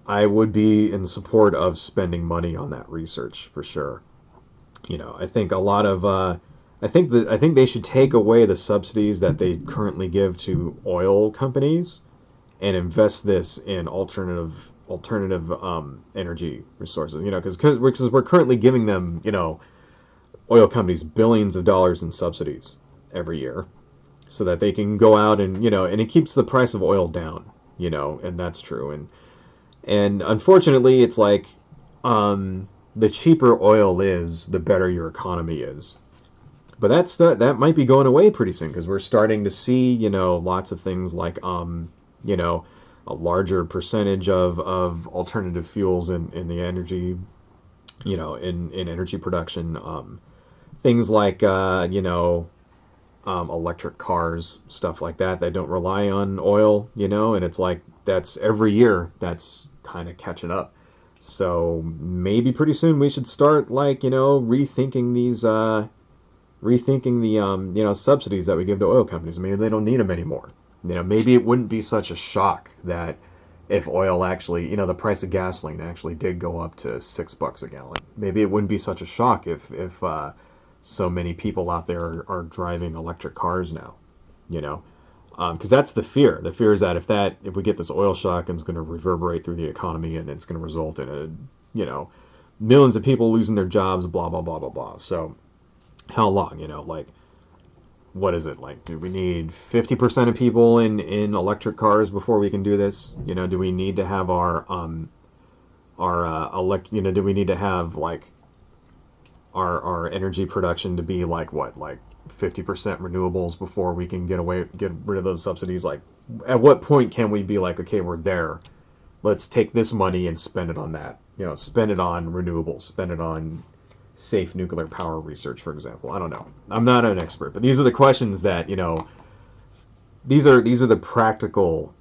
I would be in support of spending money on that research for sure. I think a lot of I think they should take away the subsidies that they currently give to oil companies and invest this in alternative energy resources. Because we're currently giving them oil companies billions of dollars in subsidies every year, so that they can go out and and it keeps the price of oil down. And that's true. And unfortunately, it's like the cheaper oil is, the better your economy is. But that might be going away pretty soon, because we're starting to see, lots of things like, a larger percentage of alternative fuels in the energy, in energy production. Things like, electric cars, stuff like that don't rely on oil, and it's like, that's every year, that's kind of catching up. So maybe pretty soon we should start, like, rethinking the subsidies that we give to oil companies. Maybe they don't need them anymore. Maybe it wouldn't be such a shock that if oil actually, the price of gasoline actually did go up to $6 a gallon. Maybe it wouldn't be such a shock if so many people out there are driving electric cars now. Because that's the fear. The fear is that if we get this oil shock, and it's going to reverberate through the economy, and it's going to result in a millions of people losing their jobs, blah, blah, blah, blah, blah. So how long, like, what is it? Like, do we need 50% of people in electric cars before we can do this? Do we need to have do we need to have, like, our energy production to be like what, like 50% renewables before we can get rid of those subsidies? Like, at what point can we be like, okay, we're there, let's take this money and spend it on that, spend it on renewables, spend it on safe nuclear power research, for example. I don't know, I'm not an expert, but these are the questions that, these are the practical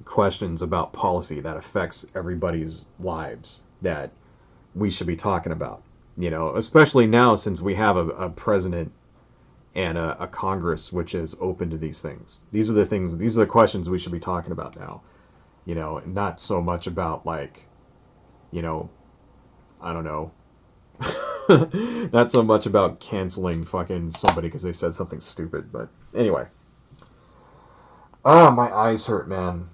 questions about policy that affects everybody's lives that we should be talking about, especially now since we have a president and a Congress which is open to these things. These are the questions we should be talking about now, not so much about, like, I don't know, not so much about canceling fucking somebody because they said something stupid. But anyway, my eyes hurt, man.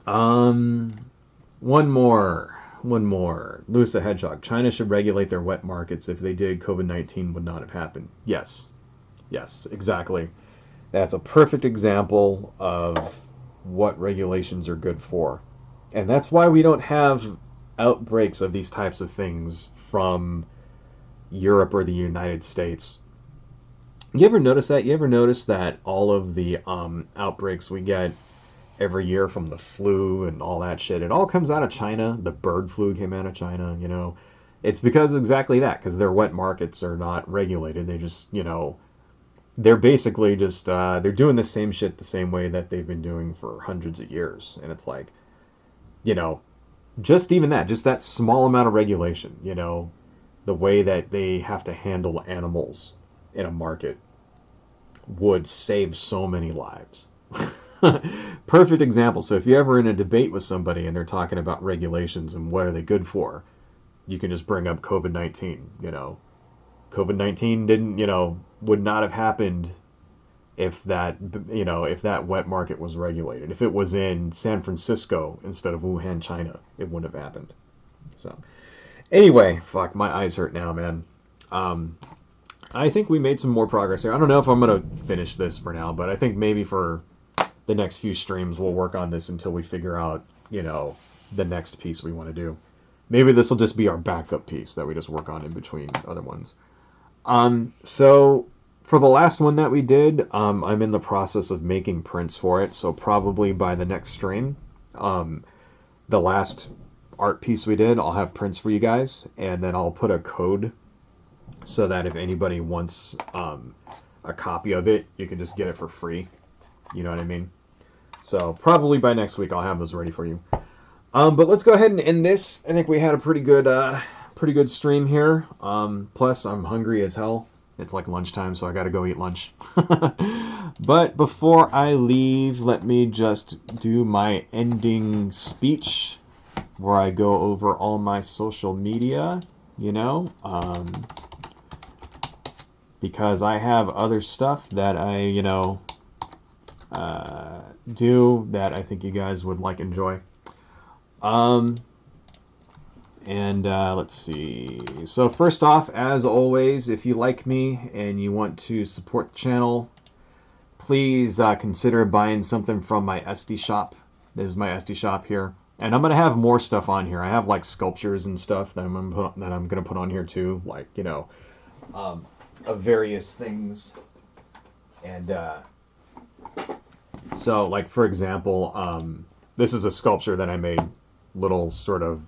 One more. Lewis the Hedgehog. China should regulate their wet markets. If they did, COVID-19 would not have happened. Yes, exactly. That's a perfect example of what regulations are good for. And that's why we don't have outbreaks of these types of things from Europe or the United States. You ever notice that? You ever notice that all of the outbreaks we get every year from the flu and all that shit, it all comes out of China? The bird flu came out of China, It's because exactly that, because their wet markets are not regulated. They just, they're basically just, they're doing the same shit the same way that they've been doing for hundreds of years. And it's like, just even that, just that small amount of regulation, the way that they have to handle animals in a market would save so many lives. Perfect example. So if you're ever in a debate with somebody and they're talking about regulations and what are they good for, you can just bring up COVID-19. COVID-19 didn't, would not have happened if that, if that wet market was regulated. If it was in San Francisco instead of Wuhan, China, it wouldn't have happened. So anyway, fuck, my eyes hurt now, man. I think we made some more progress here. I don't know if I'm going to finish this for now, but I think maybe for the next few streams we'll work on this until we figure out, the next piece we want to do. Maybe this will just be our backup piece that we just work on in between other ones. So for the last one that we did, I'm in the process of making prints for it. So probably by the next stream, the last art piece we did, I'll have prints for you guys, and then I'll put a code so that if anybody wants a copy of it, you can just get it for free. You know what I mean? So probably by next week I'll have those ready for you. But let's go ahead and end this. I think we had a pretty good stream here. Plus I'm hungry as hell. It's like lunchtime, so I gotta go eat lunch. But before I leave, let me just do my ending speech where I go over all my social media, because I have other stuff that I, do that I think you guys would enjoy. Let's see. So first off, as always, if you like me and you want to support the channel, please consider buying something from my SD shop. This is my SD shop here. And I'm going to have more stuff on here. I have sculptures and stuff that I'm going to put on here too. Of various things. And so for example, this is a sculpture that I made. Little sort of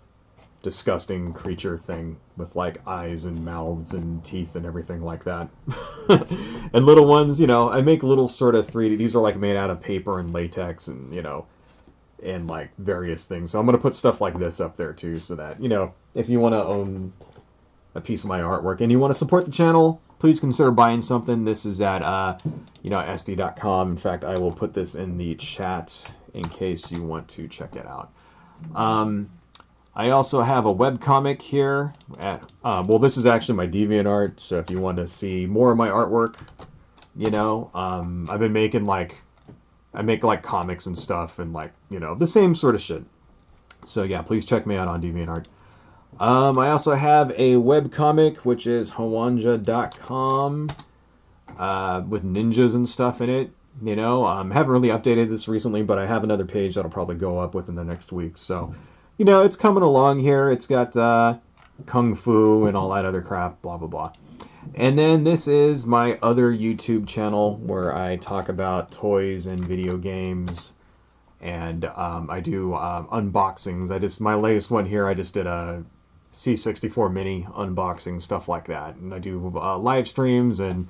disgusting creature thing with eyes and mouths and teeth and everything like that. And little ones, I make little sort of 3D. These are made out of paper and latex and, and various things. So I'm going to put stuff like this up there too, so that, if you want to own a piece of my artwork and you want to support the channel, please consider buying something. This is at, SD.com. In fact, I will put this in the chat in case you want to check it out. I also have a webcomic here. Well, this is actually my DeviantArt, so if you want to see more of my artwork, I've been making I make comics and stuff and the same sort of shit. So yeah, please check me out on DeviantArt. I also have a webcomic, which is hawanja.com, with ninjas and stuff in it. You know, haven't really updated this recently, but I have another page that'll probably go up within the next week. So, you know, it's coming along here. It's got kung fu and all that other crap, blah, blah, blah. And then this is my other YouTube channel where I talk about toys and video games. And I do unboxings. My latest one here, I just did a C64 Mini unboxing, stuff like that. And I do live streams, and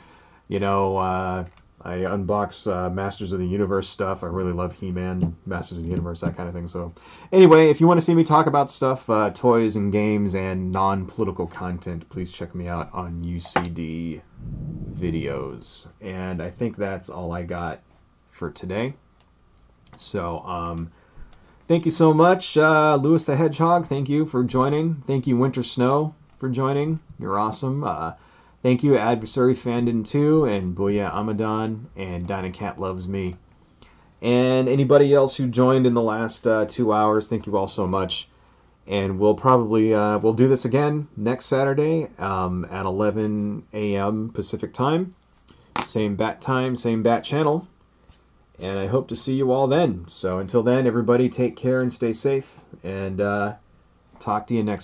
you know, I unbox Masters of the Universe stuff. I really love He-Man, Masters of the Universe, that kind of thing. So anyway, if you want to see me talk about stuff, toys and games and non-political content, please check me out on UCD videos. And I think that's all I got for today. So thank you so much, Lewis the Hedgehog. Thank you for joining. Thank you, Winter Snow, for joining. You're awesome. Thank you, Adversary Fandon 2, and Booyah Amadan, and Dynacat Loves Me. And anybody else who joined in the last 2 hours, thank you all so much. And we'll probably we'll do this again next Saturday at 11 a.m. Pacific time. Same bat time, same bat channel. And I hope to see you all then. So until then, everybody take care and stay safe. And talk to you next